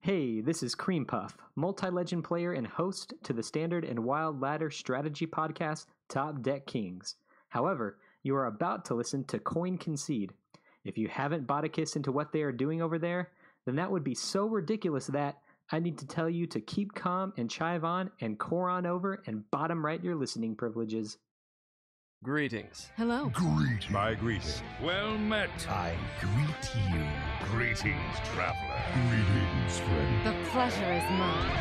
Hey, this is Cream Puff, multi-legend player and host to the Standard and Wild Ladder strategy podcast, Top Deck Kings. However, you are about to listen to Coin Concede. If you haven't Botticus into what they are doing over there, then that would be so ridiculous that I need to tell you to keep calm and chive on and core on over and bottom right your listening privileges. Greetings. Hello. Greet. My greetings. Well met. I greet you. Greetings, traveler. Greetings, friend. The pleasure is mine.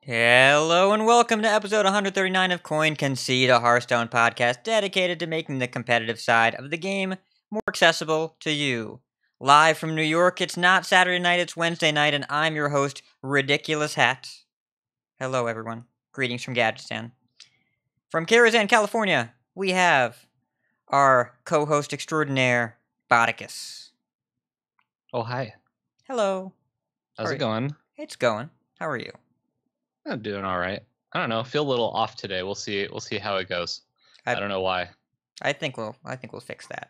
Hello and welcome to episode 139 of Coin Concede, a Hearthstone podcast dedicated to making the competitive side of the game more accessible to you. Live from New York, it's not Saturday night, it's Wednesday night, and I'm your host, RidiculousHat. Hello everyone. Greetings from Gadgetistan. From Karazhan, California, we have our co-host extraordinaire, Botticus. Oh, hi. Hello. How's it going? It's going. How are you? I'm doing all right. I don't know. Feel a little off today. We'll see how it goes. I don't know why. I think we'll fix that.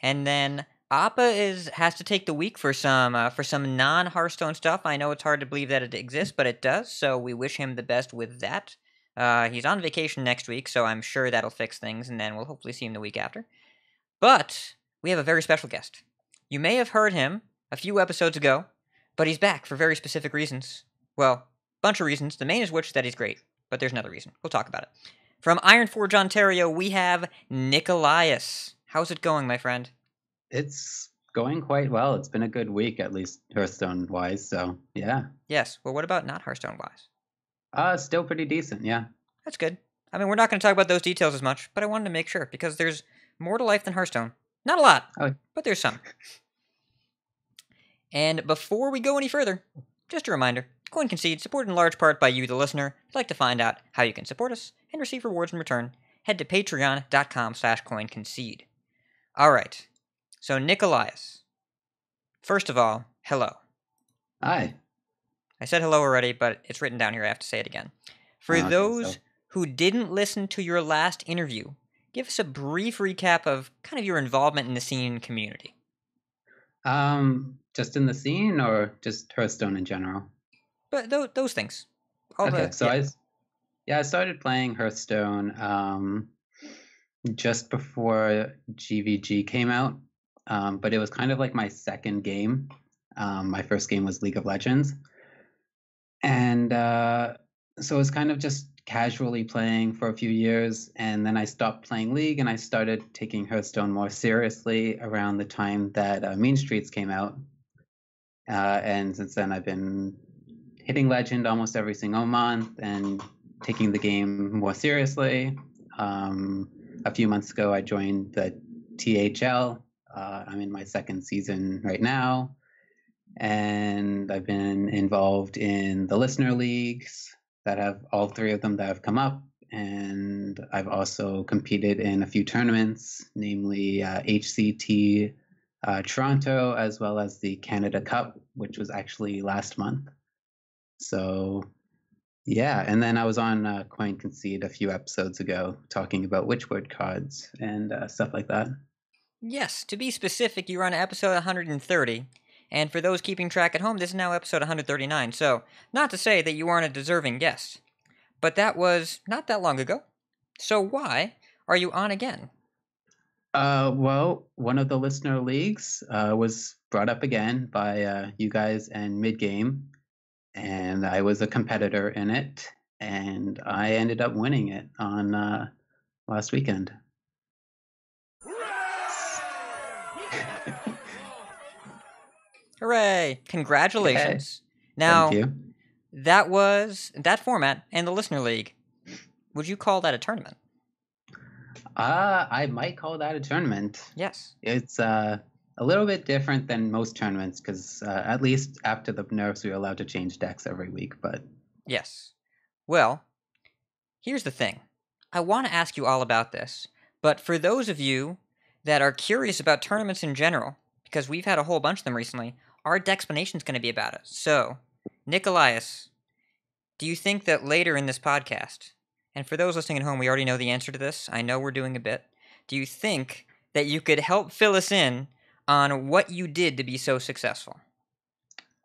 And then Appa has to take the week for some non-Hearthstone stuff. I know it's hard to believe that it exists, but it does. So we wish him the best with that. He's on vacation next week, so I'm sure that'll fix things, and then we'll hopefully see him the week after. But we have a very special guest. You may have heard him a few episodes ago, but he's back for very specific reasons. Well, bunch of reasons, the main is which that he's great, but there's another reason. We'll talk about it. From Ironforge, Ontario, we have Nickolias. How's it going, my friend? It's going quite well. It's been a good week, at least Hearthstone-wise, so yeah. Yes, well, what about not Hearthstone-wise? Still pretty decent, yeah. That's good. I mean, we're not going to talk about those details as much, but I wanted to make sure, because there's more to life than Hearthstone. Not a lot, but there's some. And before we go any further, just a reminder, Coin Concede, supported in large part by you, the listener. If you'd like to find out how you can support us and receive rewards in return, head to patreon.com/coinconcede. All right. So, Nickolias. First of all, hello. Hi. I said hello already, but it's written down here. I have to say it again. For those who didn't listen to your last interview, give us a brief recap of kind of your involvement in the scene and community. Just in the scene or just Hearthstone in general? But those things. I started playing Hearthstone just before GVG came out, but it was kind of like my second game. My first game was League of Legends, and so it was kind of just casually playing for a few years, and then I stopped playing League, and I started taking Hearthstone more seriously around the time that Mean Streets came out, and since then I've been hitting Legend almost every single month and taking the game more seriously. A few months ago, I joined the THL. I'm in my second season right now, and I've been involved in the listener leagues that have all three of them that have come up, and I've also competed in a few tournaments, namely HCT Toronto, as well as the Canada Cup, which was actually last month. So, yeah, and then I was on Coin Concede a few episodes ago talking about Witchword cards and stuff like that. Yes, to be specific, you're on episode 130, and for those keeping track at home, this is now episode 139, so not to say that you aren't a deserving guest, but that was not that long ago. So why are you on again? Well, one of the listener leagues was brought up again by you guys and Midgame, and I was a competitor in it, and I ended up winning it on last weekend. Hooray! Congratulations. Yay. Now, Thank you. that was that format and the listener league. Would you call that a tournament? I might call that a tournament. Yes. It's a little bit different than most tournaments because at least after the nerfs, we were allowed to change decks every week. But yes. Well, here's the thing. I want to ask you all about this, but for those of you that are curious about tournaments in general, because we've had a whole bunch of them recently, our decksplanation is going to be about it. So, Nickolias, do you think that later in this podcast, and for those listening at home, we already know the answer to this. I know we're doing a bit. Do you think that you could help fill us in on what you did to be so successful?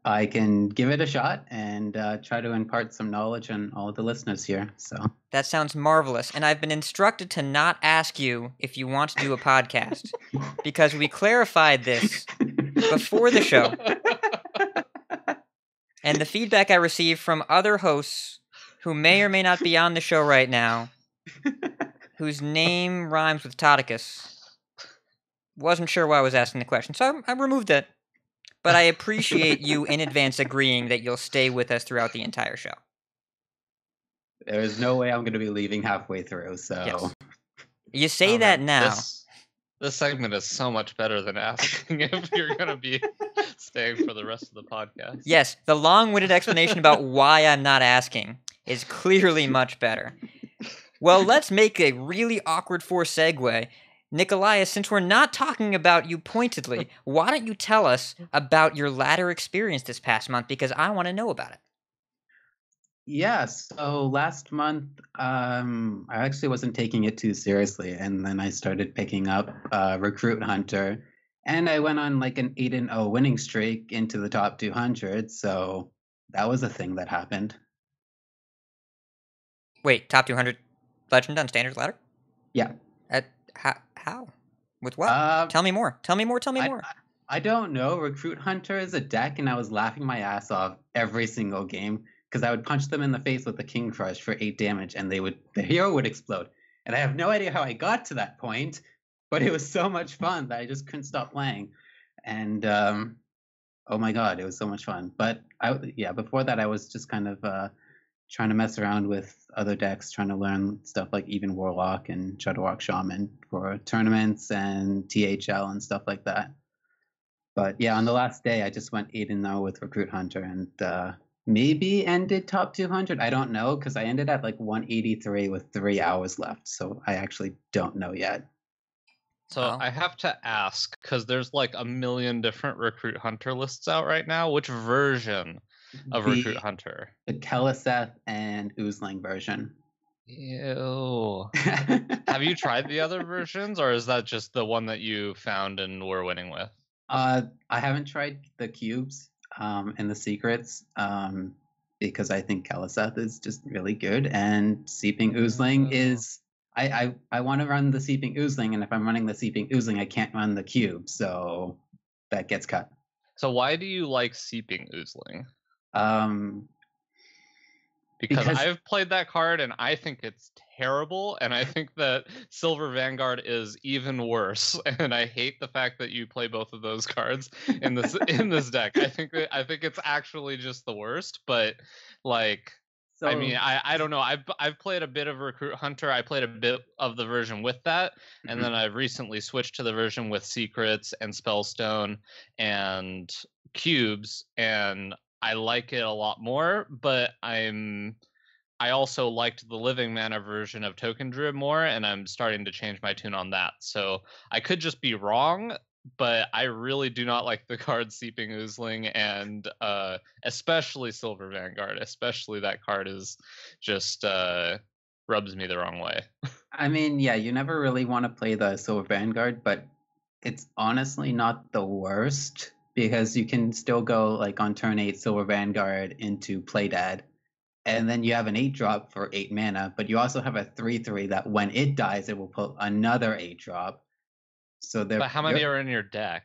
I can give it a shot and try to impart some knowledge on all of the listeners here. So That sounds marvelous. And I've been instructed to not ask you if you want to do a podcast because we clarified this before the show. And the feedback I received from other hosts who may or may not be on the show right now, whose name rhymes with Botticus, wasn't sure why I was asking the question. So I removed it. But I appreciate you in advance agreeing that you'll stay with us throughout the entire show. there is no way I'm going to be leaving halfway through. So Yes. You say that now. This segment is so much better than asking if you're going to be staying for the rest of the podcast. Yes, the long-winded explanation about why I'm not asking is clearly much better. Well, let's make a really awkward forced segue. Nickolias, since we're not talking about you pointedly, why don't you tell us about your ladder experience this past month? Because I want to know about it. yeah, so last month I actually wasn't taking it too seriously, and then I started picking up Recruit Hunter, and I went on like an 8-0 winning streak into the top 200. So that was a thing that happened. Wait, top 200 legend on standard ladder? Yeah. How? With what? Tell me more. Tell me more. I don't know. Recruit Hunter is a deck, and I was laughing my ass off every single game because I would punch them in the face with the King Crush for 8 damage, and the hero would explode. And I have no idea how I got to that point, but it was so much fun that I just couldn't stop playing. And oh my god, it was so much fun. But before that, I was just kind of trying to mess around with other decks, trying to learn stuff like even Warlock and Shadowhawk Shaman for tournaments and THL and stuff like that. But yeah, on the last day, I just went 8-0 with Recruit Hunter and maybe ended top 200. I don't know, because I ended at like 183 with 3 hours left. So I actually don't know yet. So I have to ask, because there's like a million different Recruit Hunter lists out right now. Which version of Recruit Hunter? The Keliseth and Oozling version. Ew. Have you tried the other versions, or is that just the one that you found and were winning with? I haven't tried the cubes and the secrets because I think Keliseth is just really good, and Seeping Oozling is... I want to run the Seeping Oozling, and if I'm running the Seeping Oozling, I can't run the cube, so that gets cut. So why do you like Seeping Oozling? Because I've played that card and I think it's terrible, and I think that Silver Vanguard is even worse. And I hate the fact that you play both of those cards in this deck. I think it's actually just the worst. But like, so, I mean, I don't know. I've played a bit of Recruit Hunter. I played a bit of the version with that, and then I've recently switched to the version with secrets and Spellstone and cubes, and I like it a lot more, but I also liked the Living Mana version of Token Druid more, and I'm starting to change my tune on that. So I could just be wrong, but I really do not like the card Seeping Oozling, and especially Silver Vanguard. Especially that card is just rubs me the wrong way. I mean, yeah, you never really want to play the Silver Vanguard, but it's honestly not the worst, because you can still go like on turn 8 Silver Vanguard into Play Dead, and then you have an 8-drop for 8 mana, but you also have a 3/3 that when it dies, it will put another 8-drop. So but how many are in your deck?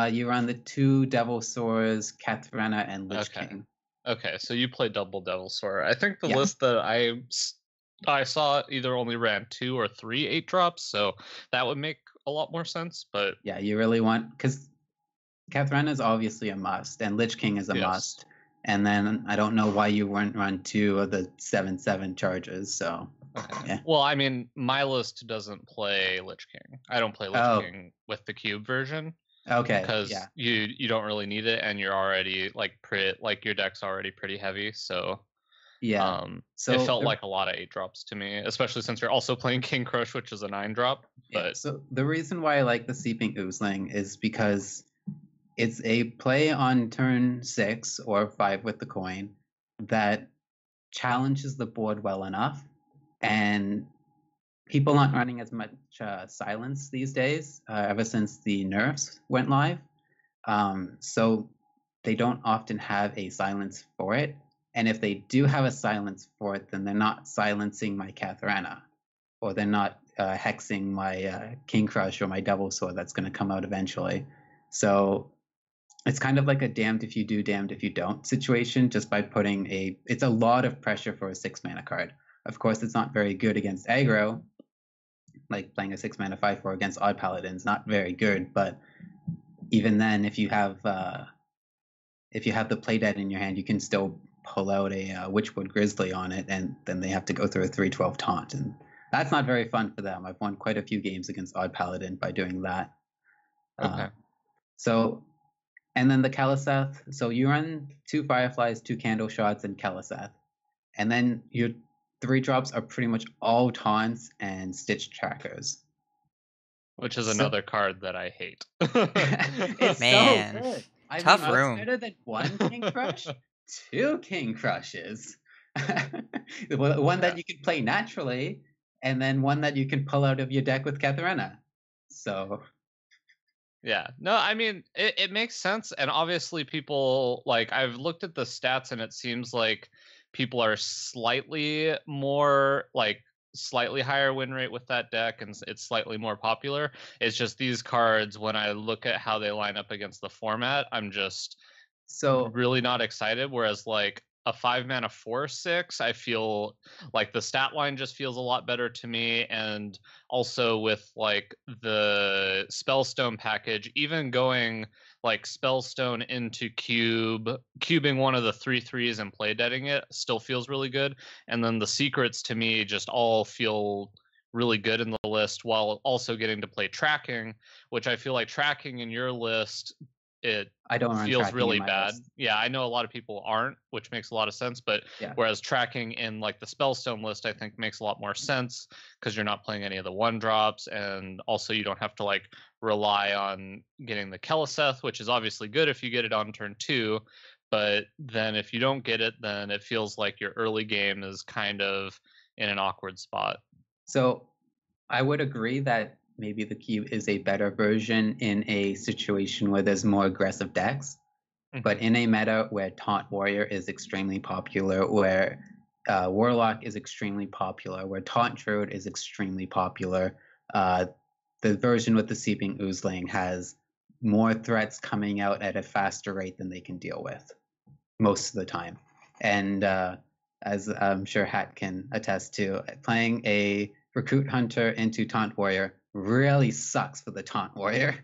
You run the 2 Devil Swords, Katharina, and Lich King. Okay, so you play double Devil Sword. I think the list that I saw either only ran 2 or 3 8-drops, so that would make a lot more sense. But yeah, you really want, because Katharina is obviously a must, and Lich King is a must. And then I don't know why you wouldn't run 2 of the 7/7 charges. So, yeah. Well, I mean, my list doesn't play Lich King. I don't play Lich King with the cube version. Okay. Because you don't really need it, and you're already like your deck's already pretty heavy. So Yeah. So it felt like a lot of 8-drops to me, especially since you're also playing King Crush, which is a 9-drop. But so the reason why I like the Seeping Oozling is because it's a play on turn 6 or 5 with the coin that challenges the board well enough, and people aren't running as much silence these days ever since the nerfs went live. So they don't often have a silence for it. And if they do have a silence for it, then they're not silencing my Katharina, or they're not hexing my King Crush or my Double Sword that's going to come out eventually. So it's kind of like a damned if you do, damned if you don't situation, just by putting it's a lot of pressure for a 6-mana card. Of course, it's not very good against aggro, like playing a 6-mana 5/4 against Odd Paladins, not very good, but even then, if you have the play dead in your hand, you can still pull out a Witchwood Grizzly on it, and then they have to go through a 3/12 taunt, and that's not very fun for them. I've won quite a few games against Odd Paladin by doing that. Okay. And then the Keleseth. So you run 2 Fireflies, 2 Candle Shots, and Keleseth, and then your 3-drops are pretty much all taunts and Stitch Trackers. Which is another card that I hate. It's Man, so good. tough room. Better than 1 King Crush, 2 King Crushes. One that you can play naturally, and then one that you can pull out of your deck with Katharina. So yeah, no, I mean, it makes sense. And obviously people, like, I've looked at the stats and it seems like people are slightly more, like, slightly higher win rate with that deck, and it's slightly more popular. It's just these cards, when I look at how they line up against the format, I'm just really not excited. Whereas like a 5-mana 4/6, I feel like the stat line just feels a lot better to me. And also with like the Spellstone package, even going like Spellstone into cubing one of the 3/3s and play deading it still feels really good. And then the secrets to me just all feel really good in the list, while also getting to play tracking, which I feel like tracking in your list, I don't run feels tracking really in my bad. list. Yeah, I know a lot of people aren't, which makes a lot of sense. But whereas tracking in like the Spellstone list, I think makes a lot more sense because you're not playing any of the 1-drops, and also you don't have to like rely on getting the Keleseth, which is obviously good if you get it on turn 2. But then if you don't get it, then it feels like your early game is kind of in an awkward spot. So I would agree that maybe the cube is a better version in a situation where there's more aggressive decks. But in a meta where Taunt Warrior is extremely popular, where Warlock is extremely popular, where Taunt Druid is extremely popular, the version with the Seeping Oozling has more threats coming out at a faster rate than they can deal with most of the time. And as I'm sure Hat can attest to, playing a Recruit Hunter into Taunt Warrior really sucks for the Taunt Warrior.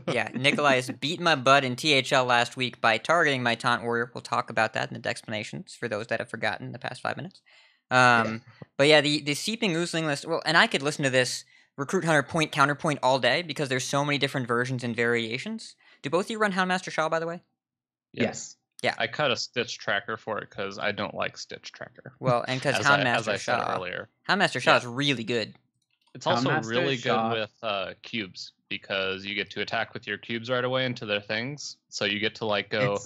Yeah, Nickolias beat my butt in THL last week by targeting my Taunt Warrior. We'll talk about that in the decksplanations for those that have forgotten in the past 5 minutes. But yeah, the Seeping Oozling list, well, and I could listen to this Recruit Hunter point counterpoint all day because there's so many different versions and variations. Do both of you run Houndmaster Shaw, by the way? Yes. Yeah. I cut a Stitch Tracker for it because I don't like Stitch Tracker. Well, and because Houndmaster Shaw is really good. It's also really good with cubes because you get to attack with your cubes right away into their things. So you get to like go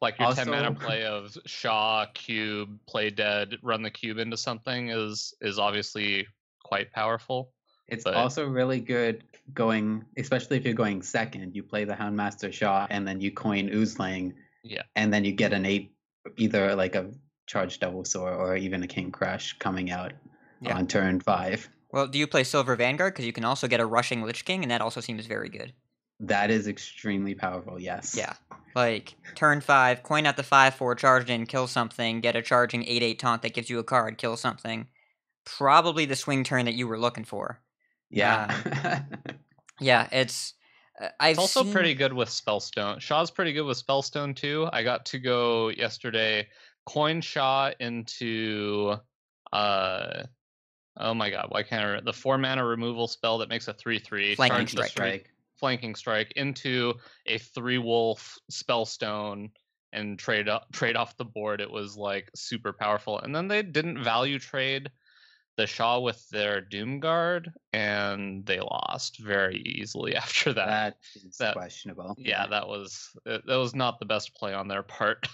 like your 10-mana play of Shaw, cube, play dead, run the cube into something is obviously quite powerful. It's also really good going, especially if you're going second, you play the Houndmaster Shaw and then you coin Oozling. Yeah. And then you get an 8, either like a charged Double Sword or even a King Crush coming out on turn 5. Well, do you play Silver Vanguard? Because you can also get a rushing Lich King, and that also seems very good. That is extremely powerful, yes. Yeah. Like, turn 5, coin out the 5/4, charge in, kill something, get a charging 8/8 taunt that gives you a card, kill something. Probably the swing turn that you were looking for. Yeah. Yeah, it's... It's also pretty good with Spellstone. Shaw's pretty good with Spellstone, too. I got to go yesterday, coin Shaw into... oh my god, why can't I remember? The 4-mana removal spell that makes a 3/3. Flanking Strike. Flanking Strike into a 3-wolf Spellstone and trade off the board, it was like super powerful. And then they didn't value trade the Shaw with their Doom Guard, and they lost very easily after that. That is questionable. Yeah, that was not the best play on their part.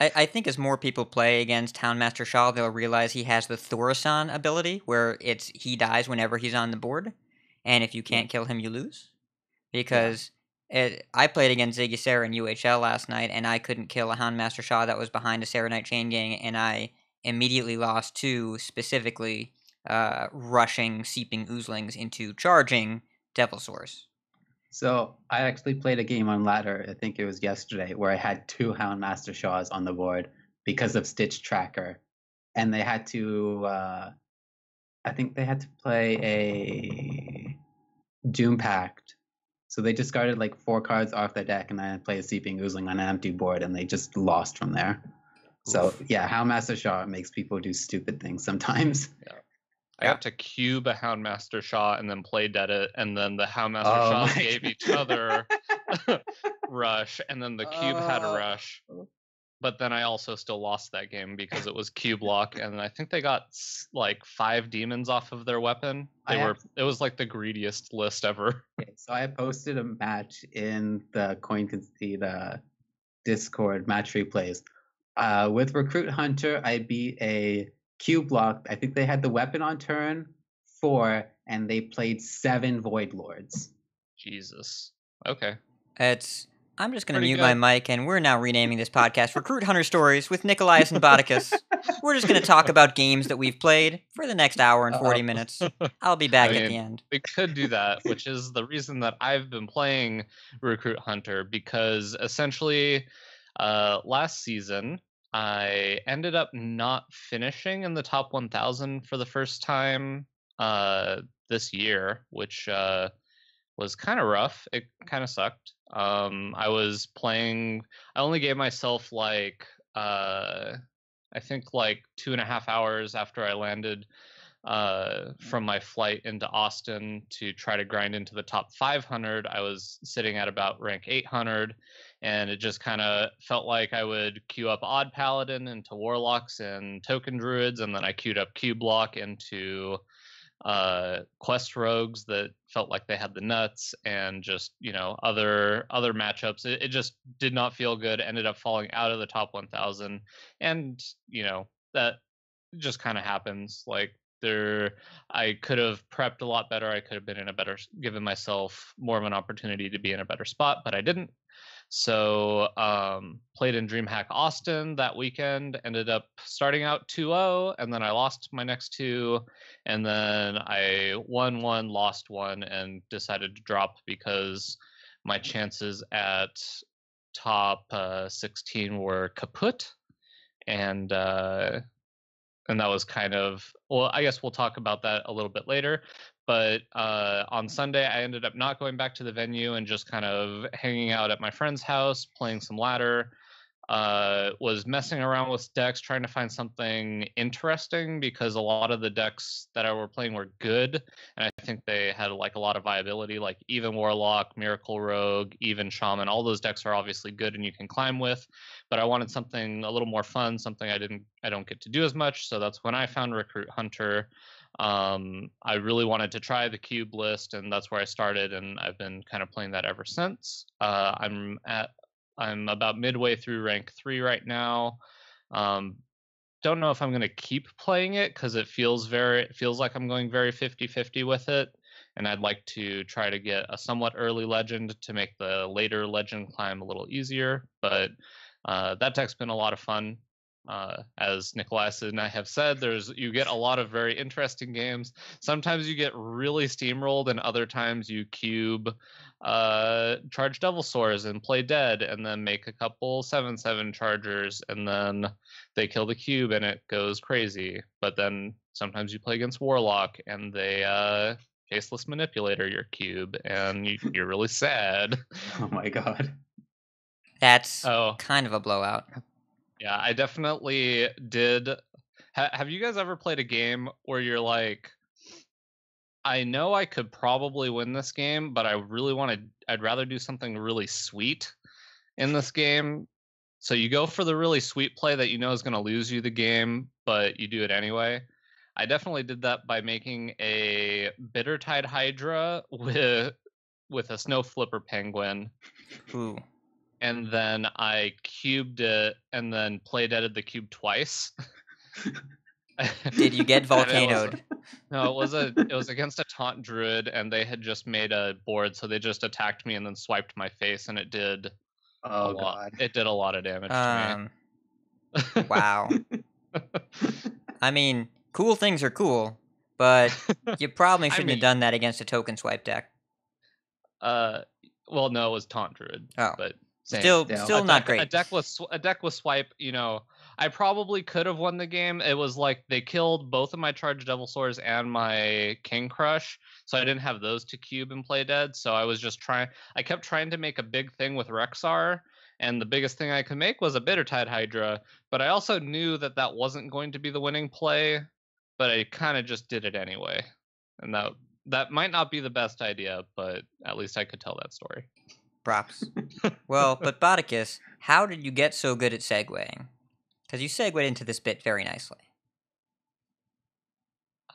I think as more people play against Houndmaster Shaw, they'll realize he has the Thaurissan ability, where he dies whenever he's on the board, and if you can't kill him, you lose. Because I played against Ziggy Sarah in UHL last night, and I couldn't kill a Houndmaster Shaw that was behind a Sarah Knight Chain Gang, and I immediately lost to specifically rushing Seeping Oozlings into charging Devil Source. So I actually played a game on ladder, I think it was yesterday, where I had 2 Houndmaster Shaws on the board because of Stitch Tracker. And they had to, I think they had to play a Doom Pact. So they discarded like 4 cards off their deck and then played a Seeping Oozling on an empty board, and they just lost from there. So yeah, Houndmaster Shaw makes people do stupid things sometimes. Yeah. I got to cube a Houndmaster Shaw and then play dead it, and then the Houndmaster Shaws gave each other rush, and then the cube had a rush. But then I also still lost that game because it was cube lock, and I think they got like 5 demons off of their weapon. It was like the greediest list ever. Okay, so I posted a match in the Coin Concede Discord match replays. With Recruit Hunter, I beat a cube block. I think they had the weapon on turn 4, and they played 7 Void Lords. Jesus. Okay. I'm just going to mute my mic, and we're now renaming this podcast Recruit Hunter Stories with Nickolias and Botticus. We're just going to talk about games that we've played for the next hour and 40 minutes. I'll be back at the end. We could do that, which is the reason that I've been playing Recruit Hunter, because essentially last season I ended up not finishing in the top 1,000 for the first time this year, which was kind of rough. It kind of sucked. I only gave myself like I think like 2.5 hours after I landed from my flight into Austin to try to grind into the top 500. I was sitting at about rank 800, and it just kind of felt like I would queue up Odd Paladin into Warlocks and Token Druids, and then I queued up Cube Block into Quest Rogues that felt like they had the nuts, and just, other matchups. It just did not feel good. Ended up falling out of the top 1,000, and that just kind of happens. Like, I could have prepped a lot better. I could have been given myself more of an opportunity to be in a better spot, but I didn't. So played in Dreamhack Austin that weekend, ended up starting out 2-0, and then I lost my next 2, and then I won 1, lost 1, and decided to drop because my chances at top 16 were kaput, and that was kind of, well, I guess we'll talk about that a little bit later. But on Sunday, I ended up not going back to the venue and just kind of hanging out at my friend's house, playing some ladder. Was messing around with decks, trying to find something interesting, because a lot of the decks that I were playing were good, and I think they had like a lot of viability, like Even Warlock, Miracle Rogue, Even Shaman. All those decks are obviously good and you can climb with, but I wanted something a little more fun, something I don't get to do as much. So that's when I found Recruit Hunter. I really wanted to try the cube list, and that's where I started, and I've been kind of playing that ever since. I'm about midway through rank 3 right now. Don't know if I'm going to keep playing it, because it feels like I'm going very 50-50 with it, and I'd like to try to get a somewhat early legend to make the later legend climb a little easier. But that deck's been a lot of fun. As Nickolias and I have said, you get a lot of very interesting games. Sometimes you get really steamrolled, and other times you cube charge Devil Swords and play dead, and then make a couple 7/7 chargers, and then they kill the cube and it goes crazy. But then sometimes you play against Warlock and they Faceless Manipulator your cube, and you're really sad. Oh my god. That's kind of a blowout. Yeah, I definitely did. Have you guys ever played a game where you're like, I know I could probably win this game, but I'd rather do something really sweet in this game, So you go for the really sweet play that you know is going to lose you the game, but you do it anyway. I definitely did that by making a Bittertide Hydra with a Snow Flipper Penguin. Ooh. And then I cubed it and then play deaded the cube twice. Did you get volcanoed? No, it was against a taunt druid, and they had just made a board, so they just attacked me and then swiped my face, and it did a lot. It did a lot of damage to me. Wow. I mean, cool things are cool, but you probably shouldn't have done that against a token swipe deck. Well, no, it was taunt druid. Oh, but still not great. A deck with swipe, you know, I probably could have won the game. It was like they killed both of my Charged Devil Swords and my King Crush, so I didn't have those to cube and play dead. So I was just I kept trying to make a big thing with Rexar, and the biggest thing I could make was a Bittertide Hydra. But I also knew that wasn't going to be the winning play, but I kind of just did it anyway. And that might not be the best idea, but at least I could tell that story. Props. Well, but Botticus, how did you get so good at segueing? Because you segued into this bit very nicely.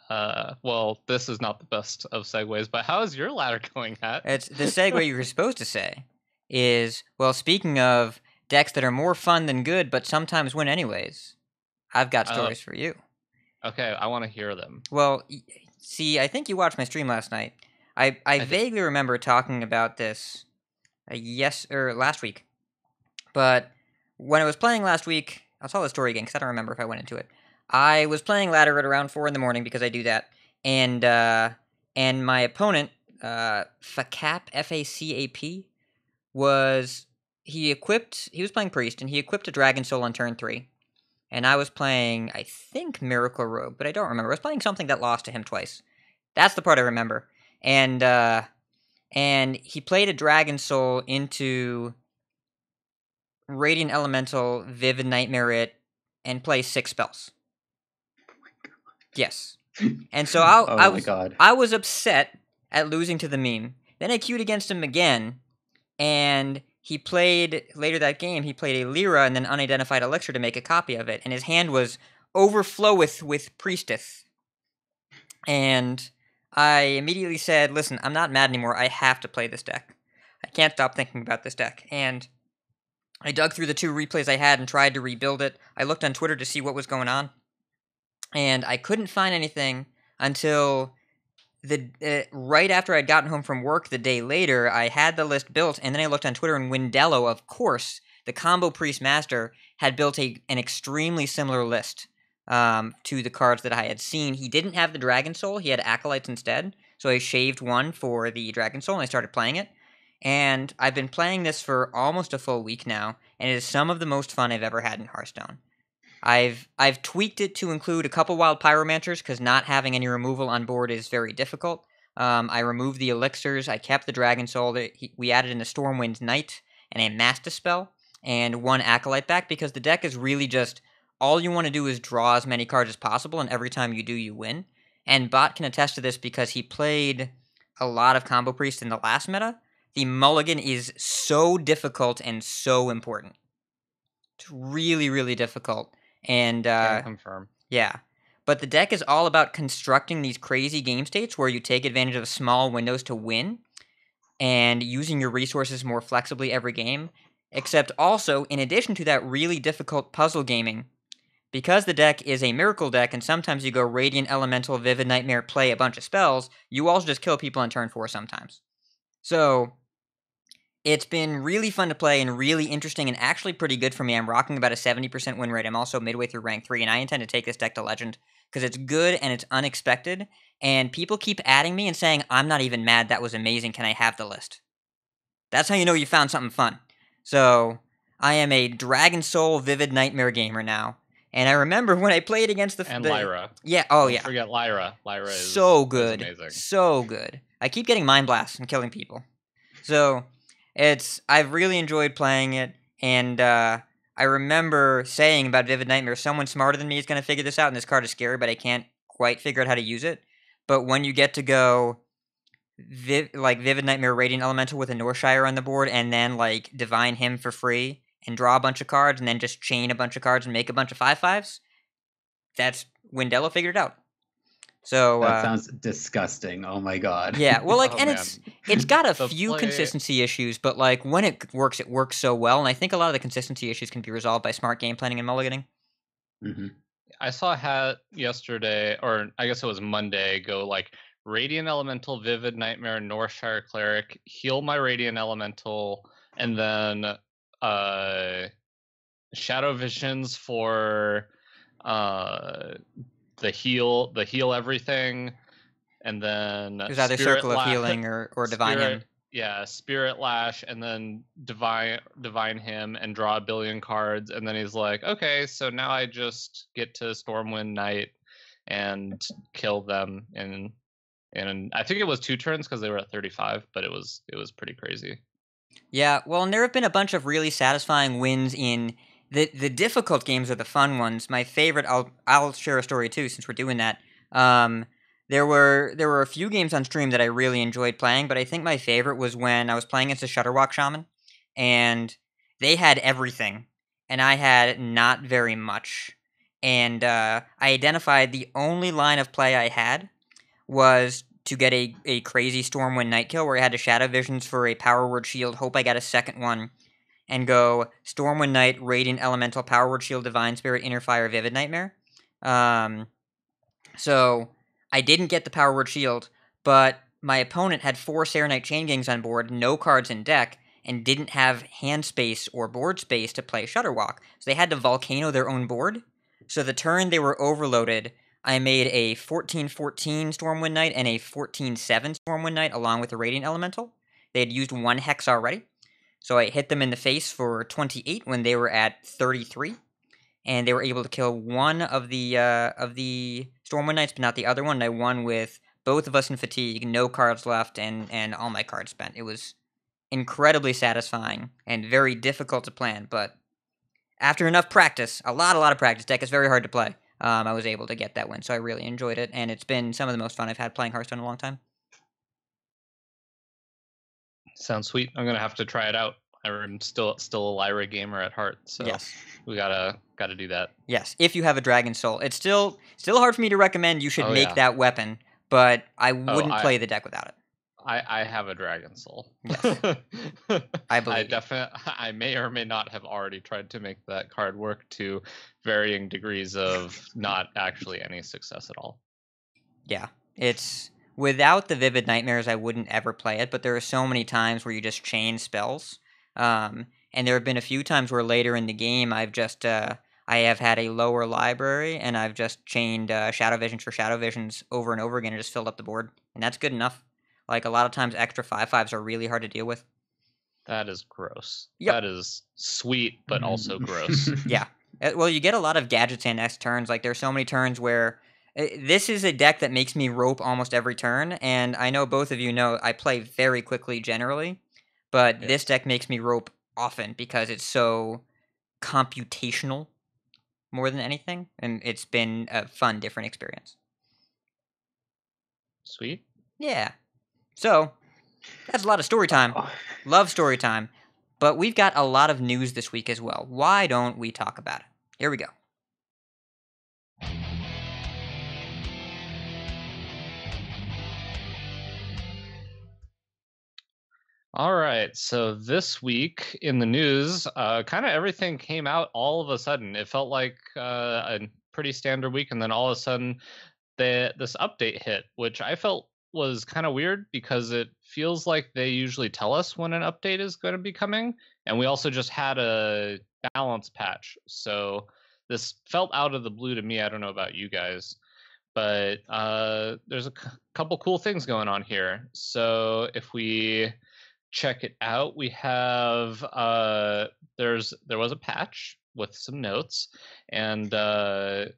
Well, this is not the best of segues, but how is your ladder going, Hat? It's the segue you were supposed to say is, well, speaking of decks that are more fun than good, but sometimes win anyways, I've got stories for you. Okay, I want to hear them. Well, see, I think you watched my stream last night. I vaguely remember talking about this last week. But when I was playing last week, I'll tell the story again because I don't remember if I went into it. I was playing ladder at around 4 in.the morning because I do that, and my opponent, Facap, F-A-C-A-P, he was playing Priest, and he equipped a Dragon Soul on turn 3. And I was playing, I think, Miracle Rogue, but I don't remember. I was playing something that lost to him twice. That's the part I remember. And he played a Dragon Soul into Radiant Elemental, Vivid Nightmare it, and play 6 spells. Oh my god. Yes. And so I was upset at losing to the meme. Then I queued against him again, and he played, later that game, he played a Lyra and then Unidentified Elixir to make a copy of it, and his hand was overfloweth with Priestess. And I immediately said, listen, I'm not mad anymore, I have to play this deck. I can't stop thinking about this deck. And I dug through the 2 replays I had and tried to rebuild it. I looked on Twitter to see what was going on, and I couldn't find anything until right after I'd gotten home from work the day later. I had the list built, and then I looked on Twitter, and Windello, of course, the Combo Priest Master, had built an extremely similar list to the cards that I had seen. He didn't have the Dragon Soul, he had Acolytes instead, so I shaved one for the Dragon Soul, and I started playing it. And I've been playing this for almost a full week now, and it is some of the most fun I've ever had in Hearthstone. I've tweaked it to include a couple Wild Pyromancers, because not having any removal on board is very difficult. I removed the Elixirs, I kept the Dragon Soul, we added in a Stormwind Knight, and a Master Spell, and 1 Acolyte back, because the deck is really just, all you want to do is draw as many cards as possible, and every time you do, you win. And Bot can attest to this because he played a lot of Combo Priest in the last meta. The mulligan is so difficult and so important. It's really, really difficult. And Can confirm. Yeah. But the deck is all about constructing these crazy game states where you take advantage of small windows to win and using your resources more flexibly every game. Except also, in addition to that really difficult puzzle gaming, because the deck is a miracle deck and sometimes you go Radiant Elemental, Vivid Nightmare, play a bunch of spells, you also just kill people on turn 4 sometimes. So it's been really fun to play and really interesting and actually pretty good for me. I'm rocking about a 70% win rate. I'm also midway through rank 3, and I intend to take this deck to Legend because it's good and it's unexpected, and people keep adding me and saying, I'm not even mad, that was amazing, can I have the list? That's how you know you found something fun. So I am a Dragon Soul Vivid Nightmare gamer now, and I remember when I played against the... And Lyra. Yeah, Don't forget Lyra. Lyra is so good. Is amazing. So good. I keep getting Mind Blasts and killing people. So I've really enjoyed playing it, and I remember saying about Vivid Nightmare, someone smarter than me is going to figure this out, and this card is scary, but I can't quite figure out how to use it. But when you get to go Vivid Nightmare Radiant Elemental with a Northshire on the board, and then Divine Hymn for free, and draw a bunch of cards and then just chain a bunch of cards and make a bunch of 5/5s. That's Wendello figured it out. So that sounds disgusting. Oh my god. Yeah, well, like, Oh, and man. it's got a The few play- consistency issues, but like when it works so well. And I think a lot of the consistency issues can be resolved by smart game planning and mulliganing. Mm-hmm. I saw Hat yesterday, or I guess it was Monday, go like Radiant Elemental, Vivid Nightmare, Northshire Cleric, heal my Radiant Elemental, and then Shadow Visions for the heal everything, and then It was either Spirit Circle of La- Healing or Divine Him. Yeah, Spirit Lash, and then divine him and draw a billion cards, and then he's like, okay, so now I just get to Stormwind Knight and kill them in I think it was 2 turns because they were at 35, but it was pretty crazy. Yeah, well, and there have been a bunch of really satisfying wins in the difficult games are the fun ones. My favorite, I'll share a story too since we're doing that. There were a few games on stream that I really enjoyed playing, but I think my favorite was when I was playing against a Shutterwalk Shaman, and they had everything, and I had not very much. And I identified the only line of play I had was to get a crazy Stormwind Night kill where I had to Shadow Visions for a Power Word Shield, hope I got a second one, and go Stormwind Night, Radiant Elemental, Power Word Shield, Divine Spirit, Inner Fire, Vivid Nightmare. So I didn't get the Power Word Shield, but my opponent had 4 Serenite Chain Gangs on board, no cards in deck, and didn't have hand space or board space to play Shutterwalk. So they had to Volcano their own board. So the turn they were overloaded, I made a 14/14 Stormwind Knight and a 14/7 Stormwind Knight along with the Radiant Elemental. They had used 1 Hex already. So I hit them in the face for 28 when they were at 33. And they were able to kill one of the Stormwind Knights, but not the other one. And I won with both of us in fatigue, no cards left, and all my cards spent. It was incredibly satisfying and very difficult to plan, but after enough practice, a lot of practice, deck is very hard to play, I was able to get that win, so I really enjoyed it, and it's been some of the most fun I've had playing Hearthstone in a long time. Sounds sweet. I'm gonna have to try it out. I'm still a Lyra gamer at heart, so Yes. we gotta do that. Yes, if you have a Dragon Soul. It's still hard for me to recommend you should make yeah. that weapon, but I wouldn't play the deck without it. I have a Dragon Soul. Yes. I believe you. I may or may not have already tried to make that card work to varying degrees of not actually any success at all. Yeah, it's without the Vivid Nightmares, I wouldn't ever play it. But there are so many times where you just chain spells, and there have been a few times where later in the game I've just I have had a lower library and I've just chained Shadow Visions for Shadow Visions over and over again and just filled up the board, and that's good enough. Like, a lot of times, extra 5/5s are really hard to deal with. That is gross. Yep. That is sweet, but also gross. Yeah. Well, you get a lot of gadgets in next turns. Like, there's so many turns where this is a deck that makes me rope almost every turn, and I know both of you know I play very quickly generally, but this deck makes me rope often because it's so computational more than anything, and it's been a fun, different experience. Sweet. Yeah. So, that's a lot of story time. Love story time. But we've got a lot of news this week as well. Why don't we talk about it? Here we go. All right, so this week in the news, kind of everything came out all of a sudden. It felt like a pretty standard week, and then all of a sudden, this update hit, which I felt was kind of weird because it feels like they usually tell us when an update is going to be coming, and we also just had a balance patch, so this felt out of the blue to me. I don't know about you guys, but there's a couple cool things going on here. So if we check it out, we have there was a patch with some notes, and the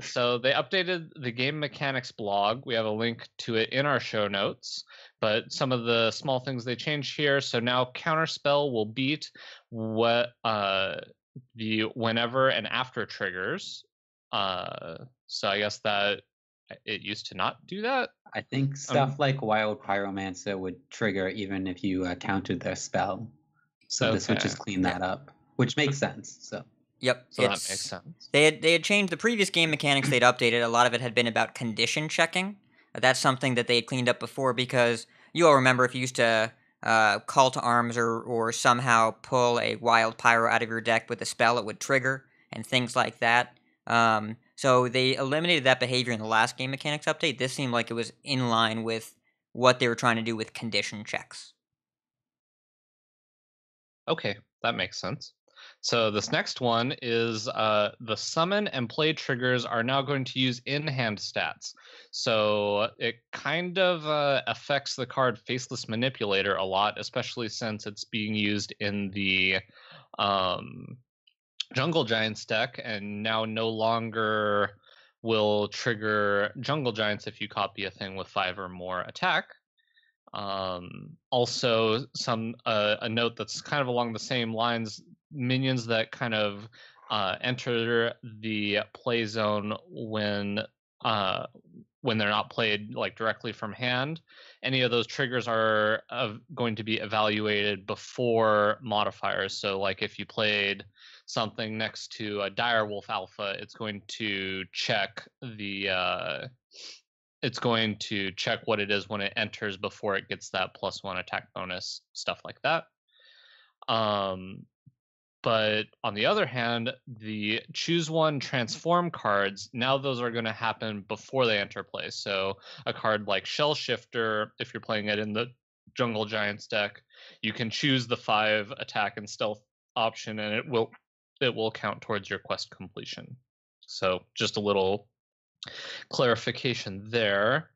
so they updated the game mechanics blog. We have a link to it in our show notes, but some of the small things they changed here. So now counterspell will beat what the whenever and after triggers. So I guess that it used to not do that. I think stuff like Wild Pyromancer would trigger even if you countered their spell. So this would just clean that up, which makes sense. So Yep. So that makes sense. They had changed the previous game mechanics. They'd updated. A lot of it had been about condition checking. That's something that they had cleaned up before, because you all remember if you used to call to arms or somehow pull a wild pyro out of your deck with a spell, it would trigger and things like that. So they eliminated that behavior in the last game mechanics update. This seemed like it was in line with what they were trying to do with condition checks. Okay, that makes sense. So this next one is the summon and play triggers are now going to use in-hand stats. So it kind of affects the card Faceless Manipulator a lot, especially since it's being used in the Jungle Giants deck, and now no longer will trigger Jungle Giants if you copy a thing with 5 or more attack. Also, a note that's kind of along the same lines: minions that kind of enter the play zone when they're not played like directly from hand, any of those triggers are going to be evaluated before modifiers. So like if you played something next to a Direwolf Alpha, it's going to check what it is when it enters before it gets that +1 attack bonus, stuff like that. But on the other hand, the choose one transform cards, now those are going to happen before they enter play. So a card like Shell Shifter, if you're playing it in the Jungle Giants deck, you can choose the 5 attack and stealth option, and it will count towards your quest completion. So just a little clarification there.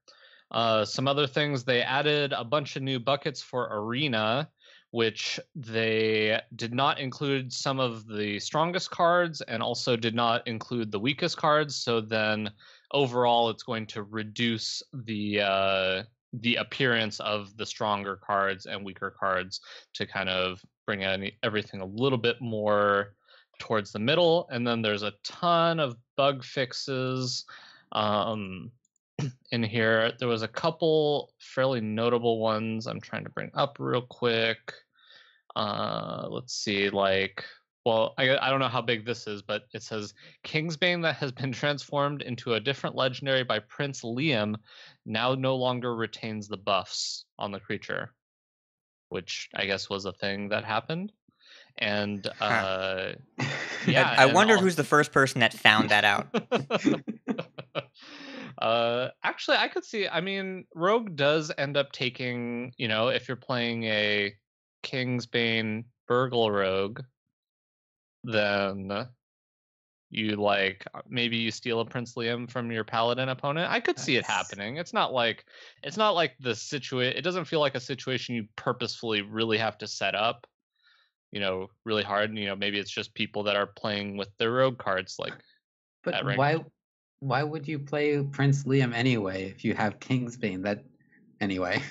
Some other things: they added a bunch of new buckets for Arena, which they did not include some of the strongest cards and also did not include the weakest cards. So then overall it's going to reduce the appearance of the stronger cards and weaker cards to kind of bring everything a little bit more towards the middle. And then there's a ton of bug fixes in here. There was a couple fairly notable ones I'm trying to bring up real quick. Let's see, I don't know how big this is, but it says Kingsbane that has been transformed into a different legendary by Prince Liam now no longer retains the buffs on the creature, which I guess was a thing that happened. And yeah, I wonder who's the first person that found that out. Actually, I could see. I mean, Rogue does end up taking, if you're playing a Kingsbane Burgle Rogue, then you maybe you steal a Prince Liam from your Paladin opponent. I could see it happening. It's not like the situation. It doesn't feel like a situation you purposefully really have to set up, really hard. Maybe it's just people that are playing with their Rogue cards But why would you play Prince Liam anyway if you have Kingsbane? Anyway.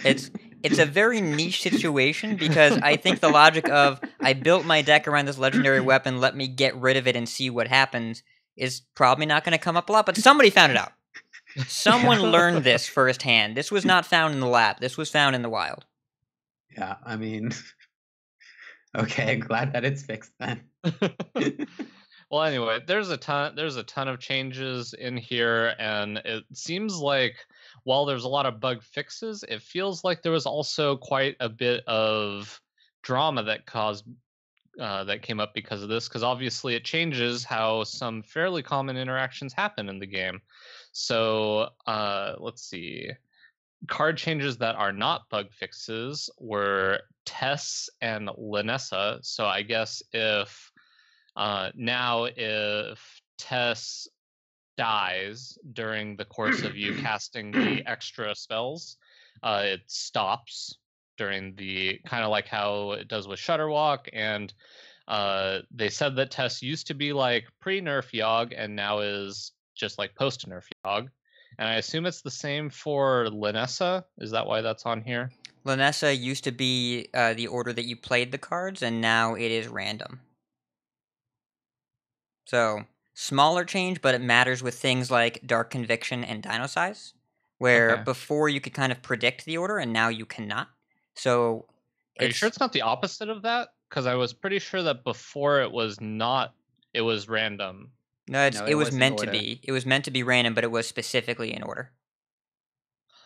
It's a very niche situation, because I think the logic of I built my deck around this legendary weapon, let me get rid of it and see what happens, is probably not going to come up a lot, but somebody found it out. Someone learned this firsthand. This was not found in the lab. This was found in the wild. Yeah, I mean, okay, glad that it's fixed then. Well, anyway, there's a ton of changes in here, and it seems like while there's a lot of bug fixes, it feels like there was also quite a bit of drama that came up because of this, because obviously it changes how some fairly common interactions happen in the game. So let's see. Card changes that are not bug fixes were Tess and Linessa. So I guess if Tess dies during the course of you casting the extra spells, it stops during the kind of like how it does with Shutterwalk. And they said that Tess used to be like pre-nerf Yogg and now is just like post-nerf Yogg. And I assume it's the same for Linessa. Is that why that's on here? Linessa used to be the order that you played the cards, and now it is random. So smaller change, but it matters with things like Dark Conviction and Dino Size, where Okay. before you could kind of predict the order, and now you cannot. So, Are you sure it's not the opposite of that? Because I was pretty sure that before it was not. It was random. No, No, it it was was in meant to order. be. It was meant to be random, but it was specifically in order.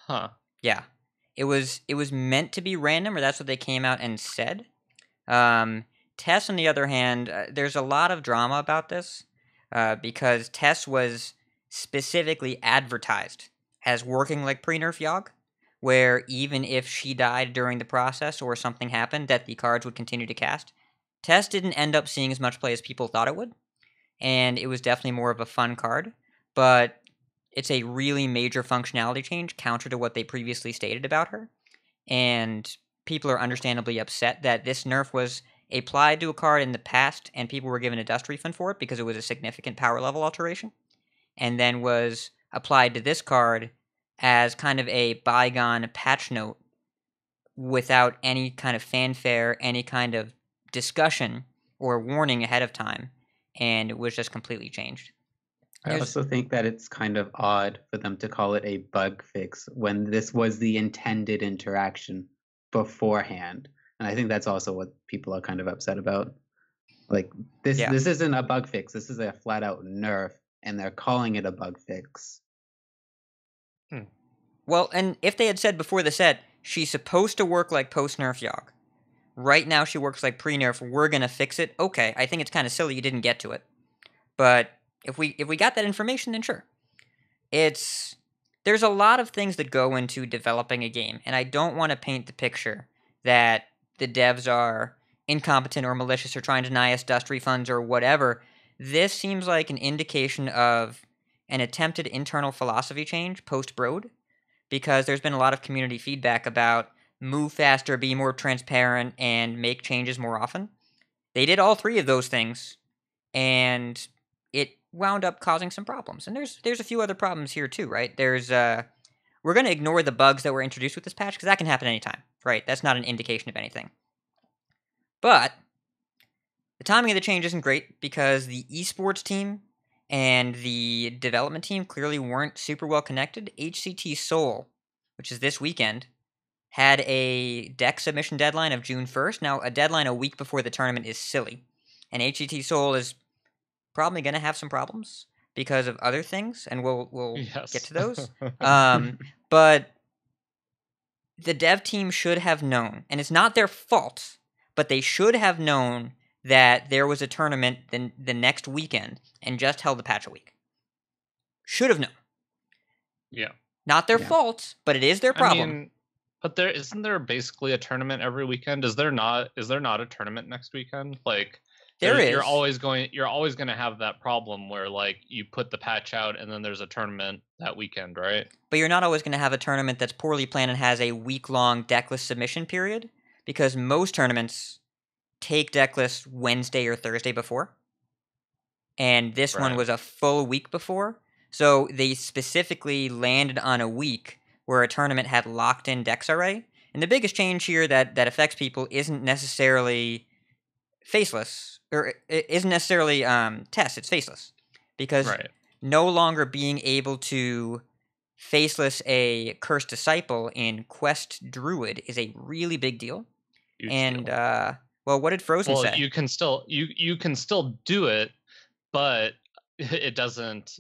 Huh. Yeah, it was meant to be random, or that's what they came out and said. Tess, on the other hand, there's a lot of drama about this because Tess was specifically advertised as working like pre-nerf Yogg, where even if she died during the process or something happened, that the cards would continue to cast. Tess didn't end up seeing as much play as people thought it would, and it was definitely more of a fun card, but it's a really major functionality change counter to what they previously stated about her, and people are understandably upset that this nerf was applied to a card in the past and people were given a dust refund for it because it was a significant power level alteration, and then was applied to this card as kind of a bygone patch note without any kind of fanfare, any kind of discussion or warning ahead of time, and it was just completely changed. I There's- also think that it's kind of odd for them to call it a bug fix when this was the intended interaction beforehand. And I think that's also what people are kind of upset about. Like this Yeah. this isn't a bug fix. This is a flat out nerf, and they're calling it a bug fix. Well, and if they had said before the set, she's supposed to work like post-nerf Yogg. Right now she works like pre-nerf, we're going to fix it. Okay, I think it's kind of silly you didn't get to it. But if we got that information, then sure. There's a lot of things that go into developing a game, and I don't want to paint the picture that the devs are incompetent or malicious or trying to deny us dust refunds or whatever. This seems like an indication of an attempted internal philosophy change post-Broad, because there's been a lot of community feedback about move faster, be more transparent, and make changes more often. They did all three of those things, and it wound up causing some problems. And there's a few other problems here too, right? We're going to ignore the bugs that were introduced with this patch, because that can happen anytime, right? That's not an indication of anything. But the timing of the change isn't great, because the esports team and the development team clearly weren't super well connected. HCT Seoul, which is this weekend, had a deck submission deadline of June 1st. Now, a deadline a week before the tournament is silly. And HCT Seoul is probably going to have some problems because of other things, and we'll Yes. get to those. But the dev team should have known, and it's not their fault, but they should have known that there was a tournament the next weekend and just held the patch a week. Should have known. Yeah. Not their Yeah. fault, but it is their problem. I mean, but isn't there basically a tournament every weekend? Is there not a tournament next weekend? Like There is. You're always going to have that problem where like you put the patch out and then there's a tournament that weekend, right? But you're not always going to have a tournament that's poorly planned and has a week-long decklist submission period, because most tournaments take decklists Wednesday or Thursday before. And this one Right. was a full week before. So they specifically landed on a week where a tournament had locked-in decks array. And the biggest change here that affects people isn't necessarily faceless, or it isn't necessarily Tess, it's faceless. Because Right. no longer being able to faceless a Cursed Disciple in Quest Druid is a really big deal. Huge And deal. well, what did Frozen Well, say? you can still do it, but it doesn't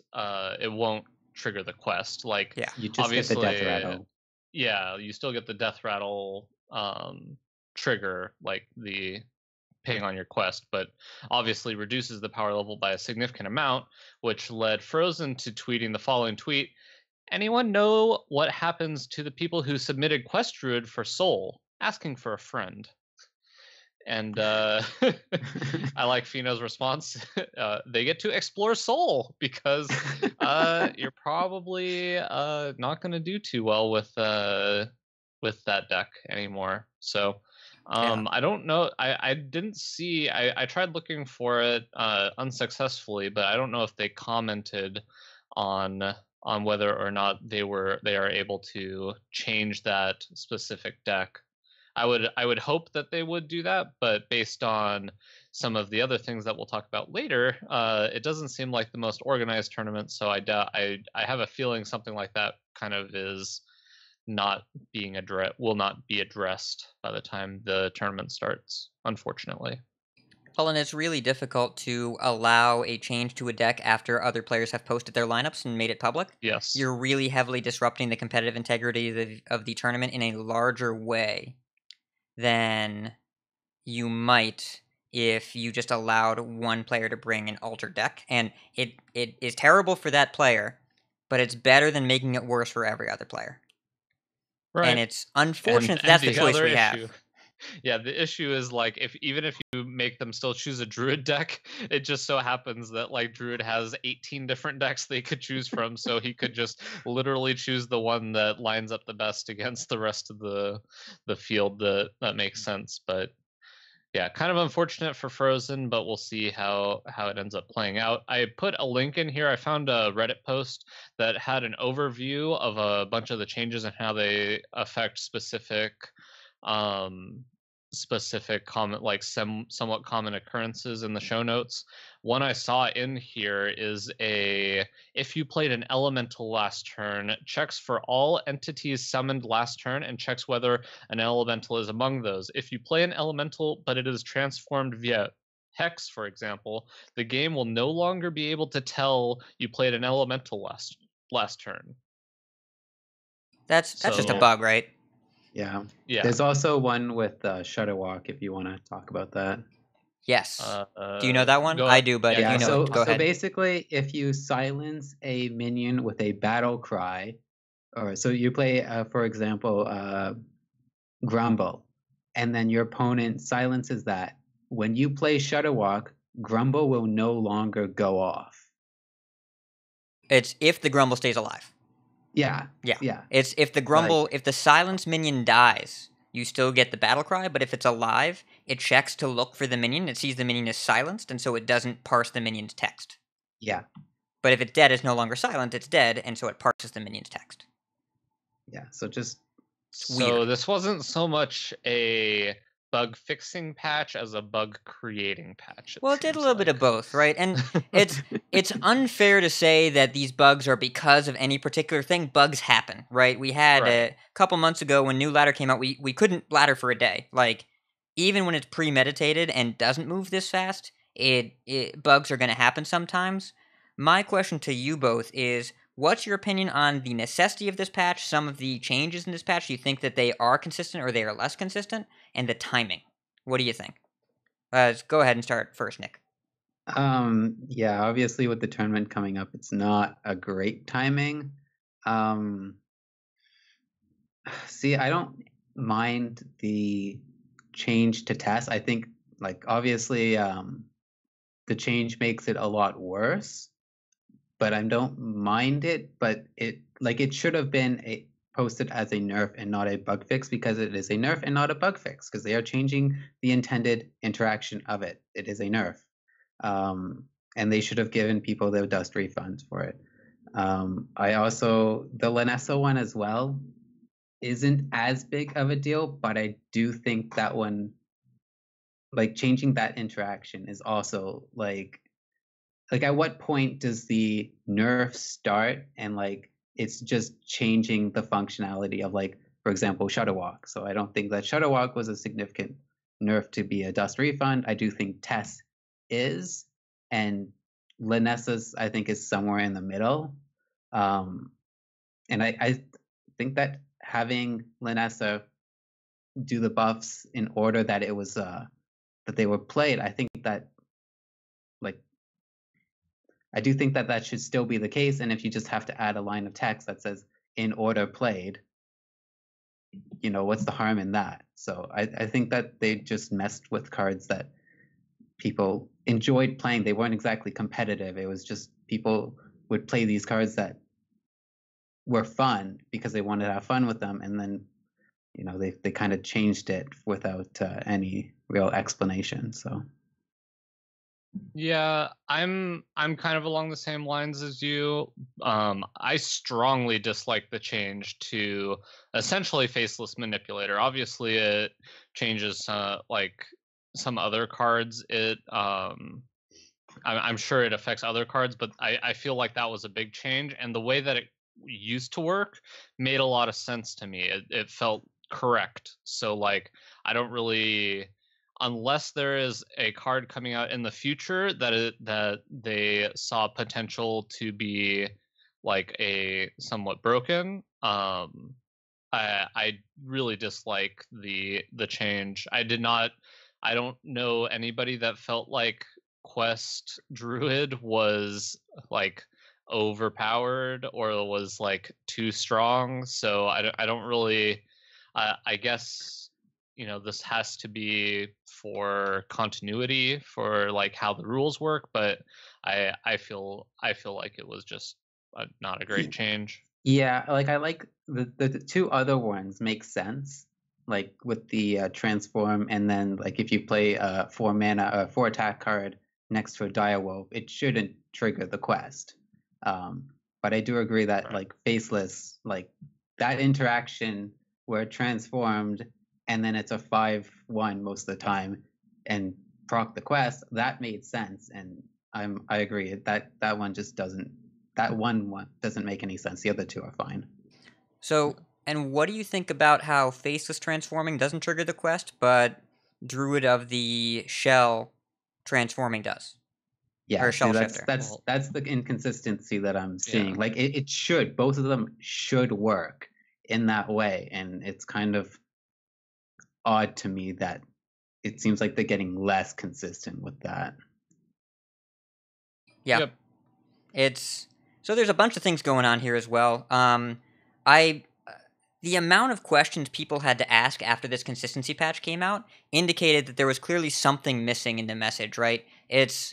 it won't trigger the quest. Like Yeah. You just get the death obviously, rattle. yeah, you still get the death rattle trigger, like the ping on your quest, but obviously reduces the power level by a significant amount, which led Frozen to tweeting the following tweet: anyone know what happens to the people who submitted Quest Druid for Soul, asking for a friend? And I like Fino's response. They get to explore Soul, because you're probably not going to do too well with that deck anymore. So I don't know. I didn't see. I tried looking for it unsuccessfully, but I don't know if they commented on whether or not they are able to change that specific deck. I would hope that they would do that, but based on some of the other things that we'll talk about later, it doesn't seem like the most organized tournament. So I have a feeling something like that kind of is not being will not be addressed by the time the tournament starts, unfortunately. Well, and it's really difficult to allow a change to a deck after other players have posted their lineups and made it public. Yes. You're really heavily disrupting the competitive integrity of the tournament in a larger way than you might if you just allowed one player to bring an altered deck. And it is terrible for that player, but it's better than making it worse for every other player. Right. And it's unfortunate that's the choice we have. Yeah, the issue is like even if you make them still choose a druid deck, it just so happens that like druid has 18 different decks they could choose from, so he could just literally choose the one that lines up the best against the rest of the field. That makes sense. But yeah, kind of unfortunate for Frozen, but we'll see how it ends up playing out. I put a link in here. I found a Reddit post that had an overview of a bunch of the changes and how they affect specific common, like somewhat common occurrences in the show notes. One I saw in here is if you played an elemental last turn, checks for all entities summoned last turn and checks whether an elemental is among those. If you play an elemental but it is transformed via Hex, for example, the game will no longer be able to tell you played an elemental last turn. That's just a bug, right? Yeah. Yeah. There's also one with Shutterwalk, if you want to talk about that. Yes. Do you know that one? I do, but yeah, if you know it, go ahead. So basically, if you silence a minion with a battle cry, or so you play, for example, Grumble, and then your opponent silences that. When you play Shutterwalk, Grumble will no longer go off. It's if the Grumble stays alive. Yeah. It's if the Grumble, if the silence minion dies, you still get the battle cry, but if it's alive, it checks to look for the minion, it sees the minion is silenced, and so it doesn't parse the minion's text. Yeah. But if it's dead, it's no longer silent, it's dead, and so it parses the minion's text. Yeah, so just... So this wasn't so much a bug fixing patch as a bug creating patch. Well, it did a little bit of both, right? And it's unfair to say that these bugs are because of any particular thing. Bugs happen, right? We had a couple months ago when new ladder came out, we couldn't ladder for a day. Like, even when it's premeditated and doesn't move this fast, bugs are going to happen sometimes. My question to you both is, what's your opinion on the necessity of this patch, some of the changes in this patch? Do you think that they are consistent or they are less consistent? And the timing. What do you think? Go ahead and start first, Nick. Yeah, obviously with the tournament coming up, it's not a great timing. See, I don't mind the change to test. I think, like, obviously, the change makes it a lot worse, but I don't mind it. But it should have been posted as a nerf and not a bug fix, because it is a nerf and not a bug fix, because they are changing the intended interaction of it. It is a nerf. And they should have given people their dust refunds for it. I also, the Lanessa one as well isn't as big of a deal, but I do think that one, like, changing that interaction is also like at what point does the nerf start, and like it's just changing the functionality of, like, for example, Shutterwalk. So I don't think that Shutterwalk was a significant nerf to be a dust refund. I do think Tess is, and Lanessa's I think is somewhere in the middle. And I think that having Lanessa do the buffs in order that it was that they were played, I think that, like, I do think that should still be the case. And if you just have to add a line of text that says in order played, you know, what's the harm in that? So I think that they just messed with cards that people enjoyed playing. They weren't exactly competitive. It was just people would play these cards that were fun because they wanted to have fun with them. And then, you know, they kind of changed it without any real explanation. So Yeah, I'm kind of along the same lines as you. I strongly dislike the change to essentially faceless manipulator. Obviously, it changes like some other cards. I'm sure it affects other cards, but I feel like that was a big change, and the way that it used to work made a lot of sense to me. It felt correct. So like I don't really, unless there is a card coming out in the future that they saw potential to be like a somewhat broken. I really dislike the change. I don't know anybody that felt like Quest Druid was like overpowered or was like too strong. So I don't really. I guess this has to be for continuity for like how the rules work, but I feel like it was just not a great change. Yeah, like I like the two other ones make sense, like with the transform, and then like if you play a 4 attack card next to a direwolf, it shouldn't trigger the quest. But I do agree that Right. like faceless, like that interaction where it transformed and then it's a 5/1 most of the time and proc the quest, that made sense, and I agree that one just doesn't. That one doesn't make any sense. The other two are fine. So, and what do you think about how faceless transforming doesn't trigger the quest, but Druid of the Shell transforming does? Yeah, Or see, Shell that's Shifter. that's the inconsistency that I'm seeing. Yeah. Like it should, both of them should work in that way, and it's kind of odd to me that it seems like they're getting less consistent with that. Yeah. Yep. It's so there's a bunch of things going on here as well. The amount of questions people had to ask after this consistency patch came out indicated that there was clearly something missing in the message, right?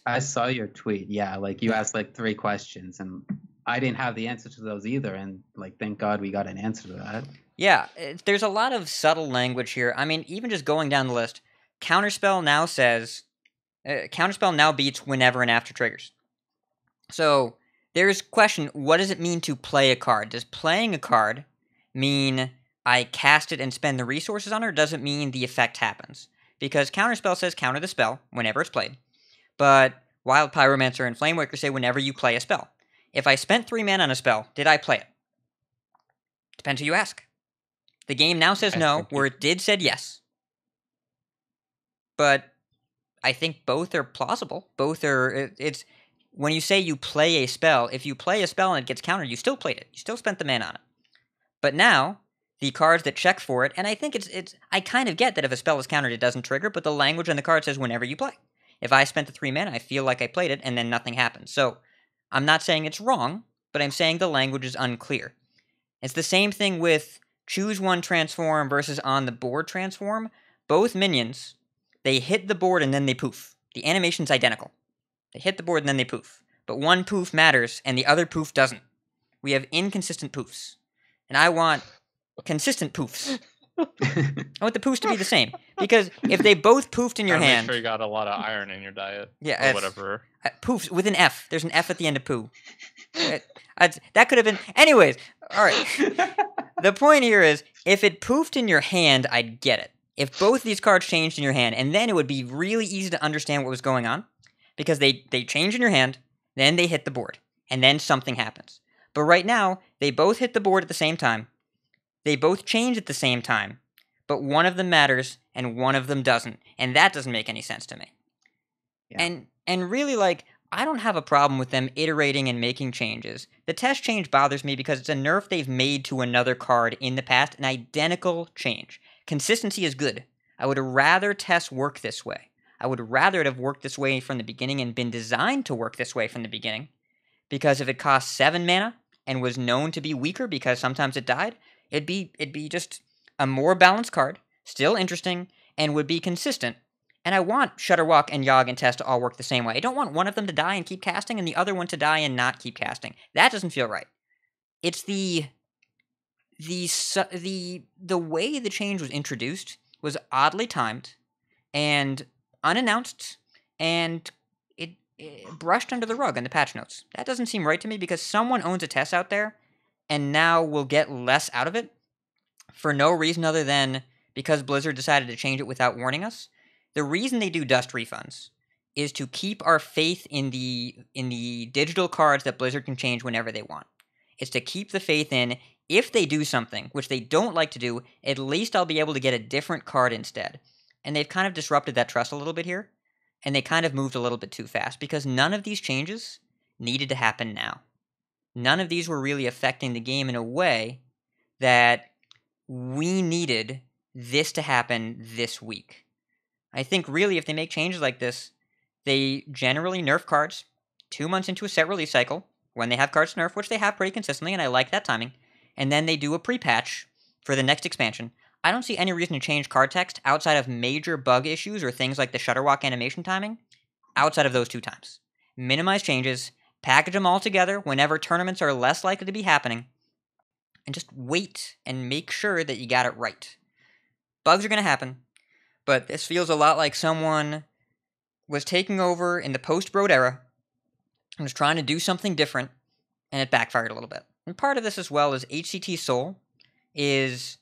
I saw your tweet. Yeah, like you asked like 3 questions, and I didn't have the answer to those either. And like, thank God we got an answer to that. Yeah, there's a lot of subtle language here. I mean, even just going down the list, Counterspell now says Counterspell now beats whenever and after triggers. So there's question: what does it mean to play a card? Does playing a card mean I cast it and spend the resources on it, or does it mean the effect happens? Because Counterspell says counter the spell whenever it's played, but Wild Pyromancer and Flamewaker say whenever you play a spell. If I spent 3 mana on a spell, did I play it? Depends who you ask. The game now says no, where it did said yes. But I think both are plausible. Both are. It's when you say you play a spell. If you play a spell and it gets countered, you still played it. You still spent the mana on it. But now the cards that check for it, and I think it's. I kind of get that if a spell is countered, it doesn't trigger. But the language on the card says whenever you play. If I spent the 3 mana, I feel like I played it, and then nothing happens. So I'm not saying it's wrong, but I'm saying the language is unclear. It's the same thing with choose one transform versus on the board transform. Both minions, they hit the board and then they poof. The animation's identical. They hit the board and then they poof. But one poof matters and the other poof doesn't. We have inconsistent poofs. And I want consistent poofs. I want the poofs to be the same. Because if they both poofed in your hand... Make sure you got a lot of iron in your diet. Yeah, or whatever. Poofs with an F. There's an F at the end of poo. That could have been... Anyways, alright. The point here is, if it poofed in your hand, I'd get it. If both these cards changed in your hand, and then it would be really easy to understand what was going on, because they change in your hand, then they hit the board, and then something happens. But right now, they both hit the board at the same time, they both change at the same time, but one of them matters, and one of them doesn't, and that doesn't make any sense to me. Yeah. And really, like, I don't have a problem with them iterating and making changes. The test change bothers me because it's a nerf they've made to another card in the past, an identical change. Consistency is good. I would rather tests work this way. I would rather it have worked this way from the beginning and been designed to work this way from the beginning. Because if it cost 7 mana and was known to be weaker because sometimes it died, it'd be just a more balanced card, still interesting, and would be consistent. And I want Shutterwalk and Yogg and Test to all work the same way. I don't want one of them to die and keep casting and the other one to die and not keep casting. That doesn't feel right. It's the way the change was introduced was oddly timed and unannounced, and it brushed under the rug in the patch notes. That doesn't seem right to me because someone owns a TES out there and now will get less out of it for no reason other than because Blizzard decided to change it without warning us. The reason they do dust refunds is to keep our faith in the digital cards that Blizzard can change whenever they want. It's to keep the faith in, if they do something, which they don't like to do, at least I'll be able to get a different card instead. And they've kind of disrupted that trust a little bit here, and they kind of moved a little bit too fast, because none of these changes needed to happen now. None of these were really affecting the game in a way that we needed this to happen this week. I think really if they make changes like this, they generally nerf cards 2 months into a set release cycle when they have cards to nerf, which they have pretty consistently, and I like that timing. And then they do a pre-patch for the next expansion. I don't see any reason to change card text outside of major bug issues or things like the Shutterwalk animation timing outside of those 2 times. Minimize changes, package them all together whenever tournaments are less likely to be happening, and just wait and make sure that you got it right. Bugs are going to happen, but this feels a lot like someone was taking over in the post-Broad era and was trying to do something different, and it backfired a little bit. And part of this as well is HCT Seoul is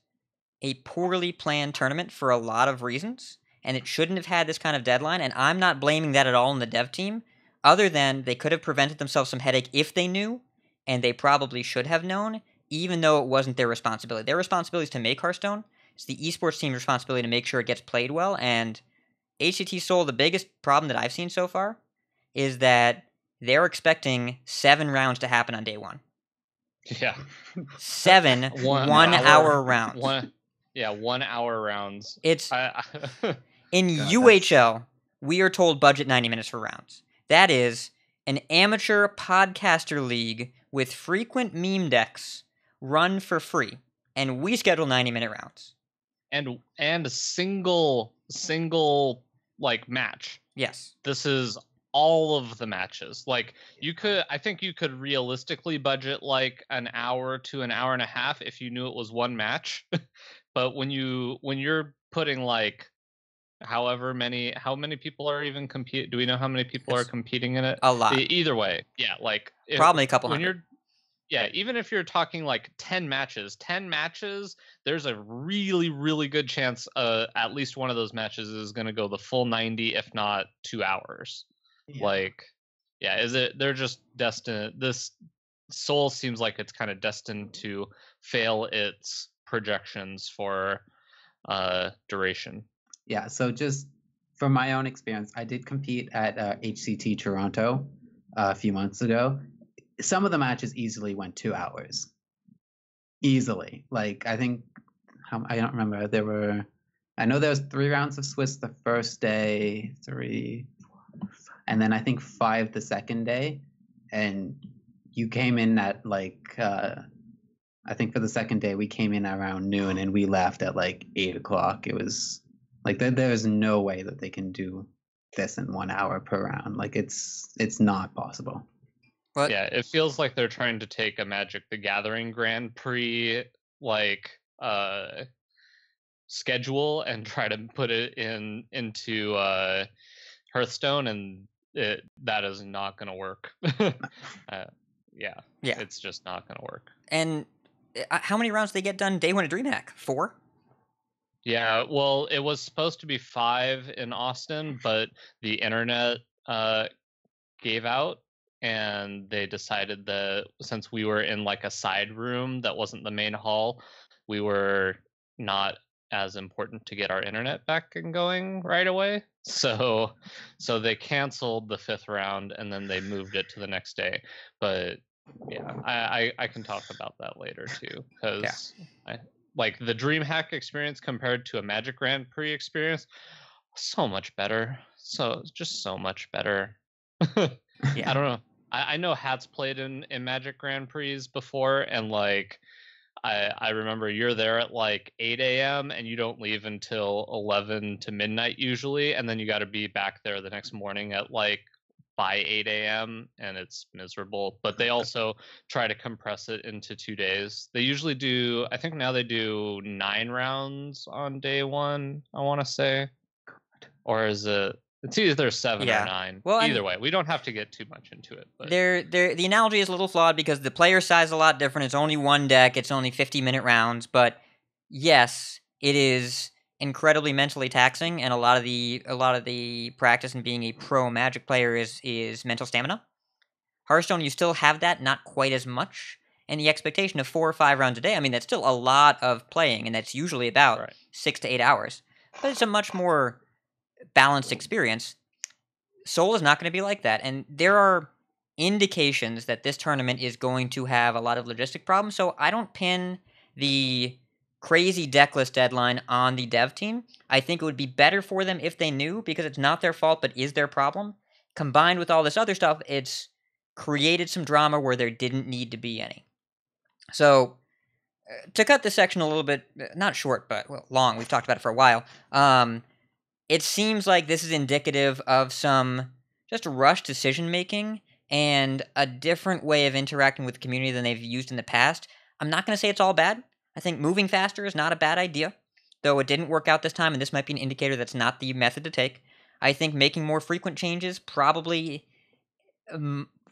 a poorly planned tournament for a lot of reasons, and it shouldn't have had this kind of deadline, and I'm not blaming that at all on the dev team, other than they could have prevented themselves some headache if they knew, and they probably should have known, even though it wasn't their responsibility. Their responsibility is to make Hearthstone. It's the esports team's responsibility to make sure it gets played well, and HCT Seoul, the biggest problem that I've seen so far is that they're expecting 7 rounds to happen on day 1. Yeah. 7 one-hour rounds. 1 hour rounds. It's in God, UHL, we are told budget 90 minutes for rounds. That is an amateur podcaster league with frequent meme decks run for free, and we schedule 90-minute rounds. And a single like match. Yes. This is all of the matches. Like I think you could realistically budget like an hour to an hour and a half if you knew it was one match. But when you're putting like how many people are even compete? Do we know how many people are competing in it? A lot. Either way, yeah, like Probably a couple hundred. Yeah, even if you're talking like 10 matches, there's a really, really good chance at least one of those matches is going to go the full 90, if not 2 hours. Yeah. Like, yeah, they're just destined. This Seoul seems like it's kind of destined to fail its projections for duration. Yeah, so just from my own experience, I did compete at HCT Toronto a few months ago. Some of the matches easily went 2 hours. Easily. Like, I think, I don't remember. I know there was 3 rounds of Swiss the first day, 3, 4, 5, and then I think 5 the second day. And you came in at like, I think for the second day, we came in around noon and we left at like 8 o'clock. It was like, there is no way that they can do this in 1 hour per round. Like, it's not possible. What? Yeah, it feels like they're trying to take a Magic the Gathering Grand Prix like schedule and try to put it into Hearthstone, and that is not going to work. Yeah, it's just not going to work. And how many rounds did they get done day 1 at DreamHack? 4? Yeah, well, it was supposed to be 5 in Austin, but the internet gave out. And they decided that since we were in like a side room that wasn't the main hall, we were not as important to get our internet back and going right away. So they canceled the 5th round and then they moved it to the next day. But yeah, I can talk about that later too, because like the DreamHack experience compared to a Magic Grand Prix experience, so much better. Just so much better. Yeah. I don't know. I know Hat's played in Magic Grand Prix before, and like I remember you're there at like 8 a.m. and you don't leave until 11 to midnight usually, and then you got to be back there the next morning at like by 8 a.m. and it's miserable. But they also try to compress it into 2 days. They usually do, I think now they do 9 rounds on day 1, I want to say. Or is it It's either 7 Yeah. or 9. Well, Either way, we don't have to get too much into it. But the analogy is a little flawed because the player size is a lot different. It's only one deck. It's only 50-minute rounds. But yes, it is incredibly mentally taxing, and a lot of the practice in being a pro Magic player is mental stamina. Hearthstone, you still have that, not quite as much. And the expectation of 4 or 5 rounds a day, I mean, that's still a lot of playing, and that's usually about 6 to 8 hours. But it's a much more balanced experience. Soul is not going to be like that, and there are indications that this tournament is going to have a lot of logistic problems, so I don't pin the crazy decklist deadline on the dev team. I think it would be better for them if they knew, because it's not their fault but is their problem. Combined with all this other stuff, it's created some drama where there didn't need to be any. So, to cut this section a little bit, not short, but long, we've talked about it for a while, it seems like this is indicative of some just rushed decision-making and a different way of interacting with the community than they've used in the past. I'm not going to say it's all bad. I think moving faster is not a bad idea, though it didn't work out this time, and this might be an indicator that's not the method to take. I think making more frequent changes probably...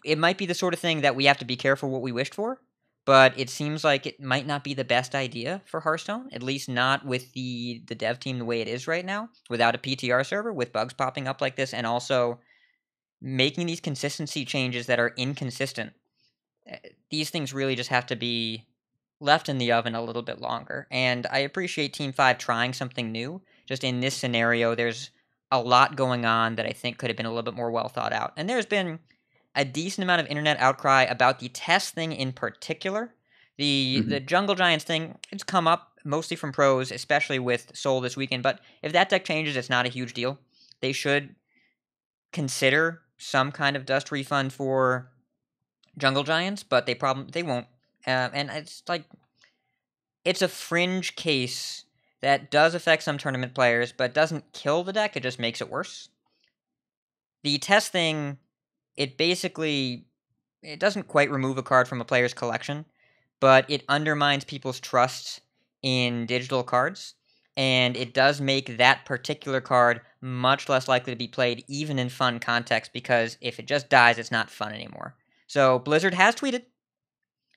it might be the sort of thing that we have to be careful what we wished for, but it seems like it might not be the best idea for Hearthstone, at least not with the dev team the way it is right now, without a PTR server, with bugs popping up like this, and also making these consistency changes that are inconsistent. These things really just have to be left in the oven a little bit longer, and I appreciate Team 5 trying something new. Just in this scenario, there's a lot going on that I think could have been a little bit more well thought out, and there's been a decent amount of internet outcry about the test thing in particular. The Jungle Giants thing, it's come up mostly from pros, especially with Soul this weekend, but if that deck changes, it's not a huge deal. They should consider some kind of dust refund for Jungle Giants, but they won't. And it's like, it's a fringe case that does affect some tournament players, but doesn't kill the deck, it just makes it worse. The test thing... it doesn't quite remove a card from a player's collection, but it undermines people's trust in digital cards, and it does make that particular card much less likely to be played even in fun context, because if it just dies, it's not fun anymore. So Blizzard has tweeted.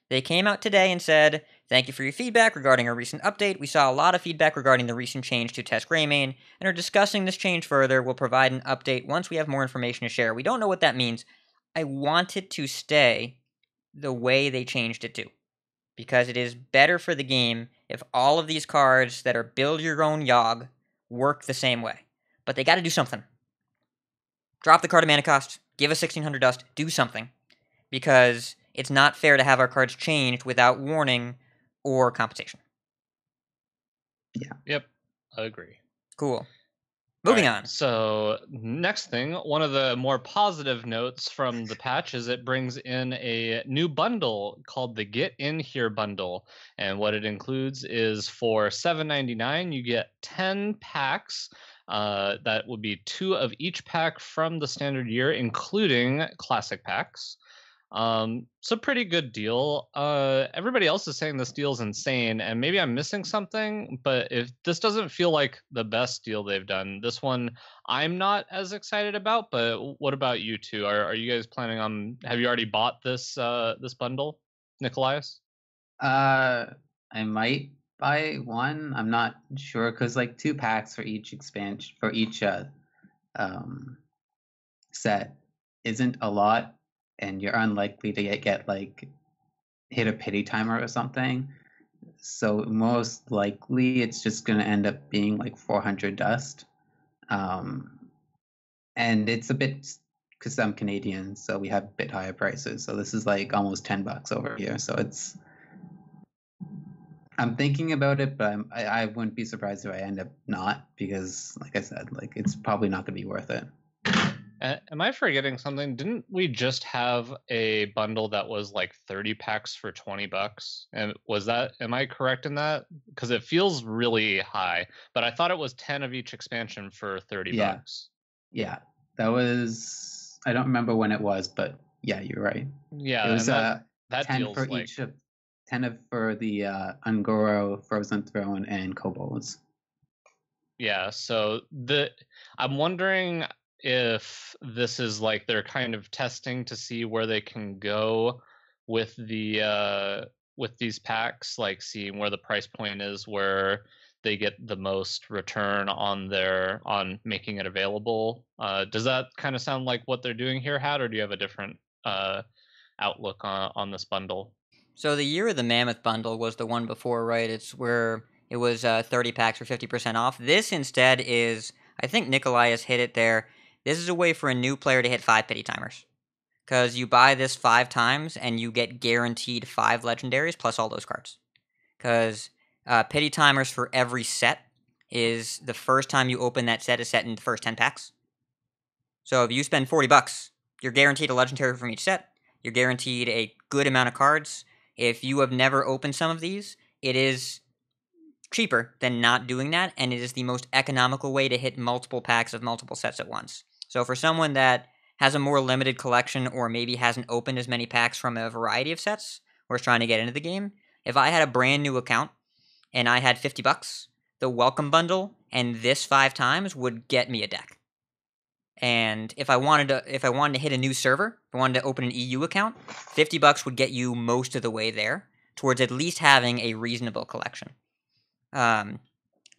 They came out today and said, "Thank you for your feedback regarding our recent update. We saw a lot of feedback regarding the recent change to test Greymane, and are discussing this change further. We'll provide an update once we have more information to share." We don't know what that means. I want it to stay the way they changed it to, because it is better for the game if all of these cards that are build your own Yogg work the same way. But they got to do something. Drop the card of mana cost, give us 1600 dust, do something, because it's not fair to have our cards changed without warning or compensation. Yeah. Yep, I agree. Cool. Moving on. So, next thing, one of the more positive notes from the patch is it brings in a new bundle called the Get In Here bundle. And what it includes is for $7.99, you get 10 packs. That would be 2 of each pack from the standard year, including classic packs. So pretty good deal. Everybody else is saying this deal's insane, and maybe I'm missing something, but if this doesn't feel like the best deal they've done, this one I'm not as excited about. But what about you two? Are you guys planning on? Have you already bought this this bundle, Nickolias? I might buy one. I'm not sure, because like 2 packs for each expansion for each set isn't a lot. And you're unlikely to get like hit a pity timer or something. So most likely it's just going to end up being like 400 dust. And it's a bit, because I'm Canadian, so we have a bit higher prices. So this is like almost $10 over here. So it's, I'm thinking about it, but I wouldn't be surprised if I end up not, because like I said, like it's probably not going to be worth it. Am I forgetting something? Didn't we just have a bundle that was like 30 packs for $20? And was that, am I correct in that? Because it feels really high, but I thought it was 10 of each expansion for $30. Yeah, that was, I don't remember when it was, but yeah, you're right. Yeah, it was that 10 for like... each of 10 for the Ungoro, Frozen Throne, and Kobolds. Yeah, so I'm wondering if this is like they're kind of testing to see where they can go with these packs, like seeing where the price point is where they get the most return on making it available. Does that kind of sound like what they're doing here, Hat, or do you have a different outlook on this bundle? So the Year of the Mammoth bundle was the one before, right? It's where it was 30 packs for 50% off. This instead is, I think Nickolias hit it there. This is a way for a new player to hit 5 pity timers. Because you buy this 5 times and you get guaranteed 5 legendaries plus all those cards. Because pity timers for every set is the first time you open that set is set in the first 10 packs. So if you spend $40, you're guaranteed a legendary from each set. You're guaranteed a good amount of cards. If you have never opened some of these, it is cheaper than not doing that, and it is the most economical way to hit multiple packs of multiple sets at once. So for someone that has a more limited collection or maybe hasn't opened as many packs from a variety of sets or is trying to get into the game, if I had a brand new account and I had $50, the welcome bundle and this 5 times would get me a deck. And if I wanted to hit a new server, if I wanted to open an EU account, $50 would get you most of the way there towards at least having a reasonable collection. So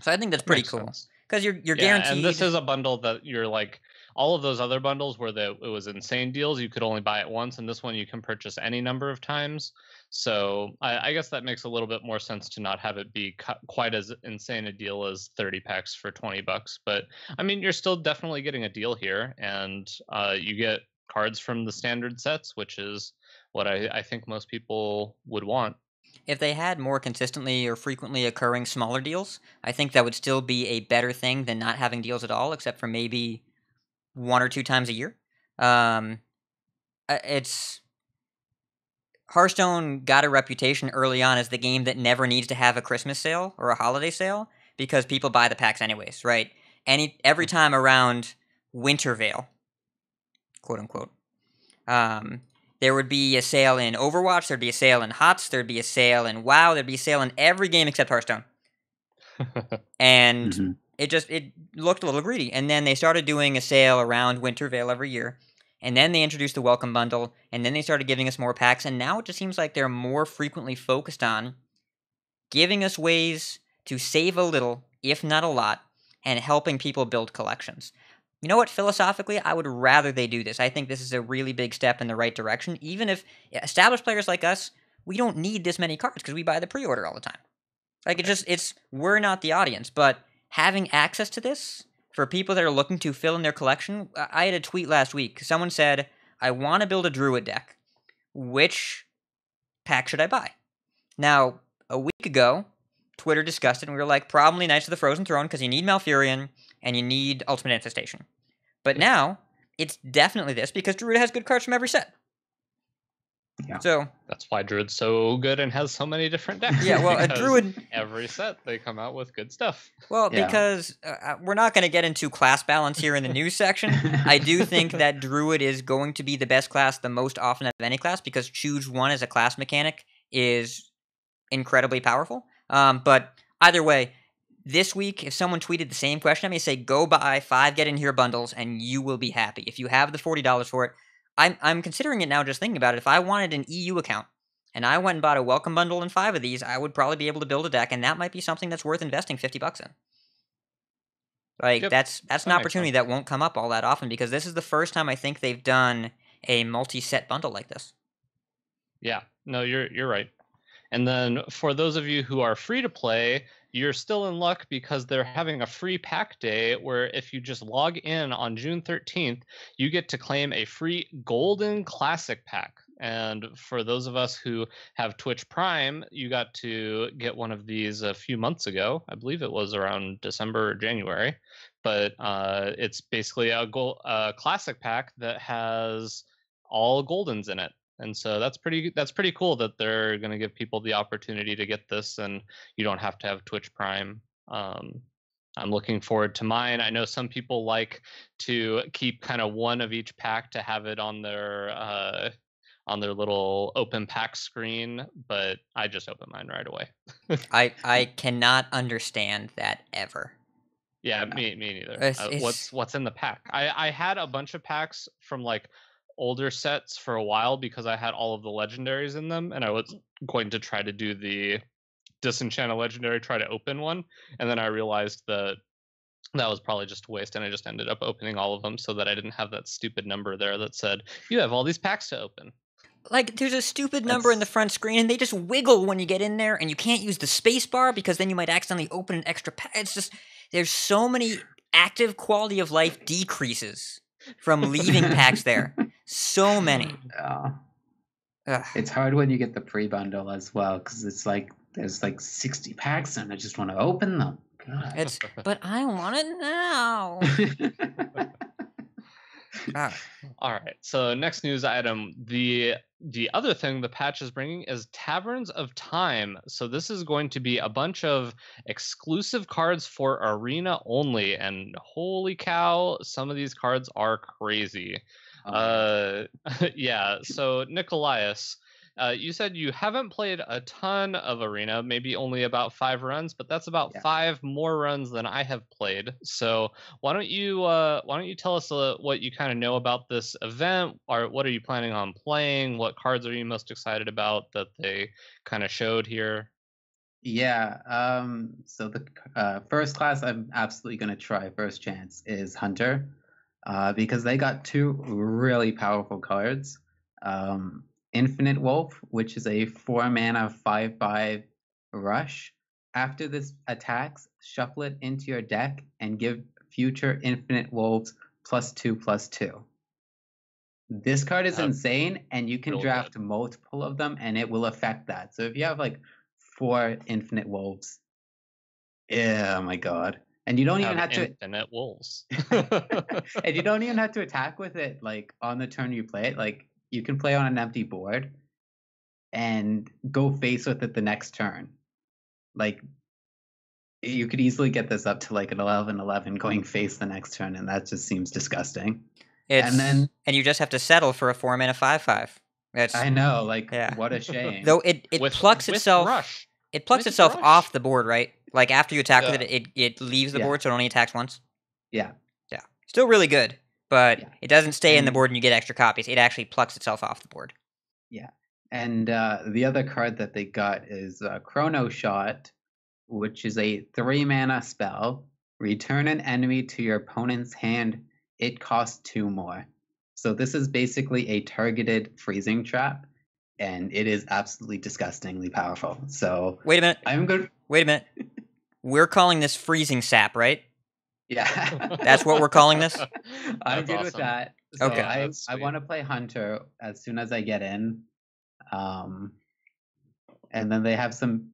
I think that's pretty cool because you're guaranteed. And this is a bundle that you're like all of those other bundles where it was insane deals. You could only buy it once, and this one you can purchase any number of times. So I guess that makes a little bit more sense to not have it be quite as insane a deal as 30 packs for $20. But I mean, you're still definitely getting a deal here, and you get cards from the standard sets, which is what I think most people would want. If they had more consistently or frequently occurring smaller deals, I think that would still be a better thing than not having deals at all, except for maybe 1 or 2 times a year. Hearthstone got a reputation early on as the game that never needs to have a Christmas sale or a holiday sale because people buy the packs anyways, right? Every time around Wintervale, quote unquote, there would be a sale in Overwatch, there'd be a sale in HOTS, there'd be a sale in WoW, there'd be a sale in every game except Hearthstone. And it looked a little greedy. And then they started doing a sale around Wintervale every year. And then they introduced the welcome bundle, and then they started giving us more packs, and now it just seems like they're more frequently focused on giving us ways to save a little, if not a lot, and helping people build collections. You know what, philosophically, I would rather they do this. I think this is a really big step in the right direction, even if established players like us, we don't need this many cards because we buy the pre-order all the time. Like, we're not the audience, but having access to this for people that are looking to fill in their collection, I had a tweet last week. Someone said, I want to build a Druid deck. Which pack should I buy? Now, a week ago, Twitter discussed it, and we were like, probably Knights of the Frozen Throne, because you need Malfurion, and you need Ultimate Infestation. But now, it's definitely this, because Druid has good cards from every set. Yeah. So that's why Druid's so good and has so many different decks. Yeah, well, a Druid every set they come out with good stuff. Well, because we're not going to get into class balance here in the news section. I do think that Druid is going to be the best class the most often of any class because choose one as a class mechanic is incredibly powerful. But either way, this week, if someone tweeted the same question at me, say go buy 5 get in here bundles and you will be happy. If you have the $40 for it. I'm considering it now just thinking about it. If I wanted an EU account and I went and bought a welcome bundle and 5 of these, I would probably be able to build a deck, and that might be something that's worth investing $50 in. Like, Yep, that's an opportunity that won't come up all that often because this is the first time I think they've done a multi-set bundle like this. Yeah, no, you're right. And then for those of you who are free to play, you're still in luck because they're having a free pack day where if you just log in on June 13th, you get to claim a free Golden Classic pack. And for those of us who have Twitch Prime, you got to get one of these a few months ago. I believe it was around December or January. But it's basically a Classic pack that has all Goldens in it. And so that's pretty cool that they're going to give people the opportunity to get this, and you don't have to have Twitch Prime. I'm looking forward to mine. I know some people like to keep kind of one of each pack to have it on their little open pack screen, but I just open mine right away. I cannot understand that ever. Yeah, me neither. What's in the pack? I had a bunch of packs from like older sets for a while because I had all of the legendaries in them, and I was going to try to do the disenchanted legendary, try to open one, and then I realized that was probably just a waste, and I just ended up opening all of them so that I didn't have that stupid number there that said you have all these packs to open. Like, there's a stupid number in the front screen, and they just wiggle when you get in there, and you can't use the space bar because then you might accidentally open an extra pack. It's just, there's so many active quality of life decreases from leaving packs there. So many. It's hard when you get the pre-bundle as well, because it's like, there's like 60 packs, and I just want to open them. God. But I want it now. All right. So next news item, the other thing the patch is bringing is Taverns of Time. So this is going to be a bunch of exclusive cards for arena only, and holy cow, some of these cards are crazy. Yeah. So Nickolias, you said you haven't played a ton of arena, maybe only about 5 runs, but that's about 5 more runs than I have played. So why don't you tell us what you kind of know about this event, or what are you planning on playing? What cards are you most excited about that they kind of showed here? Yeah. So the first class I'm absolutely going to try first chance is Hunter, because they got 2 really powerful cards. Infinite Wolf, which is a 4-mana 5/5 rush. After this attacks, shuffle it into your deck and give future Infinite Wolves +2/+2. This card is insane, and you can draft multiple of them, and it will affect that. So if you have like 4 Infinite Wolves, oh my god. And you don't even have to Infinite Wolves. and you don't even have to attack with it like on the turn you play it. Like, you can play on an empty board and go face with it the next turn. Like, you could easily get this up to like an 11/11 going face the next turn, and that just seems disgusting. And you just have to settle for a 4-mana 5/5. I know, like, what a shame. Though it plucks itself. Rush. It plucks itself off the board, right? Like, after you attack with it leaves the board, so it only attacks once. Yeah. Still really good. But it doesn't stay in the board and you get extra copies. It actually plucks itself off the board. Yeah. And the other card that they got is Chrono Shot, which is a 3-mana spell. Return an enemy to your opponent's hand. It costs 2 more. So this is basically a targeted freezing trap, and it is absolutely disgustingly powerful. So wait a minute. Wait a minute. We're calling this freezing sap, right? Yeah. That's what we're calling this? I'm good with that. So okay. I want to play Hunter as soon as I get in. And then they have some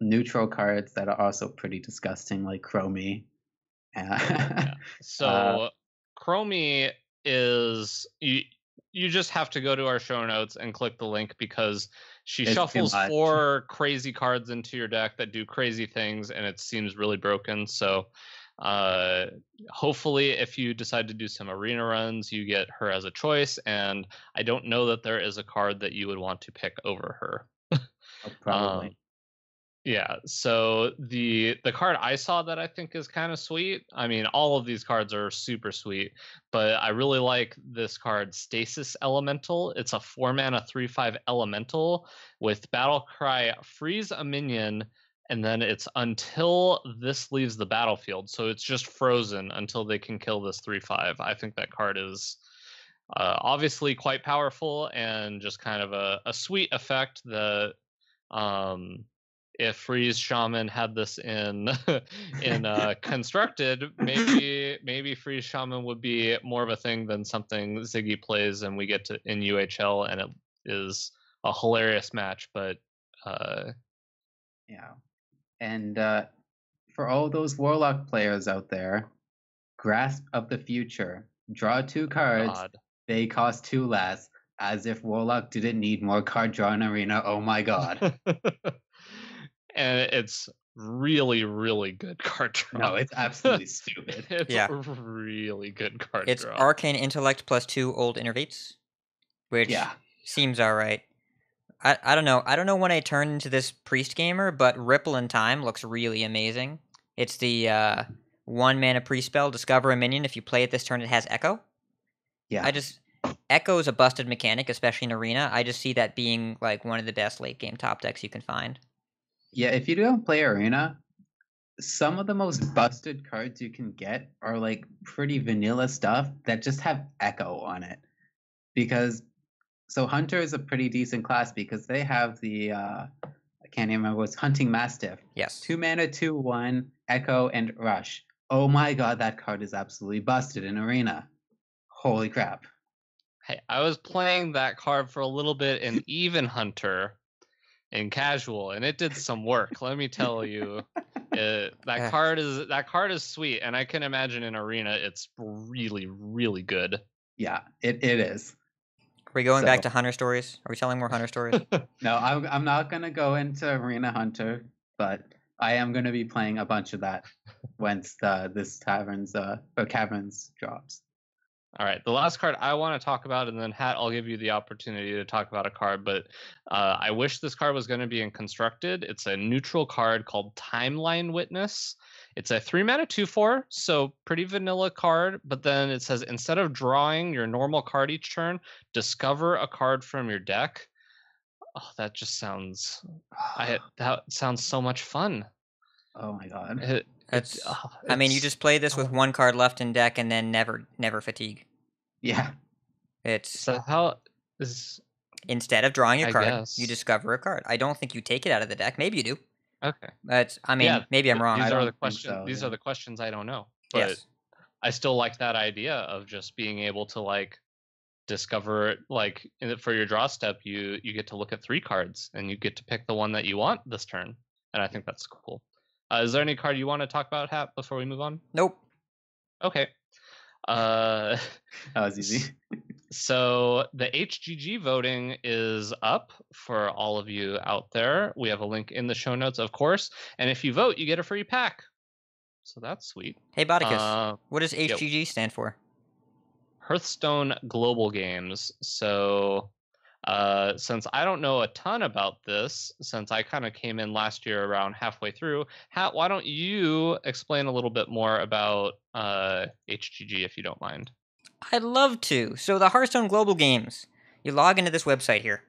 neutral cards that are also pretty disgusting, like Chromie. So Chromie is... You just have to go to our show notes and click the link, because she shuffles 4 crazy cards into your deck that do crazy things, and it seems really broken. So hopefully if you decide to do some arena runs, you get her as a choice, and I don't know that there is a card that you would want to pick over her. Probably. Yeah, so the card I saw that I think is kind of sweet, I mean, all of these cards are super sweet, but I really like this card, Stasis Elemental. It's a 4-mana 3/5 elemental with battle cry, freeze a minion, and then it's until this leaves the battlefield. So it's just frozen until they can kill this 3/5. I think that card is obviously quite powerful, and just kind of a sweet effect that if Freeze Shaman had this in constructed, maybe Freeze Shaman would be more of a thing than something Ziggy plays and we get to in UHL, and it is a hilarious match. But yeah, and for all those Warlock players out there, Grasp of the Future, draw 2 cards. They cost 2 less. As if Warlock didn't need more card draw in Arena. Oh my god. And it's really, really good card draw. No, it's absolutely stupid. It's really good card draw. It's Arcane Intellect +2 Old Innervates, which seems alright. I don't know. I don't know when I turn into this priest gamer, but Ripple in Time looks really amazing. It's the 1 mana pre-spell, discover a minion. If you play it this turn, it has Echo. Yeah. Echo is a busted mechanic, especially in Arena. I just see that being like one of the best late game top decks you can find. Yeah, if you don't play Arena, some of the most busted cards you can get are like pretty vanilla stuff that just have Echo on it. So Hunter is a pretty decent class because they have the I can't even remember what's Hunting Mastiff. Yes. 2 mana, 2/1, Echo, and Rush. Oh my god, that card is absolutely busted in Arena. Holy crap. Hey, I was playing that card for a little bit in Even Hunter in casual, and it did some work. Let me tell you, that card is sweet, and I can imagine in Arena it's really, really good. Yeah, it is. Are we going back to Hunter stories? Are we telling more Hunter stories? No, I'm not gonna go into Arena Hunter, but I am gonna be playing a bunch of that once this Taverns or Caverns drops. All right, the last card I want to talk about, and then Hat, I'll give you the opportunity to talk about a card, but I wish this card was going to be in Constructed. It's a neutral card called Timeline Witness. It's a 3 mana 2/4, so pretty vanilla card, but then it says instead of drawing your normal card each turn, discover a card from your deck. Oh, that just sounds... that sounds so much fun. Oh my god. I mean, you just play this with 1 card left in deck and then never fatigue. Yeah. So how is... Instead of drawing a card, you discover a card. I don't think you take it out of the deck. Maybe you do. Okay. But maybe I'm wrong. These are the questions. These are the questions I don't know. But yes. I still like that idea of just being able to like discover it. Like for your draw step, you get to look at 3 cards and you get to pick the one that you want this turn. And I think that's cool. Is there any card you want to talk about, Hat, before we move on? Nope. Okay. That was easy. So the HGG voting is up for all of you out there. We have a link in the show notes, of course. And if you vote, you get a free pack. So that's sweet. Hey, Botticus, what does HGG stand for? Hearthstone Global Games. So since I don't know a ton about this, since I kind of came in last year around halfway through, Hat, why don't you explain a little bit more about HGG, if you don't mind? I'd love to. So the Hearthstone Global Games, you log into this website here,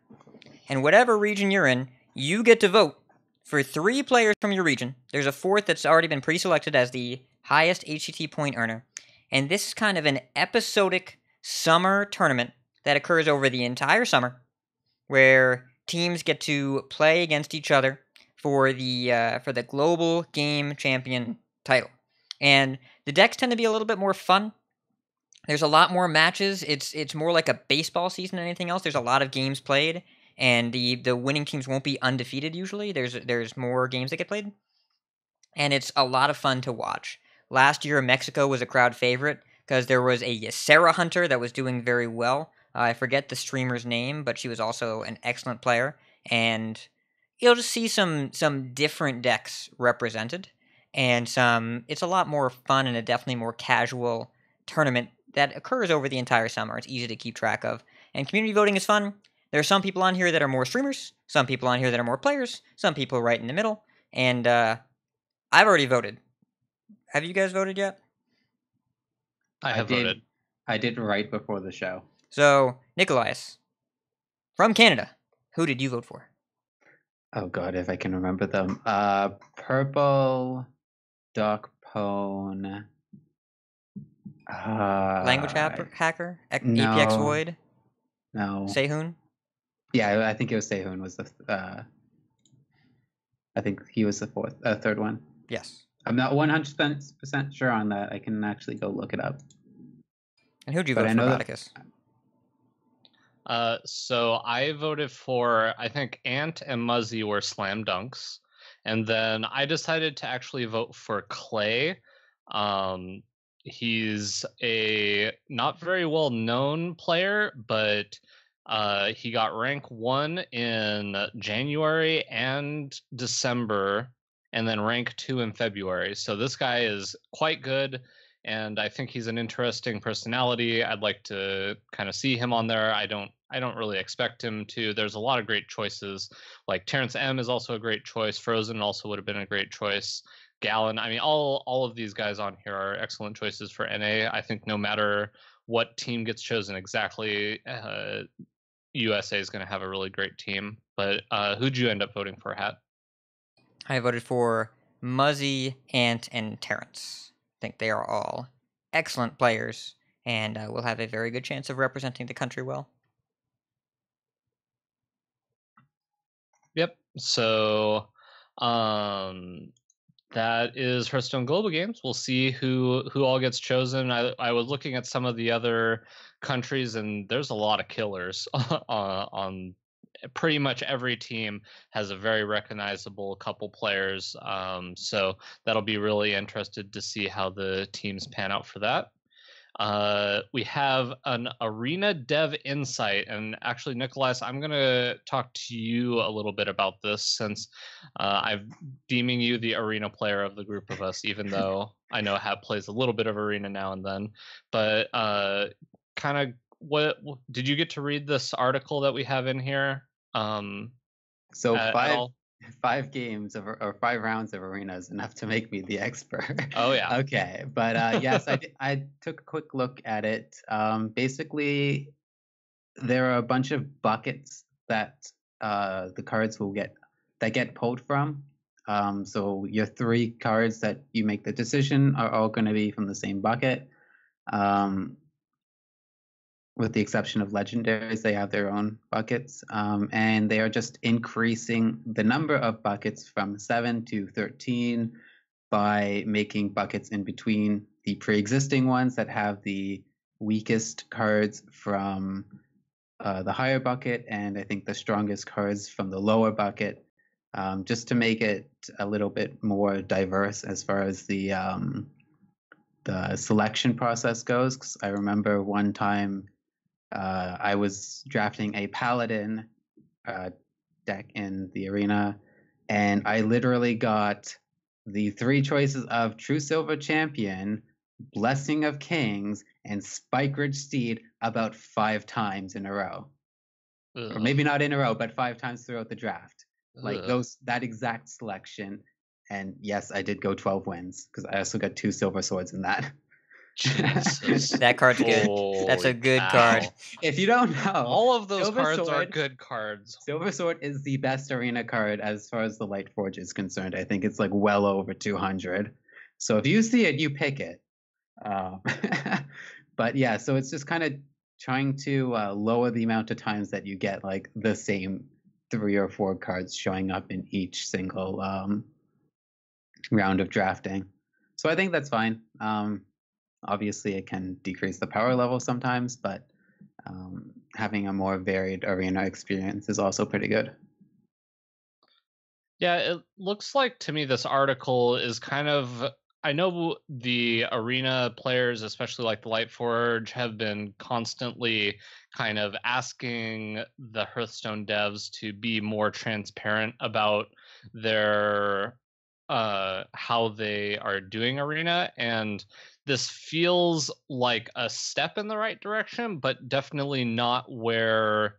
and whatever region you're in, you get to vote for 3 players from your region. There's a 4th that's already been pre-selected as the highest HCT point earner, and this is kind of an episodic summer tournament that occurs over the entire summer, where teams get to play against each other for the Global Game Champion title. And the decks tend to be a little bit more fun. There's a lot more matches. It's more like a baseball season than anything else. There's a lot of games played, and the winning teams won't be undefeated usually. There's more games that get played, and it's a lot of fun to watch. Last year, Mexico was a crowd favorite because there was a Ysera Hunter that was doing very well. I forget the streamer's name, but she was also an excellent player, and you'll just see some different decks represented, and it's a lot more fun and a definitely more casual tournament that occurs over the entire summer. It's easy to keep track of, and community voting is fun. There are some people on here that are more streamers, some people on here that are more players, some people right in the middle, and I've already voted. Have you guys voted yet? I have voted. I did right before the show. So, Nickolias, from Canada, who did you vote for? Oh god, if I can remember them. Purple, Dark Pone. Language hacker? No. APX Void? No. Sehun? Yeah, I think it was Sehun was the. I think he was the third one. Yes. I'm not 100% sure on that. I can actually go look it up. And who'd you vote for, Botticus? So I voted for, I think Ant and Muzzy were slam dunks. And then I decided to actually vote for Clay. He's a not very well known player, but he got rank 1 in January and December, and then rank 2 in February. So this guy is quite good, and I think he's an interesting personality. I'd like to kind of see him on there. I don't really expect him to. There's a lot of great choices. Like Terrence M is also a great choice. Frozen also would have been a great choice. Gallon. I mean, all of these guys on here are excellent choices for NA. I think no matter what team gets chosen exactly, USA is going to have a really great team. But who'd you end up voting for, Hat? I voted for Muzzy, Ant, and Terrence. I think they are all excellent players, and will have a very good chance of representing the country well. Yep. So that is Hearthstone Global Games. We'll see who all gets chosen. I was looking at some of the other countries, and there's a lot of killers on pretty much every team has a very recognizable couple players. So that'll be really interested to see how the teams pan out for that. We have an arena dev insight, and actually, Nickolias, I'm going to talk to you a little bit about this since I'm deeming you the arena player of the group of us, even though I know Hat plays a little bit of arena now and then. But kind of, what did you get to read this article that we have in here? So five games or 5 rounds of arena is enough to make me the expert. Oh yeah. Okay, but yes, I took a quick look at it. Basically, there are a bunch of buckets that the cards will get pulled from. So your 3 cards that you make the decision are all going to be from the same bucket. With the exception of legendaries, they have their own buckets, and they are just increasing the number of buckets from 7 to 13 by making buckets in between the pre-existing ones that have the weakest cards from the higher bucket, and I think the strongest cards from the lower bucket, just to make it a little bit more diverse as far as the selection process goes. 'Cause I remember one time I was drafting a paladin deck in the arena, and I literally got the 3 choices of True Silver Champion, Blessing of Kings, and Spike Ridge Steed about 5 times in a row. Ugh. Or maybe not in a row, but 5 times throughout the draft. Like that exact selection. And yes, I did go 12 wins because I also got 2 silver swords in that. Jesus. That card's good. That's a good card. If you don't know, all of those Silver cards Sword, are good cards. Silver Sword is the best arena card as far as the Light Forge is concerned. I think it's like well over 200. So if you see it, you pick it. But yeah, so it's just kind of trying to lower the amount of times that you get like the same 3 or 4 cards showing up in each single round of drafting. So I think that's fine. Obviously, it can decrease the power level sometimes, but having a more varied arena experience is also pretty good. Yeah, it looks like to me this article is kind of... I know the arena players, especially like the Light Forge, have been constantly kind of asking the Hearthstone devs to be more transparent about their how they are doing arena, and this feels like a step in the right direction, but definitely not where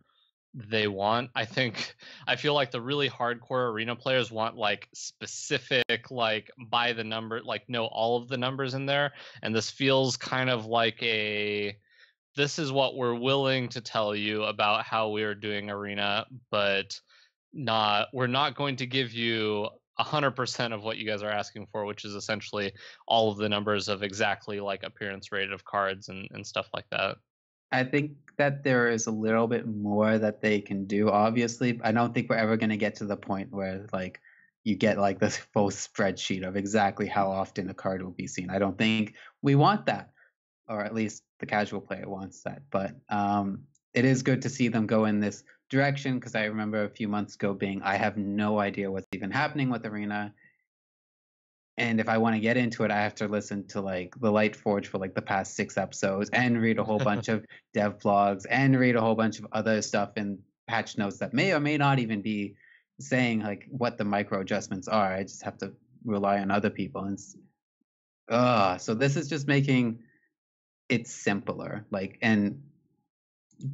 they want. I feel like the really hardcore arena players want like specific, like by the number, like know all of the numbers in there, and this feels kind of like this is what we're willing to tell you about how we are doing arena, but we're not going to give you 100% of what you guys are asking for, which is essentially all of the numbers of exactly like appearance rate of cards and stuff like that. I think that there is a little bit more that they can do. Obviously, I don't think we're ever going to get to the point where like you get like this full spreadsheet of exactly how often a card will be seen. I don't think we want that, or at least the casual player wants that. But it is good to see them go in this direction, because I remember a few months ago being, I have no idea what's even happening with arena, and if I want to get into it, I have to listen to like the Light Forge for like the past 6 episodes and read a whole bunch of dev blogs and read a whole bunch of other stuff in patch notes that may or may not even be saying like what the micro adjustments are. I just have to rely on other people, and so this is just making it simpler, like, and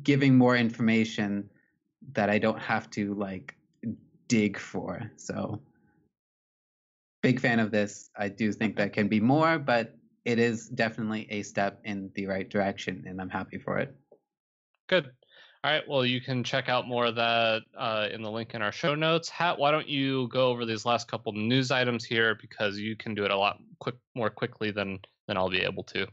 giving more information that I don't have to like dig for. So big fan of this. I do think there can be more, but it is definitely a step in the right direction, and I'm happy for it. Good. All right. Well, you can check out more of that in the link in our show notes. Hat, why don't you go over these last couple news items here, because you can do it a lot more quickly than I'll be able to.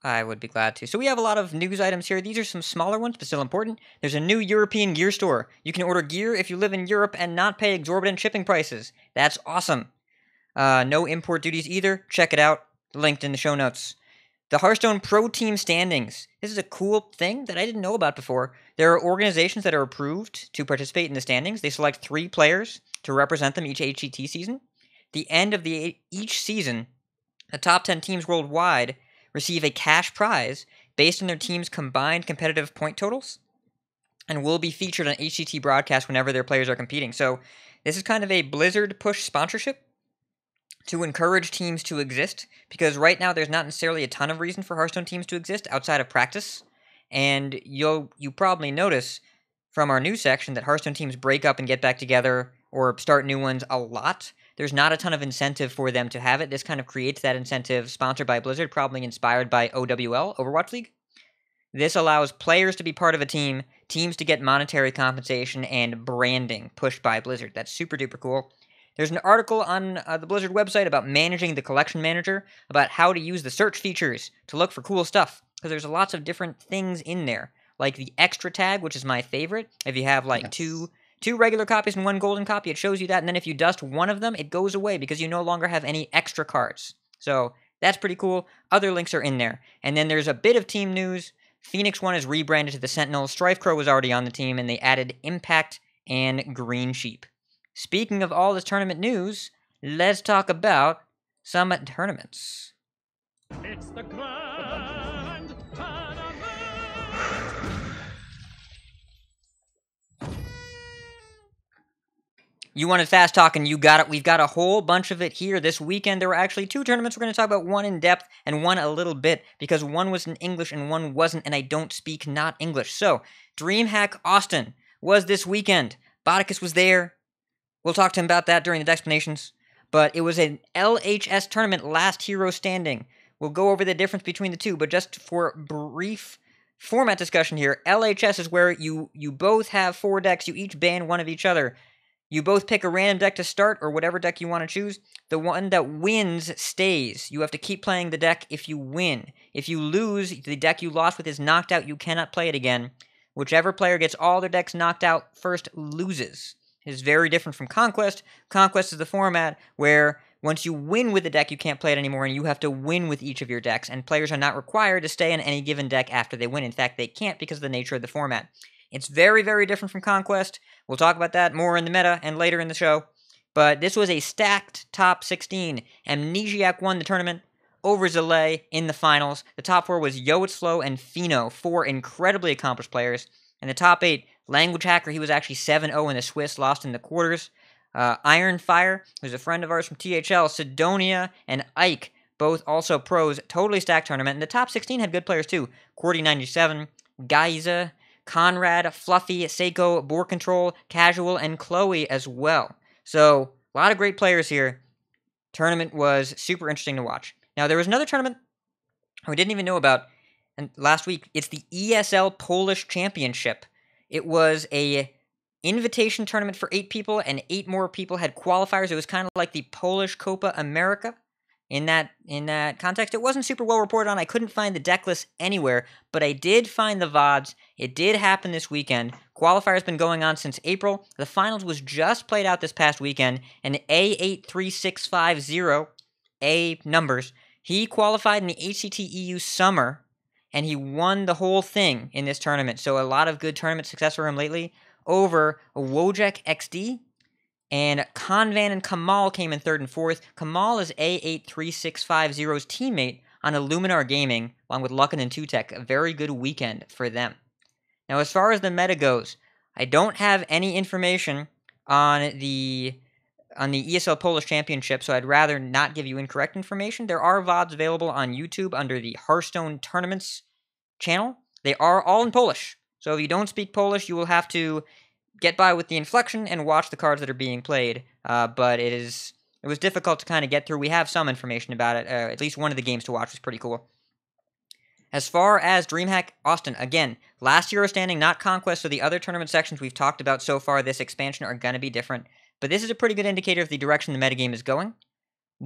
I would be glad to. So we have a lot of news items here. These are some smaller ones, but still important. There's a new European gear store. You can order gear if you live in Europe and not pay exorbitant shipping prices. That's awesome. No import duties either. Check it out. Linked in the show notes. The Hearthstone Pro Team standings. This is a cool thing that I didn't know about before. There are organizations that are approved to participate in the standings. They select 3 players to represent them each HCT season. The end of each season, the top 10 teams worldwide receive a cash prize based on their team's combined competitive point totals and will be featured on HCT broadcast whenever their players are competing. So this is kind of a Blizzard push sponsorship to encourage teams to exist, because right now there's not necessarily a ton of reason for Hearthstone teams to exist outside of practice. And you probably notice from our news section that Hearthstone teams break up and get back together or start new ones a lot. There's not a ton of incentive for them to have it. This kind of creates that incentive, sponsored by Blizzard, probably inspired by OWL, Overwatch League. This allows players to be part of a team, teams to get monetary compensation, and branding pushed by Blizzard. That's super duper cool. There's an article on the Blizzard website about managing the collection manager, about how to use the search features to look for cool stuff, because there's lots of different things in there, like the extra tag, which is my favorite. If you have like two regular copies and 1 golden copy, it shows you that, and then if you dust one of them, it goes away because you no longer have any extra cards. So that's pretty cool. Other links are in there. And then there's a bit of team news. Phoenix 1 is rebranded to the Sentinels. Strifecrow was already on the team, and they added Impact and Green Sheep. Speaking of all this tournament news, let's talk about some tournaments. It's the grand tournament. You wanted fast talk, and you got it. We've got a whole bunch of it here this weekend. There were actually 2 tournaments. We're going to talk about one in depth and one a little bit, because one was in English and one wasn't, and I don't speak not English. So, Dreamhack Austin was this weekend. Botticus was there. We'll talk to him about that during the decksplanations. But it was an LHS tournament, last hero standing. We'll go over the difference between the two, but just for brief format discussion here, LHS is where you both have 4 decks, you each ban one of each other. You both pick a random deck to start, or whatever deck you want to choose. The one that wins stays. You have to keep playing the deck if you win. If you lose, the deck you lost with is knocked out, you cannot play it again. Whichever player gets all their decks knocked out first loses. It is very different from Conquest. Conquest is the format where once you win with the deck, you can't play it anymore, and you have to win with each of your decks, and players are not required to stay on any given deck after they win. In fact, they can't because of the nature of the format. It's very, very different from Conquest. We'll talk about that more in the meta and later in the show. But this was a stacked top 16. Amnesiac won the tournament over Zalae in the finals. The top 4 was Yoitzflow and Fino, 4 incredibly accomplished players. And the top 8, Language Hacker, he was actually 7-0 in the Swiss, lost in the quarters. Iron Fire, who's a friend of ours from THL, Sidonia, and Ike, both also pros, totally stacked tournament. And the top 16 had good players too. Qwerty97, Gaiza, Conrad, Fluffy, Seiko, Board Control, Casual, and Chloe as well. So, a lot of great players here. Tournament was super interesting to watch. Now, there was another tournament we didn't even know about last week. It's the ESL Polish Championship. It was a invitation tournament for 8 people, and 8 more people had qualifiers. It was kind of like the Polish Copa America in that context. It wasn't super well reported on. I couldn't find the deck list anywhere, but I did find the VODs. It did happen this weekend. Qualifier's been going on since April. The finals was just played out this past weekend, and A83650, A numbers, he qualified in the HCT EU Summer, and he won the whole thing in this tournament. So a lot of good tournament success for him lately. Over WojekXD, and Convan and Kamal came in 3rd and 4th. Kamal is A83650's teammate on Illuminar Gaming, along with Luckin and Tutek. A very good weekend for them. Now, as far as the meta goes, I don't have any information on the ESL Polish Championship, so I'd rather not give you incorrect information. There are VODs available on YouTube under the Hearthstone Tournaments channel. They are all in Polish. So if you don't speak Polish, you will have to get by with the inflection and watch the cards that are being played. But it is It was difficult to kind of get through. We have some information about it. At least one of the games to watch was pretty cool. As far as Dreamhack Austin, again, last Euro standing, not Conquest, so the other tournament sections we've talked about so far this expansion are going to be different. But this is a pretty good indicator of the direction the metagame is going.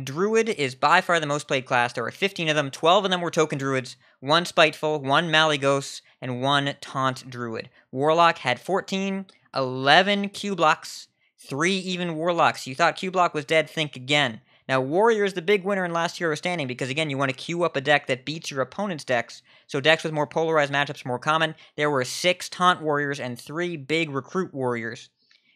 Druid is by far the most played class. There were 15 of them. 12 of them were Token Druids, 1 Spiteful, 1 Malygos, and 1 Taunt Druid. Warlock had 14, 11 Q-Blocks, 3 even Warlocks. You thought Q-Block was dead, think again. Now, Warrior is the big winner in last Euro standing because, again, you want to queue up a deck that beats your opponent's decks, so decks with more polarized matchups are more common. There were 6 Taunt Warriors and 3 big Recruit Warriors.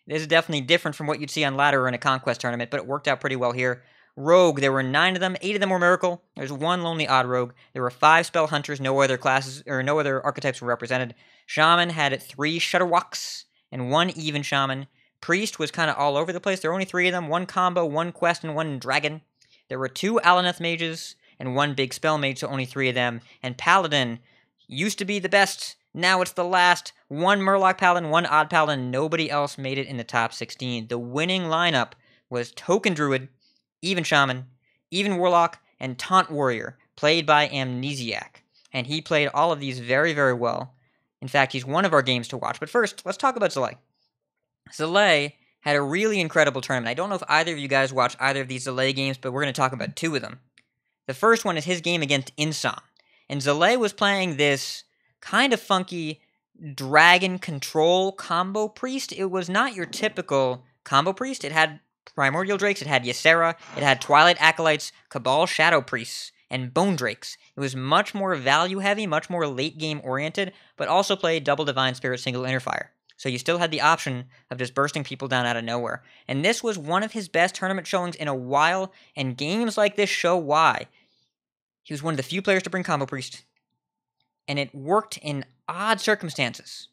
This is definitely different from what you'd see on ladder or in a Conquest tournament, but it worked out pretty well here. Rogue, there were 9 of them, 8 of them were Miracle. There's 1 Lonely Odd Rogue. There were 5 Spell Hunters, no other classes, or no other archetypes were represented. Shaman had 3 Shutterwalks and 1 Even Shaman. Priest was kind of all over the place. There were only 3 of them, 1 Combo, 1 Quest, and 1 Dragon. There were 2 Alaneth Mages and 1 Big Spell Mage, so only 3 of them. And Paladin used to be the best, now it's the last. 1 Murloc Paladin, 1 Odd Paladin, nobody else made it in the top 16. The winning lineup was Token Druid, Even Shaman, Even Warlock, and Taunt Warrior, played by Amnesiac. And he played all of these very, very well. In fact, he's one of our games to watch. But first, let's talk about Zalae. Zalae had a really incredible tournament. I don't know if either of you guys watched either of these Zalae games, but we're going to talk about 2 of them. The first one is his game against Insom. And Zalae was playing this kind of funky dragon control combo priest. It was not your typical combo priest. It had Primordial Drakes, it had Ysera, it had Twilight Acolytes, Cabal Shadow Priests, and Bone Drakes. It was much more value-heavy, much more late-game oriented, but also played double Divine Spirit, single Interfire. So you still had the option of just bursting people down out of nowhere. And this was one of his best tournament showings in a while, and games like this show why. He was one of the few players to bring Combo Priest, and it worked in odd circumstances.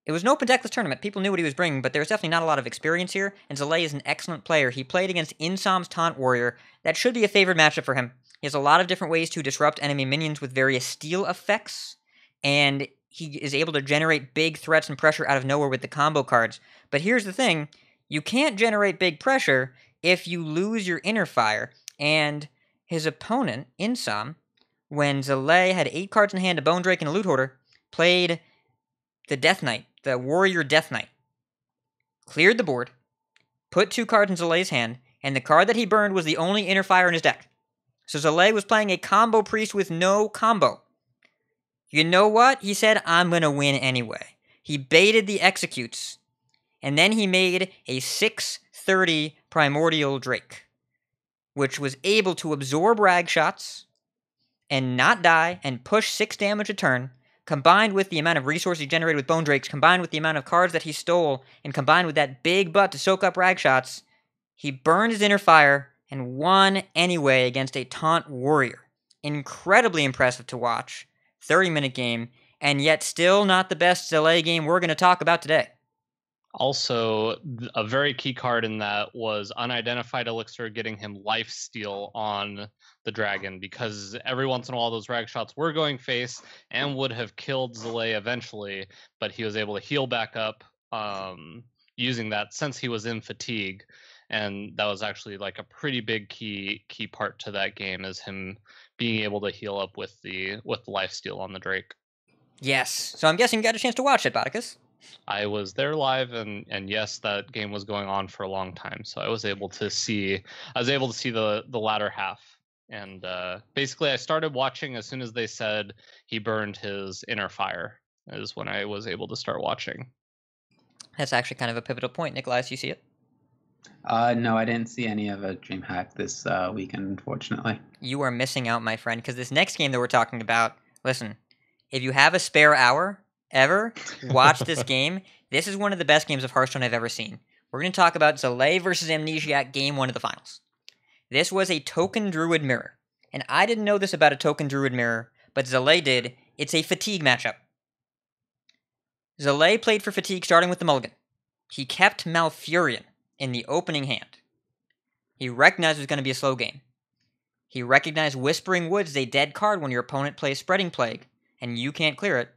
It was an open decklist tournament. People knew what he was bringing, but there was definitely not a lot of experience here, and Zalae is an excellent player. He played against Insom's Taunt Warrior. That should be a favored matchup for him. He has a lot of different ways to disrupt enemy minions with various steal effects, and he is able to generate big threats and pressure out of nowhere with the combo cards. But here's the thing. You can't generate big pressure if you lose your Interfire, and his opponent, Insom, when Zalae had 8 cards in hand, a Bone Drake, and a Loot Hoarder, played the Death Knight, the Warrior Death Knight. Cleared the board, put 2 cards in Zalae's hand, and the card that he burned was the only Interfire in his deck. So Zalae was playing a combo priest with no combo. You know what? He said, I'm going to win anyway. He baited the executes, and then he made a 630 Primordial Drake, which was able to absorb rag shots and not die and push 6 damage a turn, combined with the amount of resources he generated with Bone Drakes, combined with the amount of cards that he stole, and combined with that big butt to soak up rag shots, he burned his Interfire and won anyway against a Taunt Warrior. Incredibly impressive to watch. 30-minute game, and yet still not the best Zalae game we're going to talk about today. Also, a very key card in that was Unidentified Elixir getting him lifesteal on the dragon, because every once in a while those rag shots were going face and would have killed Zalae eventually, but he was able to heal back up using that since he was in fatigue. And that was actually like a pretty big key part to that game, is him being able to heal up with the lifesteal on the Drake. Yes. So I'm guessing you got a chance to watch it, Botticus. I was there live, and yes, that game was going on for a long time, so I was able to see the latter half. And basically I started watching as soon as they said he burned his Interfire, is when I was able to start watching. That's actually kind of a pivotal point. Nickolias, you see it? No, I didn't see any of a Dreamhack this weekend, unfortunately. You are missing out, my friend, because this next game that we're talking about, listen, if you have a spare hour ever, watch this game. This is one of the best games of Hearthstone I've ever seen. We're going to talk about Zalae versus Amnesiac, Game 1 of the finals. This was a Token Druid mirror, and I didn't know this about a Token Druid mirror, but Zalae did. It's a fatigue matchup. Zalae played for fatigue starting with the mulligan. He kept Malfurion in the opening hand. He recognized it was going to be a slow game. He recognized Whispering Woods is a dead card when your opponent plays Spreading Plague, and you can't clear it.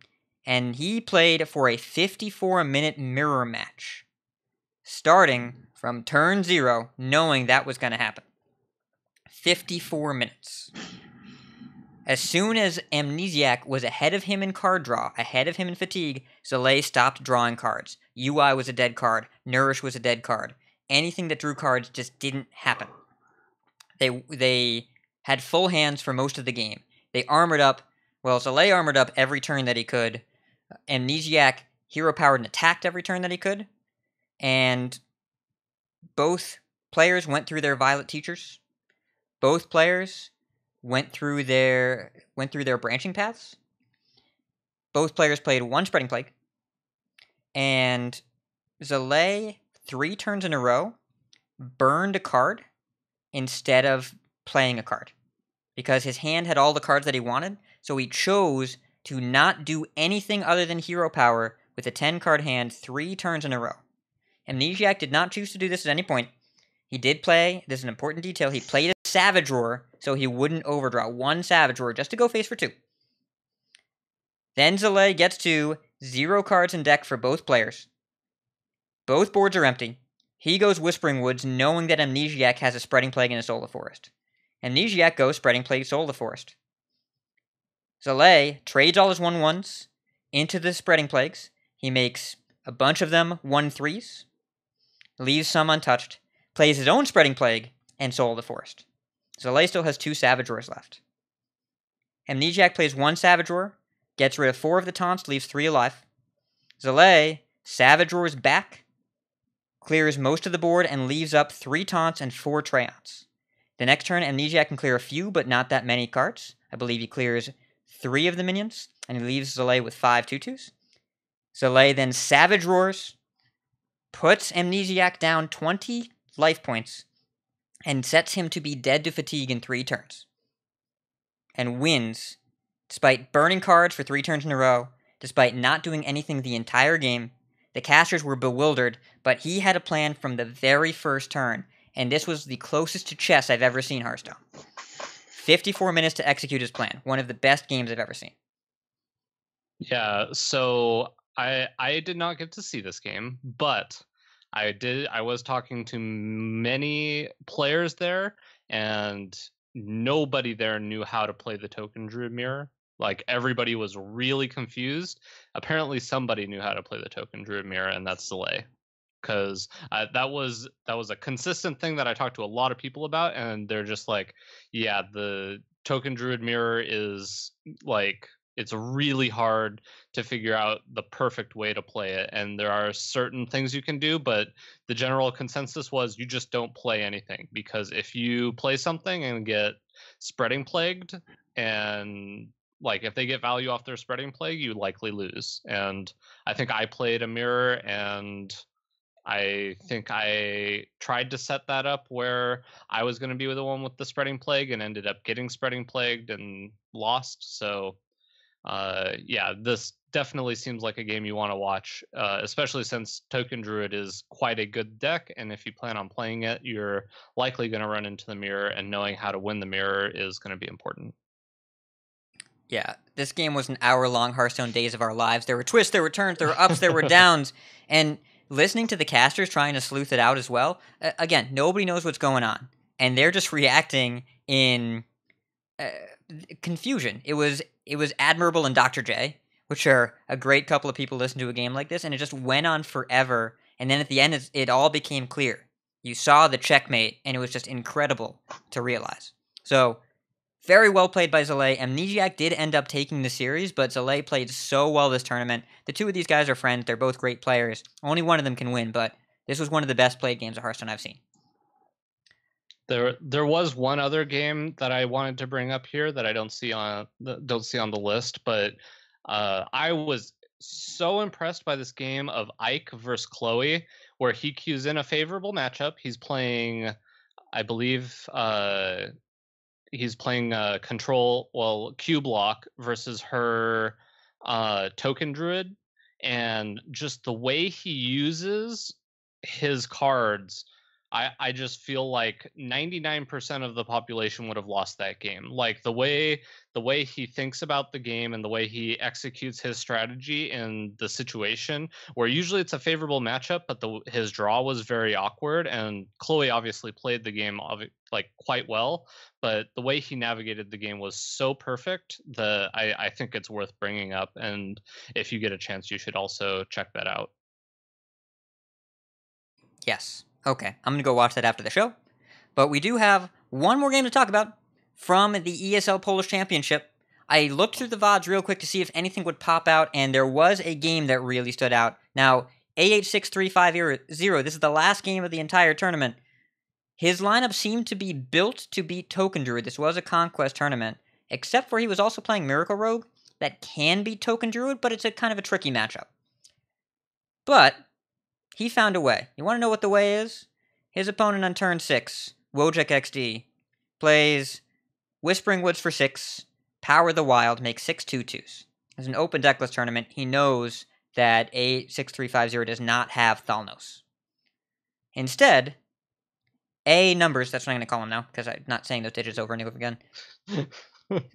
And he played for a 54-minute mirror match, starting from turn 0, knowing that was going to happen. 54 minutes. As soon as Amnesiac was ahead of him in card draw, ahead of him in fatigue, Zalae stopped drawing cards. UI was a dead card. Nourish was a dead card. Anything that drew cards just didn't happen. They had full hands for most of the game. They armored up. Well, Zalae armored up every turn that he could. Amnesiac hero-powered and attacked every turn that he could. And both players went through their Violet Teachers. Both players went through their branching paths. Both players played one Spreading Plague. And Zalae, 3 turns in a row, burned a card instead of playing a card. Because his hand had all the cards that he wanted, so he chose to not do anything other than hero power with a 10-card hand 3 turns in a row. Amnesiac did not choose to do this at any point. He did play, this is an important detail, he played a Savage Roar so he wouldn't overdraw 1 Savage Roar just to go face for 2. Then Zalae gets to 0 cards in deck for both players. Both boards are empty. He goes Whispering Woods knowing that Amnesiac has a Spreading Plague and a Soul of Forest. Amnesiac goes Spreading Plague, Soul of Forest. Zalae trades all his 1/1s into the Spreading Plagues. He makes a bunch of them 1/3s, leaves some untouched, plays his own Spreading Plague, and Soul of the Forest. Zalae still has 2 Savage Roars left. Amnesiac plays 1 Savage Roar, gets rid of 4 of the taunts, leaves 3 alive. Zalae Savage Roars back, clears most of the board, and leaves up 3 taunts and 4 Trayons. The next turn, Amnesiac can clear a few, but not that many cards. I believe he clears 3 of the minions, and he leaves Zalae with 5 tutus. Zalae then Savage Roars, puts Amnesiac down 20 life points, and sets him to be dead to fatigue in 3 turns. And wins, despite burning cards for 3 turns in a row, despite not doing anything the entire game. The casters were bewildered, but he had a plan from the very first turn, and this was the closest to chess I've ever seen Hearthstone. 54 minutes to execute his plan. One of the best games I've ever seen. Yeah, so I did not get to see this game, but I was talking to many players there, and nobody there knew how to play the Token Druid Mirror. Like, everybody was really confused. Apparently somebody knew how to play the Token Druid Mirror, and that's Zalae. Because that was a consistent thing that I talked to a lot of people about, and they're just like, yeah, the Token Druid Mirror is like, it's really hard to figure out the perfect way to play it, and there are certain things you can do, but the general consensus was you just don't play anything, because if you play something and get Spreading Plagued, and like if they get value off their Spreading Plague, you likely lose. And I think I played a mirror, and I think I tried to set that up where I was going to be the one with the Spreading Plague and ended up getting Spreading Plagued and lost. So yeah, this definitely seems like a game you want to watch, especially since Token Druid is quite a good deck, and if you plan on playing it, you're likely going to run into the mirror, and knowing how to win the mirror is going to be important. Yeah, this game was an hour-long Hearthstone Days of Our Lives. There were twists, there were turns, there were ups, there were downs, and listening to the casters trying to sleuth it out as well, again, nobody knows what's going on, and they're just reacting in confusion. It was Admirable and Dr. J, which are a great couple of people listen to a game like this, and it just went on forever, and then at the end, it all became clear. You saw the checkmate, and it was just incredible to realize. So, very well played by Zalae. Amnesiac did end up taking the series, but Zalae played so well this tournament. The two of these guys are friends. They're both great players. Only one of them can win, but this was one of the best played games of Hearthstone I've seen. There was one other game that I wanted to bring up here that I don't see on the list, but I was so impressed by this game of Ike versus Chloe, where he queues in a favorable matchup. He's playing, I believe, he's playing Q block versus her Token Druid, and just the way he uses his cards, I just feel like 99% of the population would have lost that game. Like the way he thinks about the game and the way he executes his strategy in the situation where usually it's a favorable matchup, but his draw was very awkward, and Chloe obviously played the game like quite well, but the way he navigated the game was so perfect that I think it's worth bringing up, and if you get a chance, you should also check that out. Yes. Okay, I'm going to go watch that after the show. But we do have one more game to talk about from the ESL Polish Championship. I looked through the VODs real quick to see if anything would pop out, and there was a game that really stood out. Now, AH6350, this is the last game of the entire tournament. His lineup seemed to be built to beat Token Druid. This was a Conquest tournament, except for he was also playing Miracle Rogue that can beat Token Druid, but it's a kind of a tricky matchup. But he found a way. You want to know what the way is? His opponent on turn 6, WojekXD, plays Whispering Woods for 6, Power the Wild, makes 6 2/2s. It's an open decklist tournament. He knows that A6350 does not have Thalnos. Instead, A numbers, that's what I'm going to call him now, because I'm not saying those digits over and over again,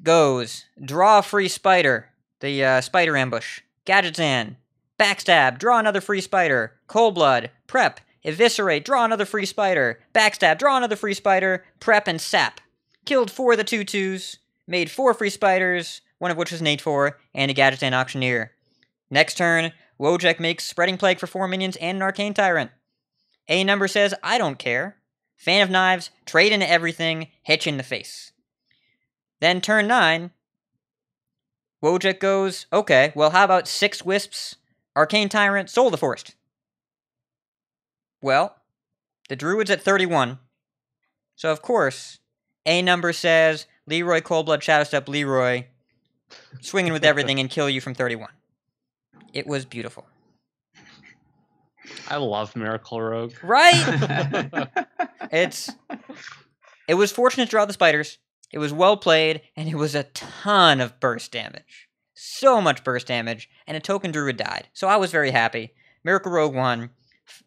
goes, draw a free spider, the spider ambush, Gadgetzan, backstab, draw another free spider, Cold Blood, prep, eviscerate, draw another free spider, backstab, draw another free spider, prep, and sap. Killed 4 of the 2/2s, made 4 free spiders, one of which was an 8/4, and a Gadgetzan Auctioneer. Next turn, Wojek makes Spreading Plague for 4 minions and an Arcane Tyrant. A number says, I don't care. Fan of Knives, trade into everything, hit you in the face. Then turn 9, Wojek goes, okay, well how about 6 Wisps, Arcane Tyrant, Soul of the Forest? Well, the Druid's at 31, so of course, A number says, Leroy Coldblood Shadowstep Leroy, swinging with everything and kill you from 31. It was beautiful. I love Miracle Rogue. Right? It was fortunate to draw the spiders. It was well played, and it was a ton of burst damage. So much burst damage, and a Token Druid died. So I was very happy. Miracle Rogue won.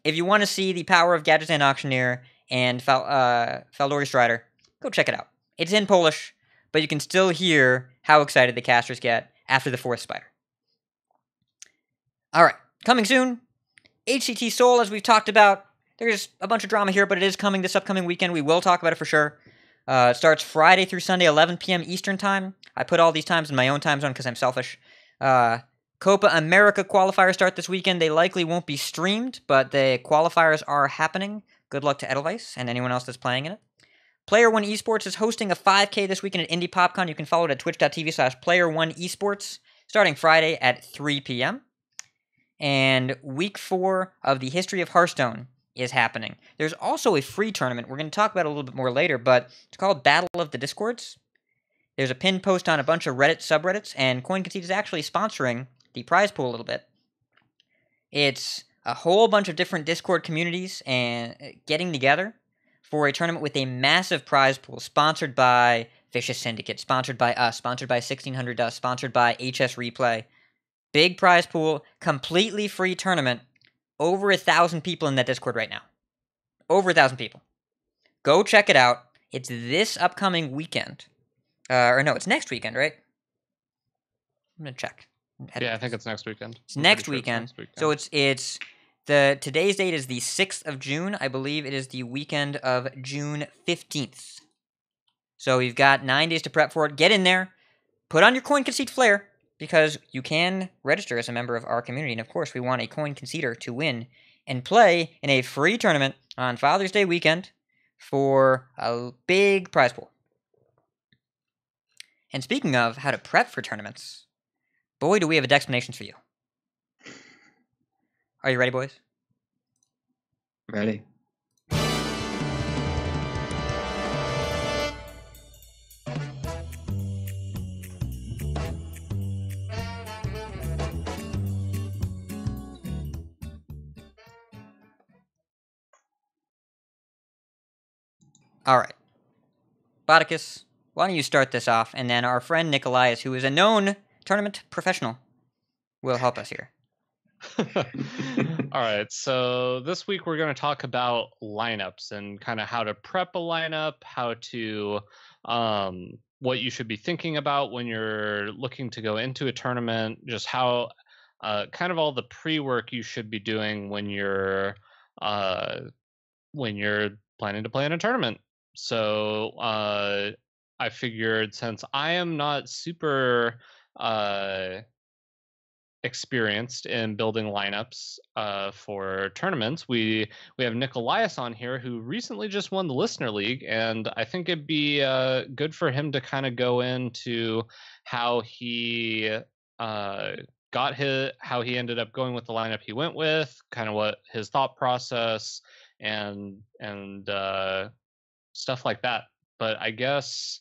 If you want to see the power of Gadgetzan Auctioneer and Faldori Strider, go check it out. It's in Polish, but you can still hear how excited the casters get after the 4th spider. Alright, coming soon, HCT Seoul, as we've talked about. There's a bunch of drama here, but it is coming this upcoming weekend. We will talk about it for sure. It starts Friday through Sunday, 11 p.m. Eastern Time. I put all these times in my own time zone because I'm selfish. Copa America qualifiers start this weekend. They likely won't be streamed, but the qualifiers are happening. Good luck to Edelweiss and anyone else that's playing in it. Player One Esports is hosting a 5K this weekend at Indie PopCon. You can follow it at twitch.tv/Player1Esports starting Friday at 3 p.m. And week 4 of the History of Hearthstone is happening. There's also a free tournament. We're going to talk about it a little bit more later, but it's called Battle of the Discords. There's a pinned post on a bunch of Reddit subreddits, and Coin Concede is actually sponsoring the prize pool a little bit. It's a whole bunch of different Discord communities and getting together for a tournament with a massive prize pool sponsored by Vicious Syndicate, sponsored by us, sponsored by 1600 Dust, sponsored by HS Replay. Big prize pool, completely free tournament. Over 1,000 people in that Discord right now. Over 1,000 people. Go check it out. It's this upcoming weekend. Or no, it's next weekend, right? I'm going to check. Yeah, I think it's next weekend. It's next weekend. So it's today's date is the 6th of June. I believe it is the weekend of June 15th. So you've got 9 days to prep for it. Get in there. Put on your Coin Concede flair, because you can register as a member of our community. And of course, we want a Coin Conceder to win and play in a free tournament on Father's Day weekend for a big prize pool. And speaking of how to prep for tournaments, boy, do we have decksplanations for you. Are you ready, boys? Ready. All right. Botticus, why don't you start this off, and then our friend Nickolias, who is a known tournament professional, will help us here. All right, so this week we're going to talk about lineups and kind of how to prep a lineup, how to what you should be thinking about when you're looking to go into a tournament, just how kind of all the pre-work you should be doing when you're planning to play in a tournament. So I figured, since I am not super experienced in building lineups for tournaments, we have Nickolias on here, who recently just won the Listener League, and I think it'd be good for him to kind of go into how he how he ended up going with the lineup he went with, kind of what his thought process and stuff like that. But I guess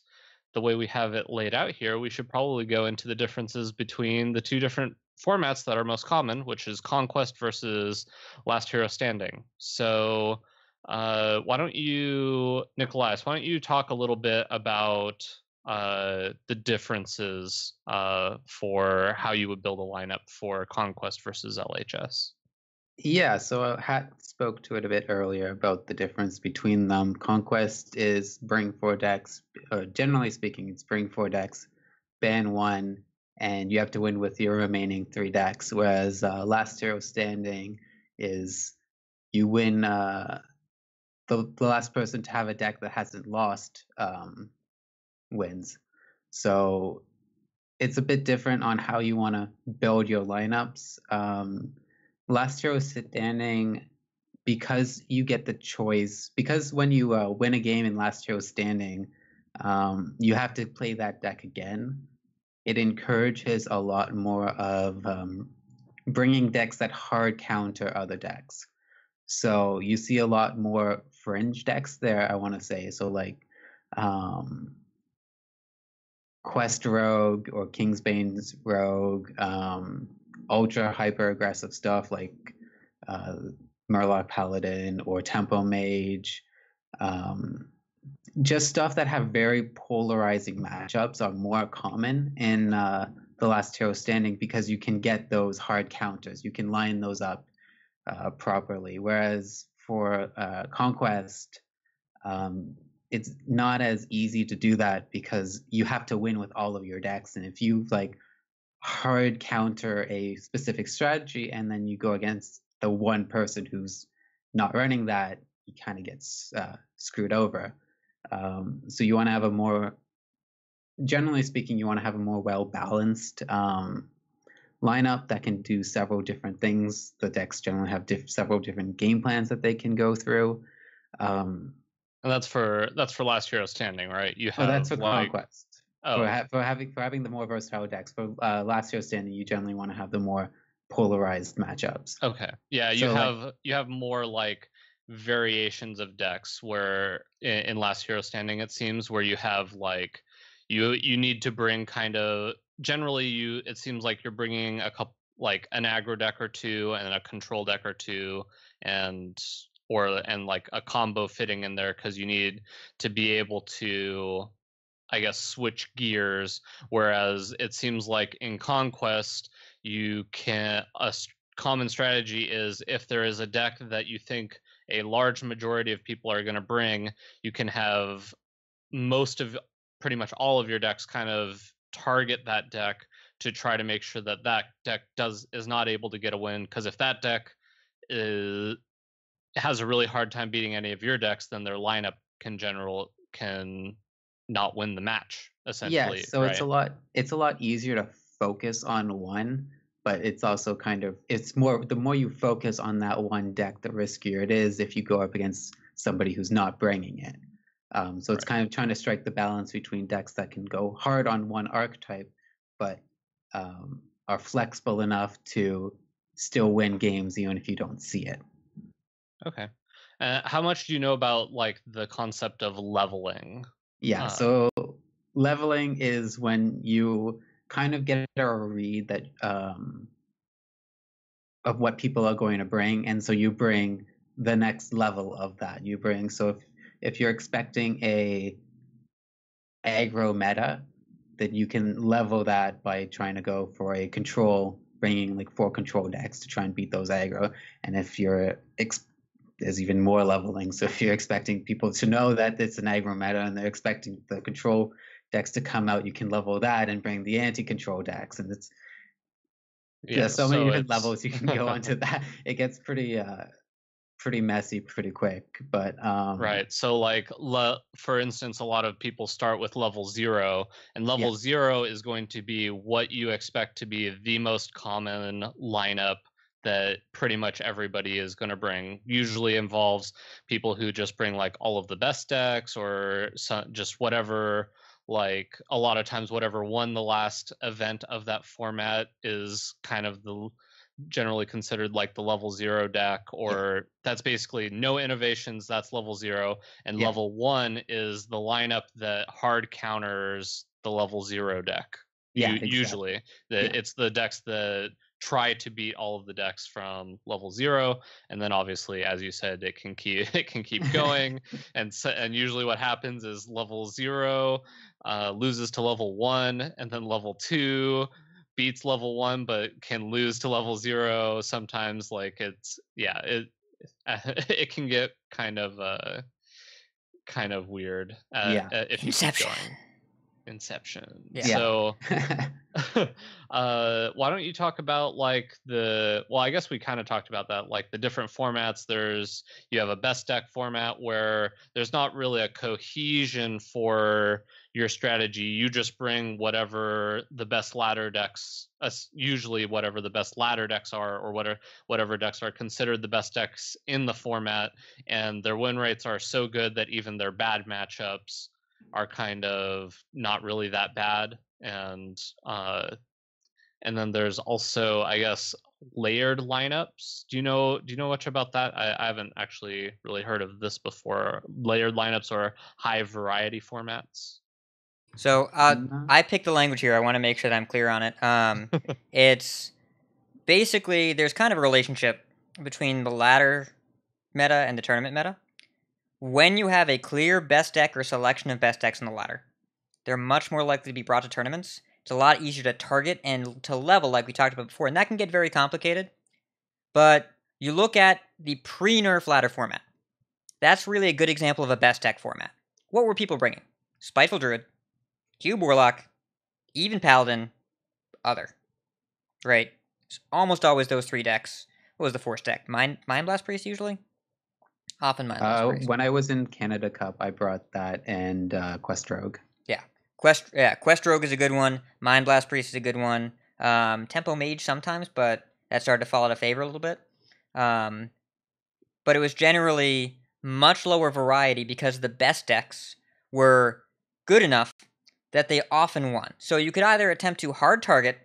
the way we have it laid out here, we should probably go into the differences between the two different formats that are most common, which is Conquest versus Last Hero Standing. So why don't you, Nickolias, why don't you talk a little bit about the differences for how you would build a lineup for Conquest versus LHS? Yeah, so Hat spoke to it a bit earlier about the difference between them. Conquest is bring 4 decks. Generally speaking, it's bring 4 decks, ban 1, and you have to win with your remaining 3 decks. Whereas Last Hero Standing is you win. The last person to have a deck that hasn't lost wins. So it's a bit different on how you want to build your lineups. Last Hero Standing, because you get the choice, because when you win a game in Last Hero Standing, you have to play that deck again. It encourages a lot more of bringing decks that hard counter other decks. So you see a lot more fringe decks there, I want to say. So like Quest Rogue or Kingsbane's Rogue, ultra hyper aggressive stuff like Murloc Paladin or Tempo Mage, just stuff that have very polarizing matchups are more common in the Last Hero Standing, because you can get those hard counters, you can line those up properly. Whereas for Conquest, it's not as easy to do that, because you have to win with all of your decks, and if you like hard counter a specific strategy and then you go against the one person who's not running that, he kind of gets screwed over. So you want to have a more, generally speaking, you want to have a more well-balanced lineup that can do several different things. The decks generally have several different game plans that they can go through. And that's for Last Hero Standing, right? You have that's for like, Conquest. For having the more versatile decks. For Last Hero Standing, you generally want to have the more polarized matchups. Okay. Yeah, you have more like variations of decks, where in Last Hero Standing it seems, where you have like you need to bring kind of, generally it seems like you're bringing a couple, like an aggro deck or two and a control deck or two, and like a combo fitting in there, because you need to be able to, I guess, switch gears. Whereas it seems like in Conquest, a common strategy is, if there is a deck that you think a large majority of people are going to bring, you can have pretty much all of your decks kind of target that deck to try to make sure that deck is not able to get a win. Because if that deck has a really hard time beating any of your decks, then their lineup can not win the match, essentially. Yeah, so right? it's a lot easier to focus on one, but it's also the more you focus on that one deck, the riskier it is if you go up against somebody who's not bringing it. So it's kind of trying to strike the balance between decks that can go hard on one archetype, but are flexible enough to still win games even if you don't see it. Okay. How much do you know about like the concept of leveling? Yeah, so leveling is when you kind of get a read that of what people are going to bring, and so you bring the next level of that. So if you're expecting a aggro meta, then you can level that by trying to go for a control bringing like 4 control decks to try and beat those aggro. And if you're there's even more leveling. So if you're expecting people to know that it's an aggro meta and they're expecting the control decks to come out, you can level that and bring the anti-control decks, and it's so many different levels you can go onto that. It gets pretty messy pretty quick. But right, so like for instance, a lot of people start with level 0, and level 0 is going to be what you expect to be the most common lineup that pretty much everybody is going to bring. Usually involves people who just bring like all of the best decks, or just whatever, like a lot of times whatever won the last event of that format is kind of the generally considered like the level 0 deck, or that's basically no innovations, that's level 0, and level 1 is the lineup that hard counters the level 0 deck. Exactly. Usually it's the decks that try to beat all of the decks from level 0, and then obviously, as you said, it can keep going. and usually what happens is level 0 loses to level 1, and then level 2 beats level 1 but can lose to level 0 sometimes. Like it can get kind of weird if you keep going. Inception. So why don't you talk about like I guess we kind of talked about that, like the different formats. You have a best deck format where there's not really a cohesion for your strategy. You just bring whatever the best ladder decks, usually whatever the best ladder decks are, or whatever decks are considered the best decks in the format, and their win rates are so good that even their bad matchups are kind of not really that bad. And then there's also, I guess, layered lineups. Do you know much about that? I haven't actually really heard of this before. Layered lineups or high variety formats. So I picked the language here. I want to make sure that I'm clear on it. It's basically, there's kind of a relationship between the ladder meta and the tournament meta. When you have a clear best deck or selection of best decks in the ladder, they're much more likely to be brought to tournaments. It's a lot easier to target and to level, like we talked about before, and that can get very complicated. But you look at the pre-nerf ladder format. That's really a good example of a best deck format. What were people bringing? Spiteful Druid, Cube Warlock, even Paladin, other. Right? It's almost always those 3 decks. What was the 4th deck? Mind Blast Priest usually? Often Mind Blast Priest. When I was in Canada Cup, I brought that and Quest Rogue. Quest Rogue is a good one. Mind Blast Priest is a good one. Tempo Mage sometimes, but that started to fall out of favor a little bit. But it was generally much lower variety because the best decks were good enough that they often won. So you could either attempt to hard target,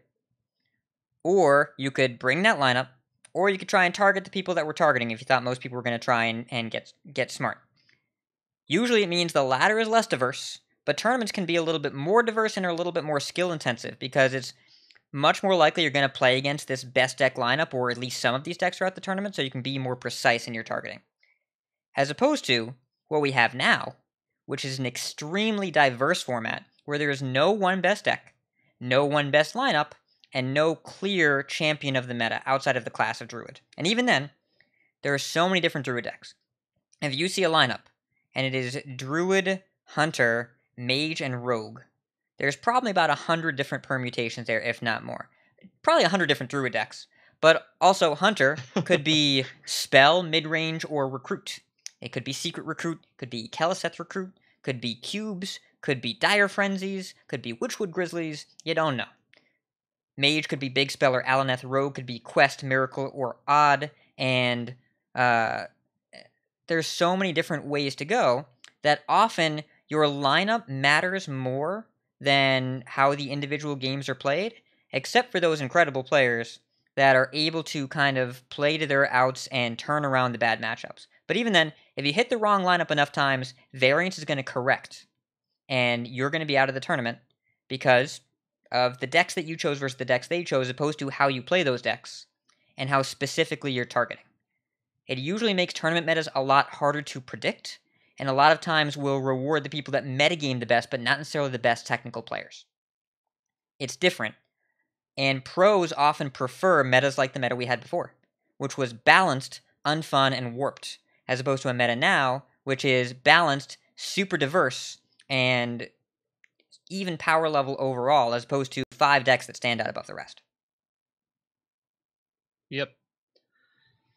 or you could bring that lineup, or you could try and target the people that were targeting if you thought most people were going to try and get smart. Usually it means the ladder is less diverse, but tournaments can be a little bit more diverse and are a little bit more skill intensive, because it's much more likely you're going to play against this best deck lineup, or at least some of these decks throughout the tournament, so you can be more precise in your targeting. As opposed to what we have now, which is an extremely diverse format, where there is no one best deck, no one best lineup, and no clear champion of the meta outside of the class of Druid. And even then, there are so many different Druid decks. If you see a lineup, and it is Druid, Hunter, Mage, and Rogue, there's probably about 100 different permutations there, if not more. Probably 100 different Druid decks. But also, Hunter could be Spell, Midrange, or Recruit. It could be Secret Recruit, could be Keleseth Recruit, could be Cubes, could be Dire Frenzies, could be Witchwood Grizzlies, you don't know. Mage could be Big Spell or Alaneth. Rogue could be Quest, Miracle, or Odd. And there's so many different ways to go that often your lineup matters more than how the individual games are played, except for those incredible players that are able to kind of play to their outs and turn around the bad matchups. But even then, if you hit the wrong lineup enough times, variance is going to correct, and you're going to be out of the tournament because of the decks that you chose versus the decks they chose, opposed to how you play those decks and how specifically you're targeting. It usually makes tournament metas a lot harder to predict, and a lot of times will reward the people that metagame the best, but not necessarily the best technical players. It's different. And pros often prefer metas like the meta we had before, which was balanced, unfun, and warped, as opposed to a meta now, which is balanced, super diverse, and even power level overall, as opposed to 5 decks that stand out above the rest. Yep.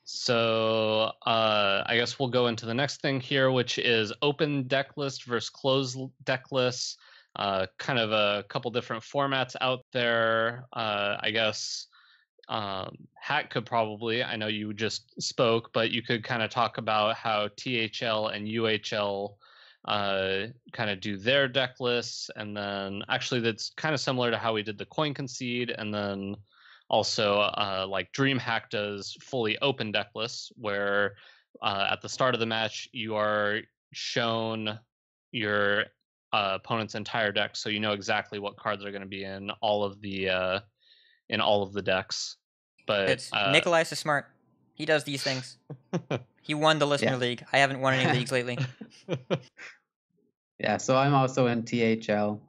So I guess we'll go into the next thing here, which is open deck list versus closed deck lists. Kind of a couple different formats out there. I guess Hat could probably, I know you just spoke, but you could kind of talk about how THL and UHL kind of do their deck lists, and then actually that's kind of similar to how we did the Coin Concede, and then also like Dreamhack does fully open deck lists, where at the start of the match you are shown your opponent's entire deck, so you know exactly what cards are going to be in all of the decks. But it's Nickolias is smart. He does these things. He won the listener league. I haven't won any leagues lately. Yeah, so I'm also in THL.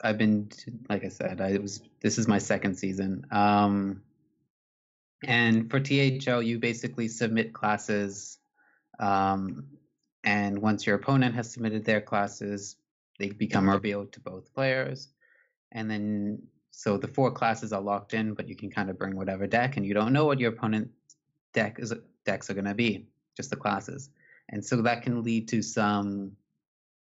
I've been, like I said, this is my second season. And for THL, you basically submit classes, and once your opponent has submitted their classes, they become revealed to both players. And then, so the 4 classes are locked in, but you can kind of bring whatever deck, and you don't know what your opponent's decks are going to be, just the classes. And so that can lead to some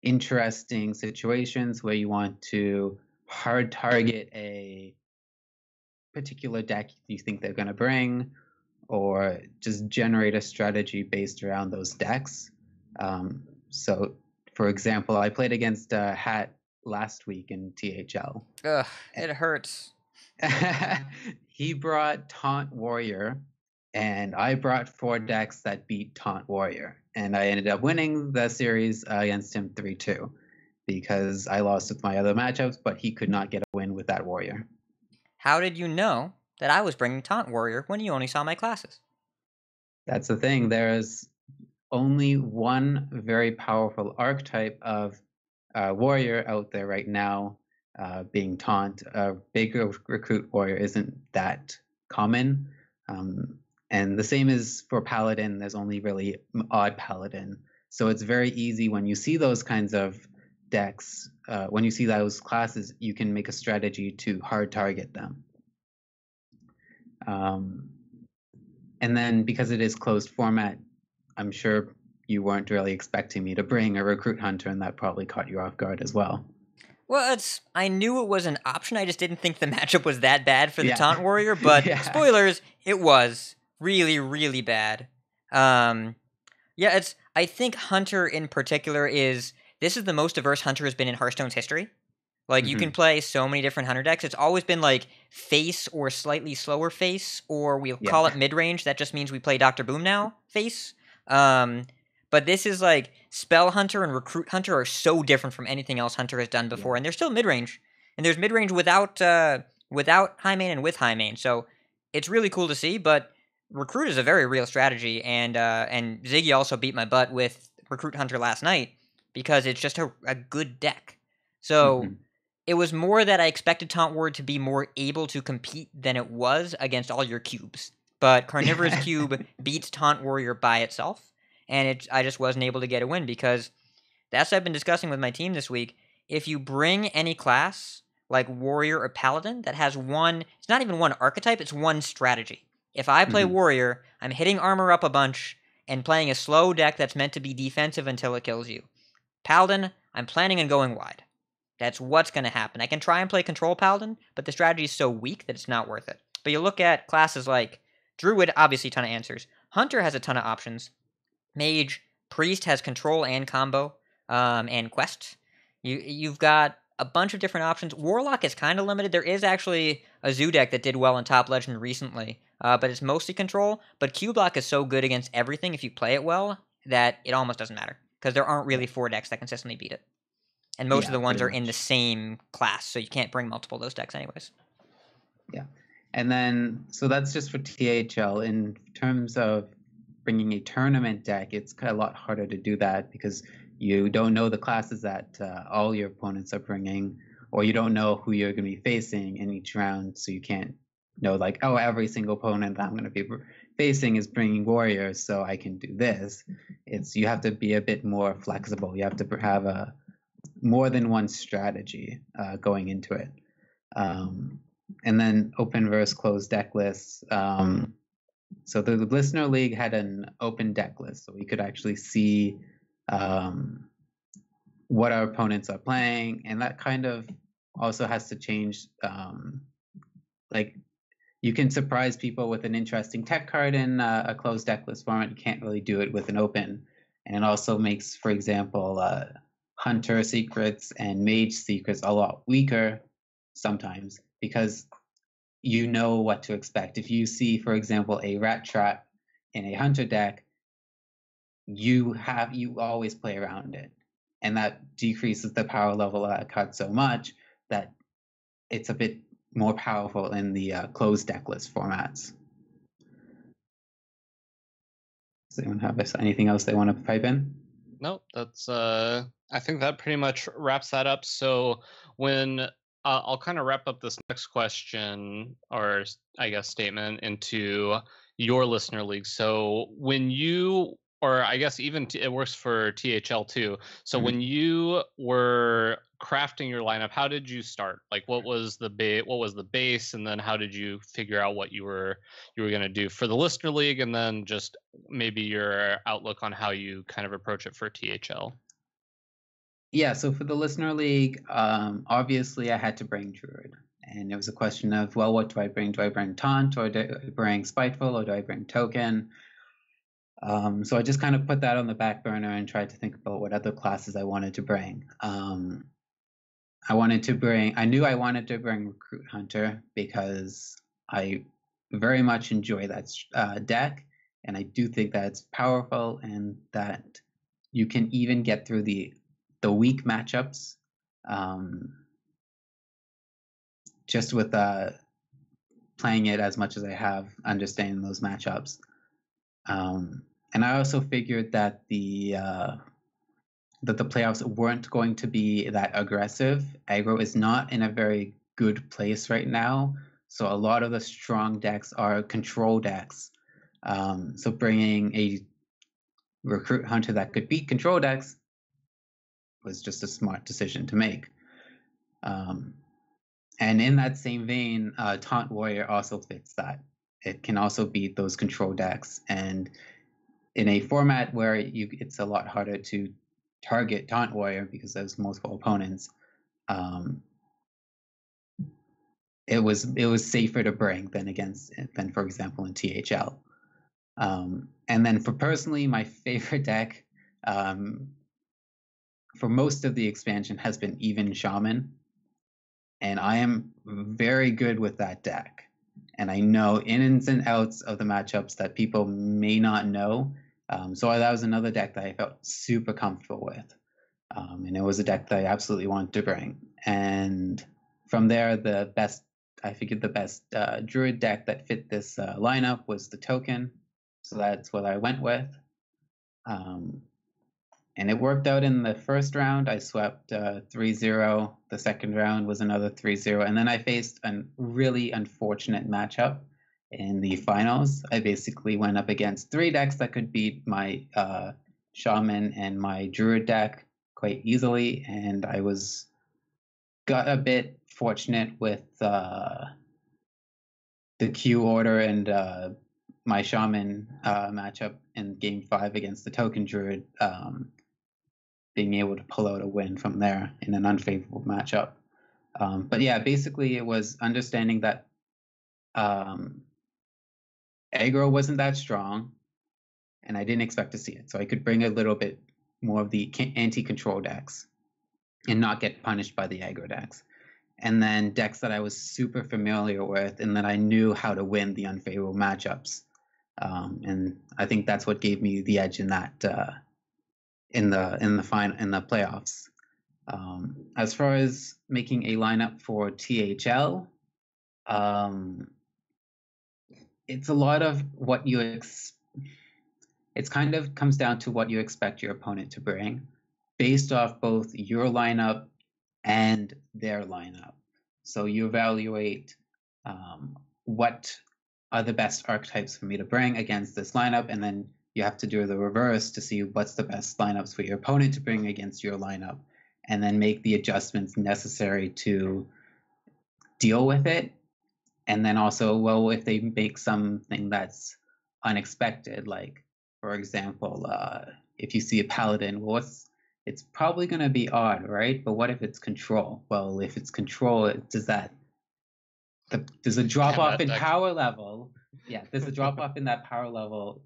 interesting situations where you want to hard target a particular deck you think they're going to bring, or just generate a strategy based around those decks. So, for example, I played against Hat last week in THL. Ugh, it hurts. He brought Taunt Warrior, and I brought 4 decks that beat Taunt Warrior. And I ended up winning the series against him 3-2, because I lost with my other matchups, but he could not get a win with that warrior. How did you know that I was bringing Taunt Warrior when you only saw my classes? That's the thing. There is only one very powerful archetype of warrior out there right now, being Taunt. Big recruit warrior isn't that common. And the same is for Paladin. There's only really odd Paladin. So it's very easy when you see those kinds of decks, when you see those classes, you can make a strategy to hard target them. And then because it is closed format, I'm sure you weren't really expecting me to bring a Recruit Hunter, and that probably caught you off guard as well. Well, I knew it was an option. I just didn't think the matchup was that bad for the Taunt Warrior. But spoilers, it was really, really bad. I think Hunter in particular this is the most diverse Hunter has been in Hearthstone's history. Like, you can play so many different Hunter decks. It's always been like face or slightly slower face, or we'll call it mid-range. That just means we play Dr. Boom now, face. But this is like Spell Hunter and Recruit Hunter are so different from anything else Hunter has done before, and they're still mid-range. And there's mid-range without high main and with high main. So it's really cool to see, but Recruit is a very real strategy, and Ziggy also beat my butt with Recruit Hunter last night because it's just a good deck. So it was more that I expected Taunt Warrior to be more able to compete than it was against all your cubes. But Carnivorous Cube beats Taunt Warrior by itself, and I just wasn't able to get a win because that's what I've been discussing with my team this week. If you bring any class like Warrior or Paladin that has it's not even one archetype, it's one strategy. If I play Warrior, I'm hitting armor up a bunch and playing a slow deck that's meant to be defensive until it kills you. Paladin, I'm planning on going wide. That's what's going to happen. I can try and play Control Paladin, but the strategy is so weak that it's not worth it. But you look at classes like Druid, obviously a ton of answers. Hunter has a ton of options. Mage, Priest has Control and Combo, and Quest. You've got a bunch of different options. Warlock is kind of limited. There is actually a Zoo deck that did well in Top Legend recently, but it's mostly Control. But Q-Block is so good against everything if you play it well that it almost doesn't matter, because there aren't really 4 decks that consistently beat it. And most of the ones are in the same class, so you can't bring multiple of those decks anyways. Yeah. And then, so that's just for THL. In terms of bringing a tournament deck, it's a lot harder to do that because you don't know the classes that all your opponents are bringing, or you don't know who you're going to be facing in each round, so you can't know like, oh, every single opponent that I'm going to be facing is bringing warriors, so I can do this. You have to be a bit more flexible. You have to have a more than one strategy going into it. And then open versus closed deck lists. So the Listener League had an open deck list, so we could actually see what our opponents are playing, and that kind of also has to change. Like, you can surprise people with an interesting tech card in a closed deck list format. You can't really do it with an open. And it also makes, for example, Hunter secrets and Mage secrets a lot weaker sometimes, because you know what to expect. If you see, for example, a Rat Trap in a Hunter deck, you always play around it. And that decreases the power level of that card so much that it's a bit more powerful in the closed deck list formats. Does anyone have anything else they want to pipe in? No, that's I think that pretty much wraps that up. So when I'll kind of wrap up this next question, or I guess statement, into your Listener League. So when you, or I guess even it works for THL too. So when you were crafting your lineup, how did you start? Like, what was the base, and then how did you figure out what you were going to do for the Listener League, and then just maybe your outlook on how you kind of approach it for THL? Yeah, so for the Listener League, obviously I had to bring Druid. And it was a question of, well, what do I bring? Do I bring Taunt, or do I bring Spiteful, or do I bring Token? So I just kind of put that on the back burner and tried to think about what other classes I wanted to bring. I knew I wanted to bring Recruit Hunter because I very much enjoy that deck, and I do think that it's powerful and that you can even get through the weak matchups just with playing it as much as I have, understanding those matchups. And I also figured that the playoffs weren't going to be that aggressive. Aggro is not in a very good place right now, so a lot of the strong decks are control decks. So bringing a Recruit Hunter that could beat control decks was just a smart decision to make. And in that same vein, Taunt Warrior also fits that. It can also beat those control decks, and in a format where it's a lot harder to target Taunt Warrior because there's multiple opponents, it was safer to bring than for example in THL. And then for personally, my favorite deck for most of the expansion has been Even Shaman, and I am very good with that deck. And I know ins and outs of the matchups that people may not know. So that was another deck that I felt super comfortable with. And it was a deck that I absolutely wanted to bring. And from there, I figured the best Druid deck that fit this lineup was the Token. So that's what I went with. And it worked out in the first round. I swept 3-0. The second round was another 3-0. And then I faced a really unfortunate matchup in the finals. I basically went up against 3 decks that could beat my Shaman and my Druid deck quite easily. And I got a bit fortunate with the Q order and my Shaman matchup in Game 5 against the Token Druid, being able to pull out a win from there in an unfavorable matchup. But yeah, basically it was understanding that aggro wasn't that strong, and I didn't expect to see it. So I could bring a little bit more of the anti-control decks and not get punished by the aggro decks. And then decks that I was super familiar with and that I knew how to win the unfavorable matchups. And I think that's what gave me the edge in that in the playoffs. As far as making a lineup for THL, it's a lot of what you it kind of comes down to what you expect your opponent to bring, based off both your lineup and their lineup. So you evaluate what are the best archetypes for me to bring against this lineup, and then you have to do the reverse to see what's the best lineups for your opponent to bring against your lineup, and then make the adjustments necessary to deal with it. And then also, well, if they make something that's unexpected, like, for example, if you see a paladin, well, it's probably going to be odd, right? But what if it's control? Well, if it's control, does a drop off in power level? Yeah, does a drop off in that power level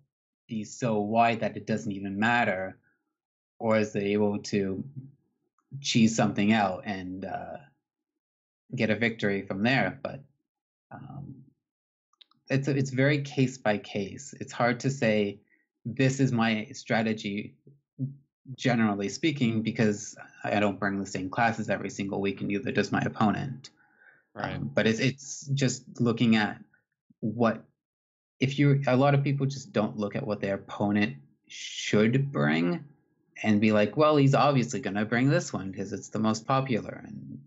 be so wide that it doesn't even matter, or is it able to cheese something out and get a victory from there? But it's very case by case. It's hard to say this is my strategy, generally speaking, because I don't bring the same classes every single week, and neither does my opponent. Right. But it's just looking at a lot of people just don't look at what their opponent should bring and be like, well, he's obviously going to bring this one because it's the most popular, and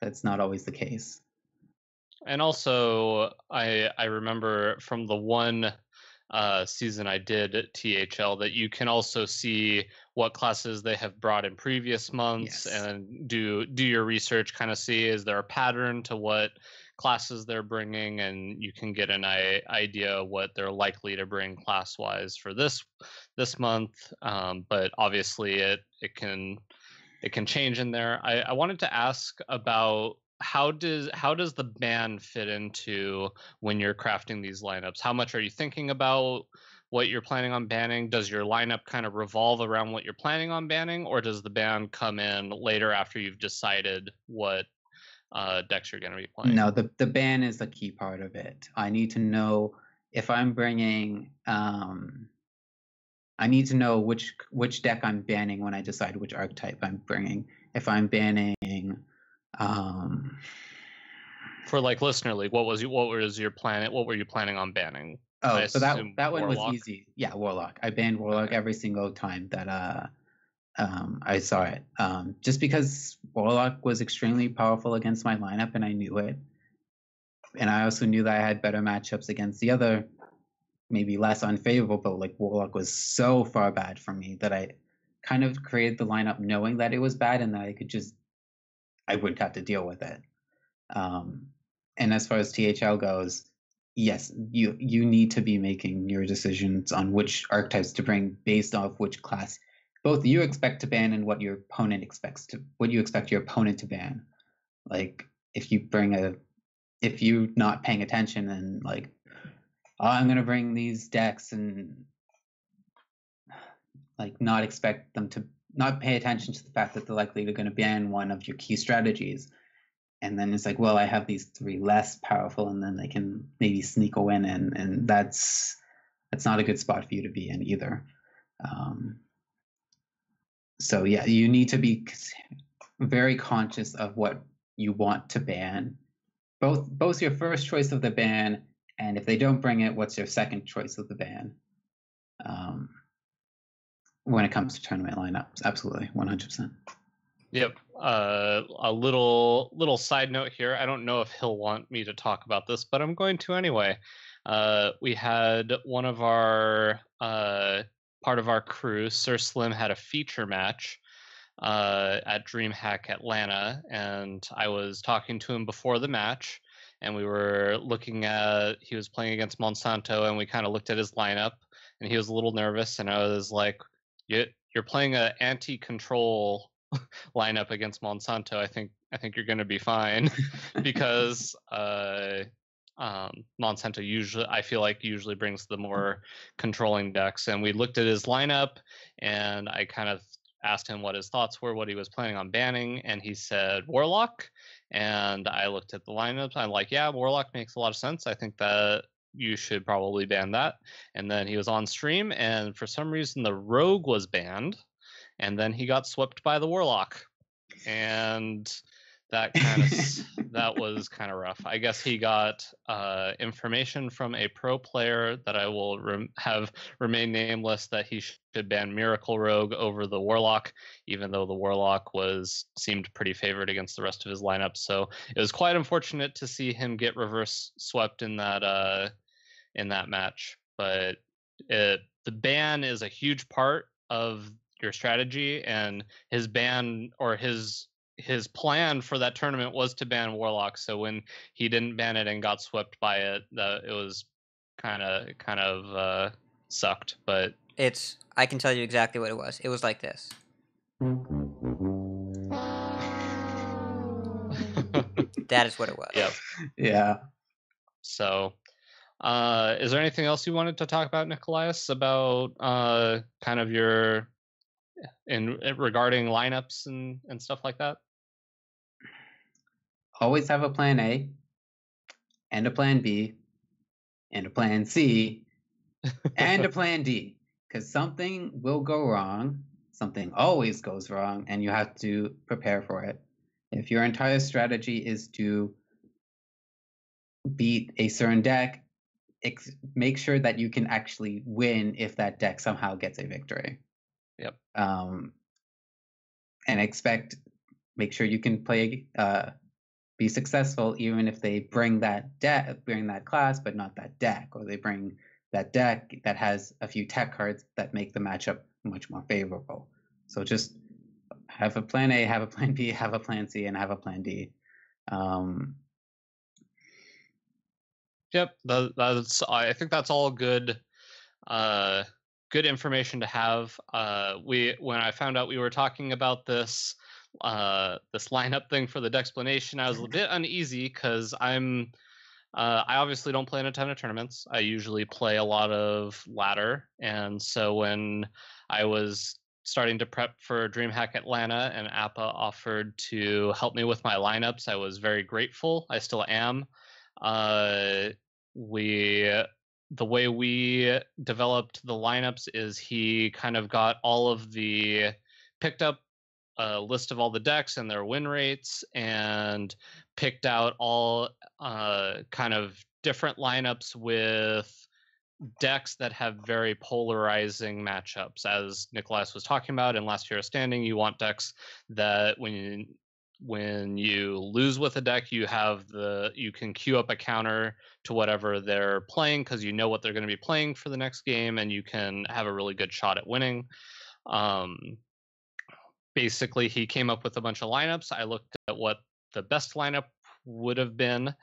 that's not always the case. And also, I remember from the one season I did at THL that you can also see what classes they have brought in previous months. Yes. And do your research, kind of see, is there a pattern to what classes they're bringing, and you can get an idea what they're likely to bring class-wise for this month. But obviously it can change in there. I wanted to ask about how does the ban fit into when you're crafting these lineups? How much are you thinking about what you're planning on banning? Does your lineup kind of revolve around what you're planning on banning, or does the ban come in later after you've decided what decks you're going to be playing? No, the ban is a key part of it. I need to know if I'm bringing. I need to know which deck I'm banning when I decide which archetype I'm bringing. If I'm banning. For like Listener League, what was your plan? What were you planning on banning? Oh, so that one was easy. Yeah, Warlock. I banned Warlock every single time that I saw it. Just because Warlock was extremely powerful against my lineup, and I knew it. And I also knew that I had better matchups against the other, maybe less unfavorable, but like Warlock was so far bad for me that I kind of created the lineup knowing that it was bad and that I wouldn't have to deal with it. And as far as THL goes, yes, you need to be making your decisions on which archetypes to bring based off which class both you expect to ban and what you expect your opponent to ban. Like if you're not paying attention and like, oh, I'm gonna bring these decks and like not expect them to not pay attention to the fact that they're likely going to ban one of your key strategies. And then it's like, well, I have these three less powerful, and then they can maybe sneak a win in, and that's not a good spot for you to be in either. So yeah, you need to be very conscious of what you want to ban. Both your first choice of the ban, and if they don't bring it, what's your second choice of the ban? When it comes to tournament lineups, absolutely, 100%. Yep. A little side note here. I don't know if he'll want me to talk about this, but I'm going to anyway. We had one of our part of our crew, Sir Slim, had a feature match at Dreamhack Atlanta, and I was talking to him before the match, and we were looking at, he was playing against Monsanto, and we kind of looked at his lineup, and he was a little nervous, and I was like, you're playing an anti-control lineup against Monsanto. I think you're going to be fine because Monsanto usually brings the more controlling decks. And we looked at his lineup, and I kind of asked him what his thoughts were, what he was planning on banning, and he said Warlock. And I looked at the lineups. I'm like, yeah, Warlock makes a lot of sense. I think that you should probably ban that. And then he was on stream, and for some reason the Rogue was banned, and then he got swept by the Warlock. And that kind of that was kind of rough. I guess he got information from a pro player that I will have remain nameless that he should ban Miracle Rogue over the Warlock, even though the Warlock seemed pretty favored against the rest of his lineup. So it was quite unfortunate to see him get reverse swept in that match. But the ban is a huge part of your strategy, and his ban or his plan for that tournament was to ban Warlock. So when he didn't ban it and got swept by it, it was kind of sucked. But I can tell you exactly what it was. It was like this. That is what it was. Yep. Yeah. So, is there anything else you wanted to talk about, Nickolias, about kind of your regarding lineups and stuff like that? Always have a plan A and a plan B and a plan C and a plan D, because something will go wrong. Something always goes wrong, and you have to prepare for it. If your entire strategy is to beat a certain deck, make sure that you can actually win if that deck somehow gets a victory. Yep. And make sure you can play, be successful even if they bring that class but not that deck, or they bring that deck that has a few tech cards that make the matchup much more favorable. So just have a plan A, have a plan B, have a plan C, and have a plan D. Yep, I think that's all good information to have. When I found out we were talking about this lineup thing for the decksplanation, I was a bit uneasy because I obviously don't play in a ton of tournaments. I usually play a lot of ladder, and so when I was starting to prep for DreamHack Atlanta and Appa offered to help me with my lineups, I was very grateful. I still am. The way we developed the lineups is he kind of got picked up a list of all the decks and their win rates and picked out all kind of different lineups with decks that have very polarizing matchups. As Nickolias was talking about in Last Hero Standing, you want decks that when you lose with a deck, you can queue up a counter to whatever they're playing because you know what they're going to be playing for the next game, and you can have a really good shot at winning. Basically, he came up with a bunch of lineups. I looked at what the best lineup would have been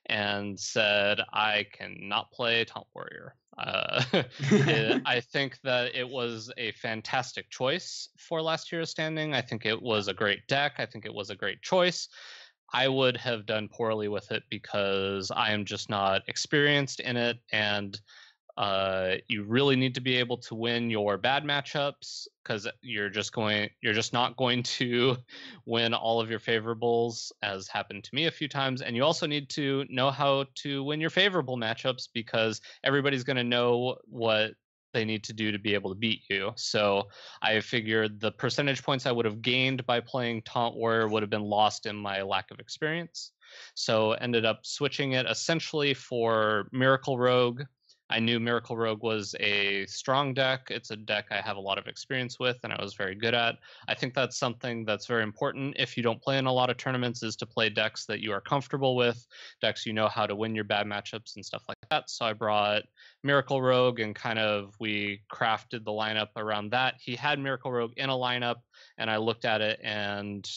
and said, I cannot play Taunt Warrior. I think that it was a fantastic choice for Last Hero Standing. I think it was a great deck. I think it was a great choice. I would have done poorly with it because I am just not experienced in it, and you really need to be able to win your bad matchups because you're just not going to win all of your favorables, as happened to me a few times. And you also need to know how to win your favorable matchups because everybody's going to know what they need to do to be able to beat you. So I figured the percentage points I would have gained by playing Taunt Warrior would have been lost in my lack of experience. So ended up switching it essentially for Miracle Rogue. I knew Miracle Rogue was a strong deck. It's a deck I have a lot of experience with and I was very good at. I think that's something that's very important if you don't play in a lot of tournaments, is to play decks that you are comfortable with, decks you know how to win your bad matchups and stuff like that. So I brought Miracle Rogue and kind of we crafted the lineup around that. He had Miracle Rogue in a lineup and I looked at it and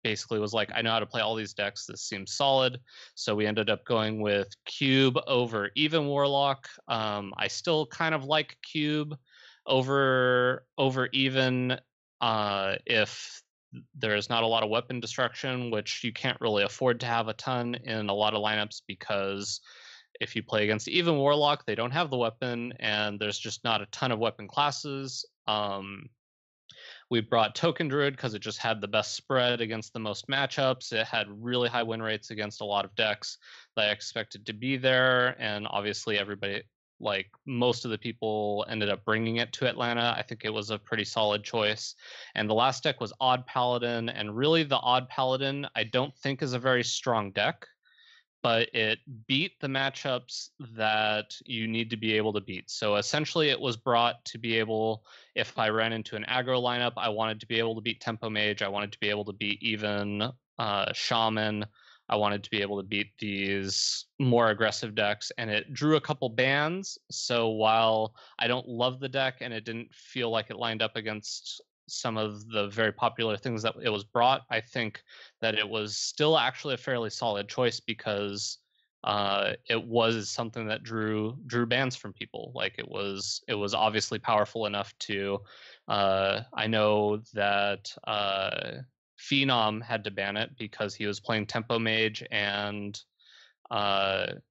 basically was like, I know how to play all these decks. This seems solid. So we ended up going with Cube over Even Warlock. I still kind of like Cube over Even if there's not a lot of weapon destruction, which you can't really afford to have a ton in a lot of lineups because if you play against Even Warlock, they don't have the weapon and there's just not a ton of weapon classes. We brought Token Druid because it just had the best spread against the most matchups. It had really high win rates against a lot of decks that I expected to be there. And obviously everybody like most of the people ended up bringing it to Atlanta. I think it was a pretty solid choice. And the last deck was Odd Paladin, and really the Odd Paladin I don't think is a very strong deck, but it beat the matchups that you need to be able to beat. So essentially it was brought to be able, if I ran into an aggro lineup, I wanted to be able to beat Tempo Mage, I wanted to be able to beat even Shaman, I wanted to be able to beat these more aggressive decks, and it drew a couple bans. So while I don't love the deck and it didn't feel like it lined up against some of the very popular things that it was brought, I think that it was still actually a fairly solid choice because it was something that drew bans from people. Like it was obviously powerful enough to I know that Phenom had to ban it because he was playing Tempo Mage and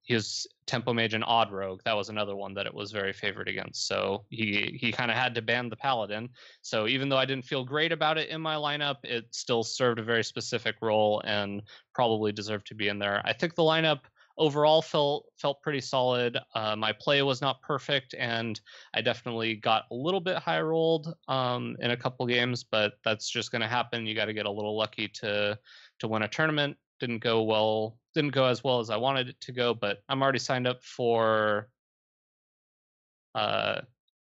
he was Tempo Mage and Odd Rogue. That was another one that it was very favored against. So he kind of had to ban the Paladin. So even though I didn't feel great about it in my lineup, it still served a very specific role and probably deserved to be in there. I think the lineup overall felt pretty solid. My play was not perfect, and I definitely got a little bit high rolled in a couple games, but that's just going to happen. You got to get a little lucky to win a tournament. Didn't go as well as I wanted it to go, but I'm already signed up for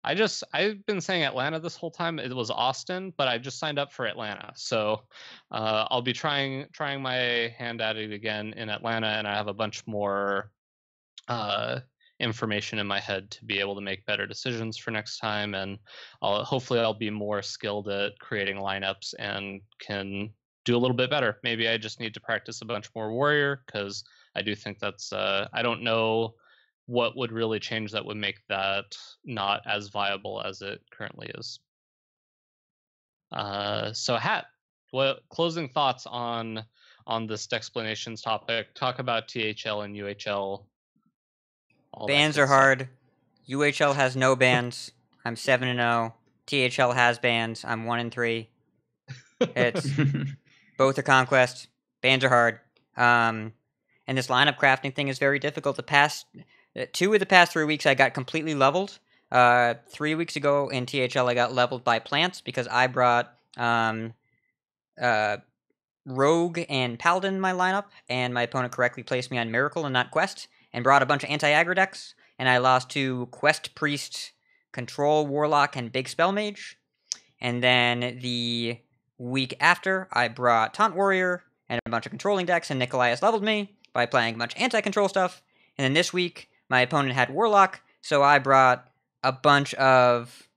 I've been saying Atlanta this whole time. It was Austin, but I just signed up for Atlanta. So I'll be trying my hand at it again in Atlanta, and I have a bunch more information in my head to be able to make better decisions for next time, and hopefully I'll be more skilled at creating lineups and can do a little bit better. Maybe I just need to practice a bunch more Warrior, because I do think that's I don't know what would really change that would make that not as viable as it currently is. So Hat, what closing thoughts on this decksplanations topic? Talk about THL and UHL. Bans are hard. UHL has no bans. I'm 7-0. THL has bans. I'm 1-3. It's both are conquest. Bans are hard. And this lineup crafting thing is very difficult. The past 2 of the past 3 weeks, I got completely leveled. 3 weeks ago in THL, I got leveled by plants because I brought Rogue and Paladin in my lineup, and my opponent correctly placed me on Miracle and not Quest, and brought a bunch of anti-aggro decks, and I lost to Quest Priest, Control Warlock, and Big Spell Mage. And then the week after, I brought Taunt Warrior and a bunch of controlling decks, and Nickolias leveled me by playing a bunch of anti-control stuff. And then this week, my opponent had Warlock, so I brought a bunch of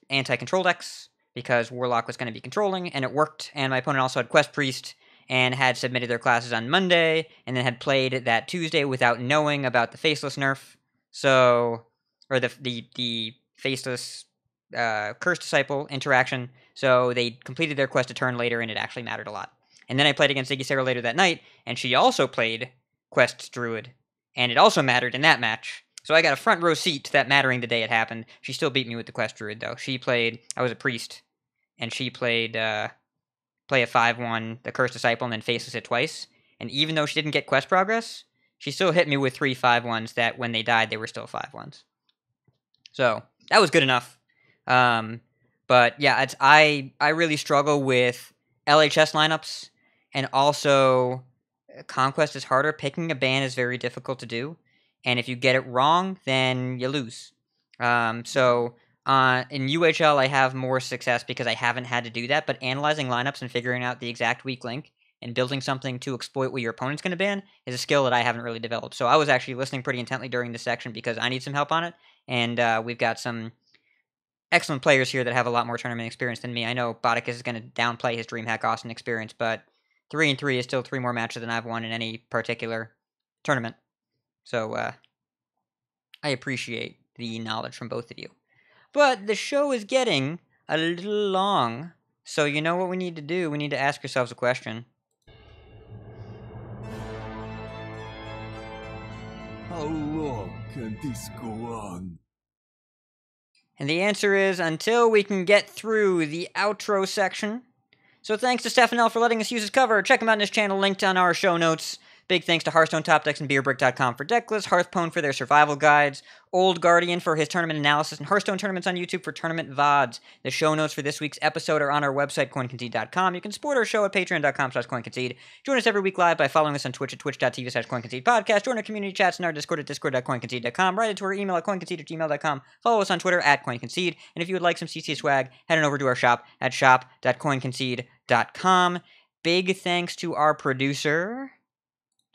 anti-control decks because Warlock was going to be controlling, and it worked. And my opponent also had Quest Priest and had submitted their classes on Monday, and then had played that Tuesday without knowing about the Faceless nerf. So, or the Faceless Curse Disciple interaction. So they completed their quest a turn later, and it actually mattered a lot. And then I played against Ziggy Sarah later that night, and she also played Quest Druid, and it also mattered in that match. So I got a front row seat to that mattering the day it happened. She still beat me with the Quest Druid, though. I was a priest, and she played play a 5-1, the Cursed Disciple, and then Faceless it twice. And even though she didn't get quest progress, she still hit me with 3 5-1s that when they died, they were still 5-1s. So that was good enough. But yeah, I really struggle with LHS lineups, and also Conquest is harder. Picking a ban is very difficult to do, and if you get it wrong, then you lose. So in UHL, I have more success because I haven't had to do that, but analyzing lineups and figuring out the exact weak link and building something to exploit what your opponent's going to ban is a skill that I haven't really developed. So I was actually listening pretty intently during this section because I need some help on it, and we've got some excellent players here that have a lot more tournament experience than me. I know Botticus is going to downplay his Dreamhack Austin experience, but 3-3 is still 3 more matches than I've won in any particular tournament. So I appreciate the knowledge from both of you. But the show is getting a little long, so you know what we need to do? We need to ask ourselves a question. How long can this go on? And the answer is until we can get through the outro section. So thanks to Stefan L for letting us use his cover. Check him out in his channel, linked on our show notes. Big thanks to Hearthstone Top Decks and BeerBrick.com for Decklists, Hearthpwn for their survival guides, Old Guardian for his tournament analysis, and Hearthstone Tournaments on YouTube for tournament VODs. The show notes for this week's episode are on our website, CoinConcede.com. You can support our show at Patreon.com/CoinConcede. Join us every week live by following us on Twitch at Twitch.tv/CoinConcede Join our community chats and our Discord at Discord.CoinConcede.com. Write it to our email at CoinConcede@gmail.com. Follow us on Twitter at CoinConcede. And if you would like some CC swag, head on over to our shop at shop.CoinConcede.com. Big thanks to our producer.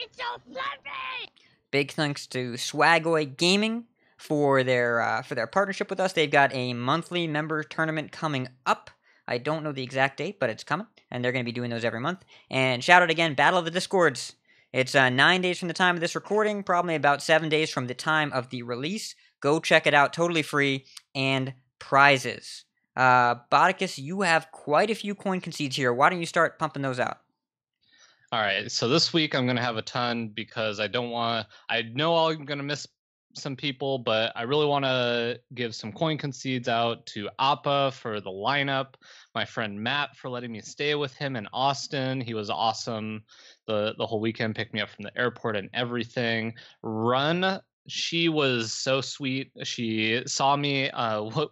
It's so fluffy! Big thanks to Swagoy Gaming for their partnership with us. They've got a monthly member tournament coming up. I don't know the exact date, but it's coming, and they're going to be doing those every month. And shout out again, Battle of the Discords. It's 9 days from the time of this recording, probably about 7 days from the time of the release. Go check it out, totally free, and prizes. Botticus, you have quite a few coin concedes here. Why don't you start pumping those out? All right, so this week I'm going to have a ton because I know I'm going to miss some people, but I really want to give some coin concedes out to Appa for the lineup, my friend Matt for letting me stay with him in Austin. He was awesome the whole weekend, picked me up from the airport and everything. Run, she was so sweet. She saw me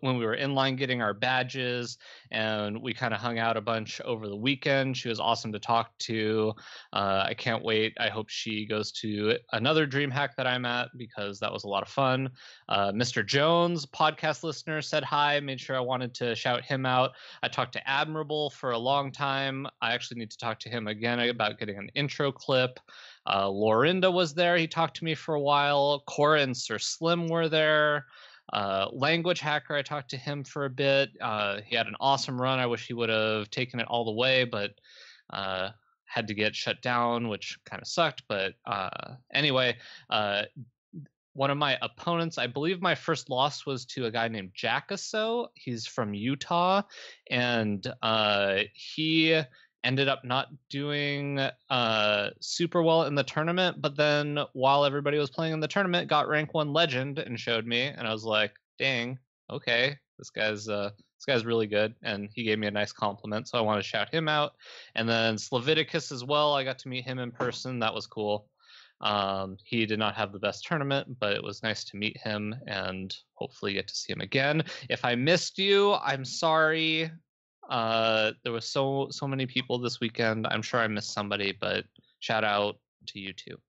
when we were in line getting our badges, and we kind of hung out a bunch over the weekend. She was awesome to talk to. I can't wait. I hope she goes to another Dreamhack that I'm at because that was a lot of fun. Mr. Jones, podcast listener, said hi. Made sure I wanted to shout him out. I talked to Admirable for a long time. I actually need to talk to him again about getting an intro clip. Lorinda was there. He talked to me for a while. Cora and Sir Slim were there. Language Hacker, I talked to him for a bit. He had an awesome run. I wish he would have taken it all the way, but had to get shut down, which kind of sucked. But anyway, one of my opponents, I believe my first loss was to a guy named Jackaso. He's from Utah, and he ended up not doing super well in the tournament, but then while everybody was playing in the tournament, got rank 1 legend and showed me, and I was like, dang, okay, this guy's really good, and he gave me a nice compliment, so I want to shout him out. And then Slaviticus as well, I got to meet him in person. That was cool. He did not have the best tournament, but it was nice to meet him and hopefully get to see him again. If I missed you, I'm sorry. There was so many people this weekend. I'm sure I missed somebody, but shout out to you too.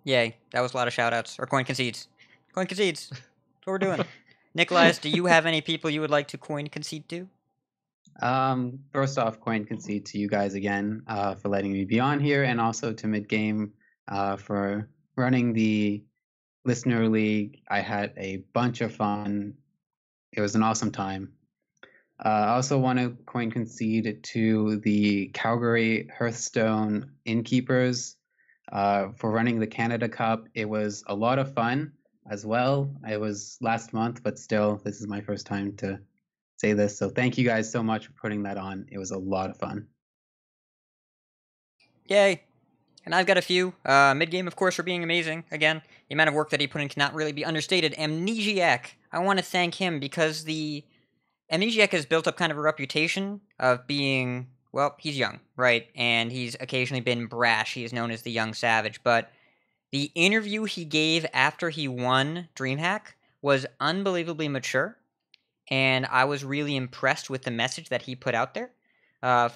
Yay, that was a lot of shout outs. Or coin concedes. Coin concedes. That's what we're doing. Nickolias, do you have any people you would like to coin concede to? First off, coin concede to you guys again for letting me be on here, and also to Midgame for running the Listener League. I had a bunch of fun. It was an awesome time. I also want to coin concede to the Calgary Hearthstone Innkeepers for running the Canada Cup. It was a lot of fun as well. It was last month, but still, this is my first time to say this. So thank you guys so much for putting that on. It was a lot of fun. Yay. And I've got a few. Midgame, of course, for being amazing. Again, the amount of work that he put in cannot really be understated. Amnesiac, I want to thank him because the Amnesiac has built up kind of a reputation of being, well, he's young, right? And he's occasionally been brash. He is known as the young savage. But the interview he gave after he won Dreamhack was unbelievably mature. And I was really impressed with the message that he put out there.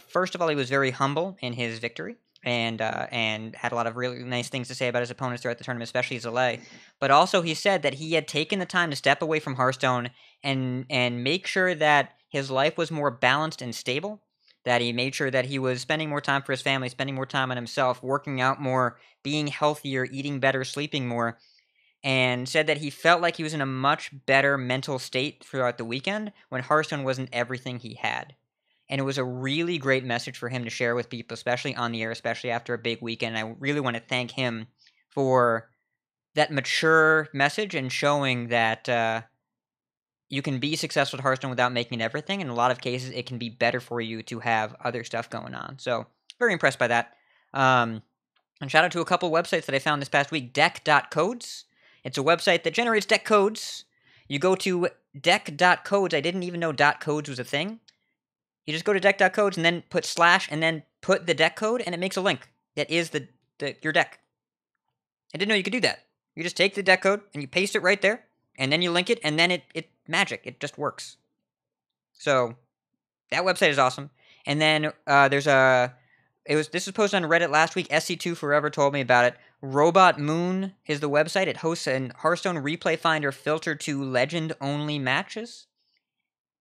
First of all, he was very humble in his victory. And had a lot of really nice things to say about his opponents throughout the tournament, especially Zalae. But also he said that he had taken the time to step away from Hearthstone and make sure that his life was more balanced and stable, that he made sure that he was spending more time for his family, spending more time on himself, working out more, being healthier, eating better, sleeping more, and said that he felt like he was in a much better mental state throughout the weekend when Hearthstone wasn't everything he had. And it was a really great message for him to share with people, especially on the air, especially after a big weekend. I really want to thank him for that mature message and showing that you can be successful at Hearthstone without making it everything. In a lot of cases, it can be better for you to have other stuff going on. So, very impressed by that. And shout out to a couple websites that I found this past week. Deck.codes. It's a website that generates deck codes. You go to deck.codes. I didn't even know .codes was a thing. You just go to deck.codes and then put / and then put the deck code, and it makes a link that is your deck. I didn't know you could do that. You just take the deck code and you paste it right there, and then you link it, and then it magic. It just works. So that website is awesome. And then this was posted on Reddit last week. SC2 Forever told me about it. Robot Moon is the website. It hosts an Hearthstone replay finder filtered to legend-only matches.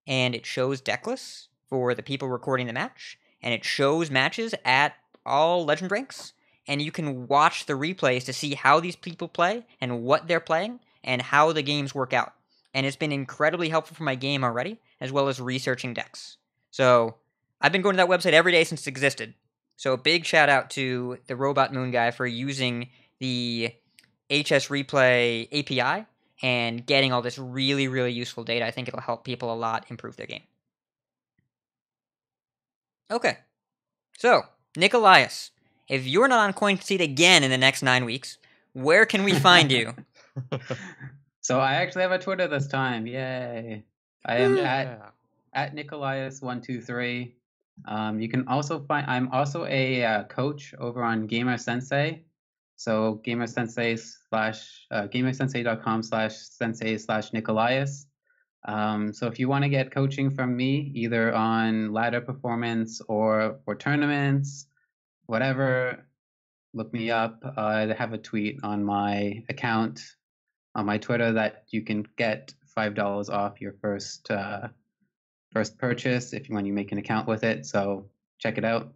And it shows decklists for the people recording the match. And it shows matches at all legend ranks. And you can watch the replays to see how these people play and what they're playing and how the games work out. And it's been incredibly helpful for my game already, as well as researching decks. So I've been going to that website every day since it existed. So a big shout out to the Robot Moon guy for using the HS Replay API and getting all this really, really useful data. I think it'll help people a lot improve their game. Okay. So, Nickolias, if you're not on Coin Concede again in the next 9 weeks, where can we find you? So I actually have a Twitter this time. Yay. I am at Nickolias123. You can also find, I'm also a coach over on Gamer Sensei. So gamersensei.com/sensei/Nickolias. So if you want to get coaching from me, either on ladder performance or tournaments, whatever, look me up. I have a tweet on my account on my Twitter that you can get $5 off your first purchase when you make an account with it. So check it out.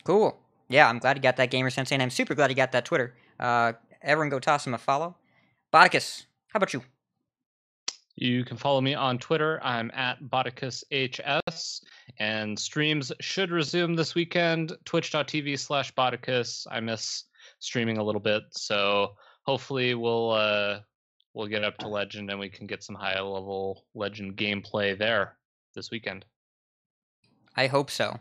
Cool. Yeah, I'm glad you got that Gamer Sensei, and I'm super glad you got that Twitter. Everyone go toss him a follow. Botticus, how about you? You can follow me on Twitter. I'm at BotticusHS, and streams should resume this weekend. Twitch.tv/Botticus. I miss streaming a little bit, so hopefully we'll get up to Legend and we can get some high-level Legend gameplay there this weekend. I hope so.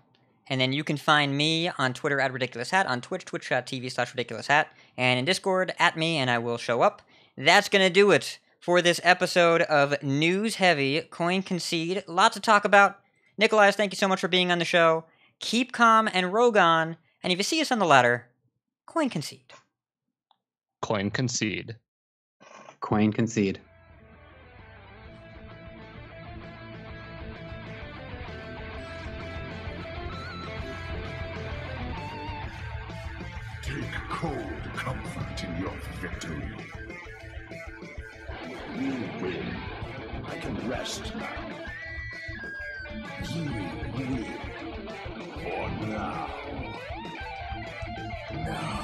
And then you can find me on Twitter at RidiculousHat, on Twitch, twitch.tv/RidiculousHat, and in Discord, at me, and I will show up. That's going to do it for this episode of News Heavy Coin Concede. Lots to talk about. Nickolias, thank you so much for being on the show. Keep calm and rogue on, and if you see us on the ladder, Coin Concede. Coin Concede. Coin Concede. Take cold comfort in your victory. You win. I can rest now. You win. For now. Now,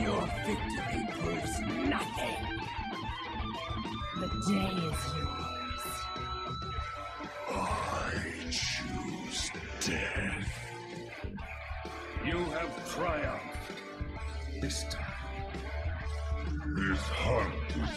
your victory proves nothing. The day is yours. I choose death. You have triumphed. This time. This hunt is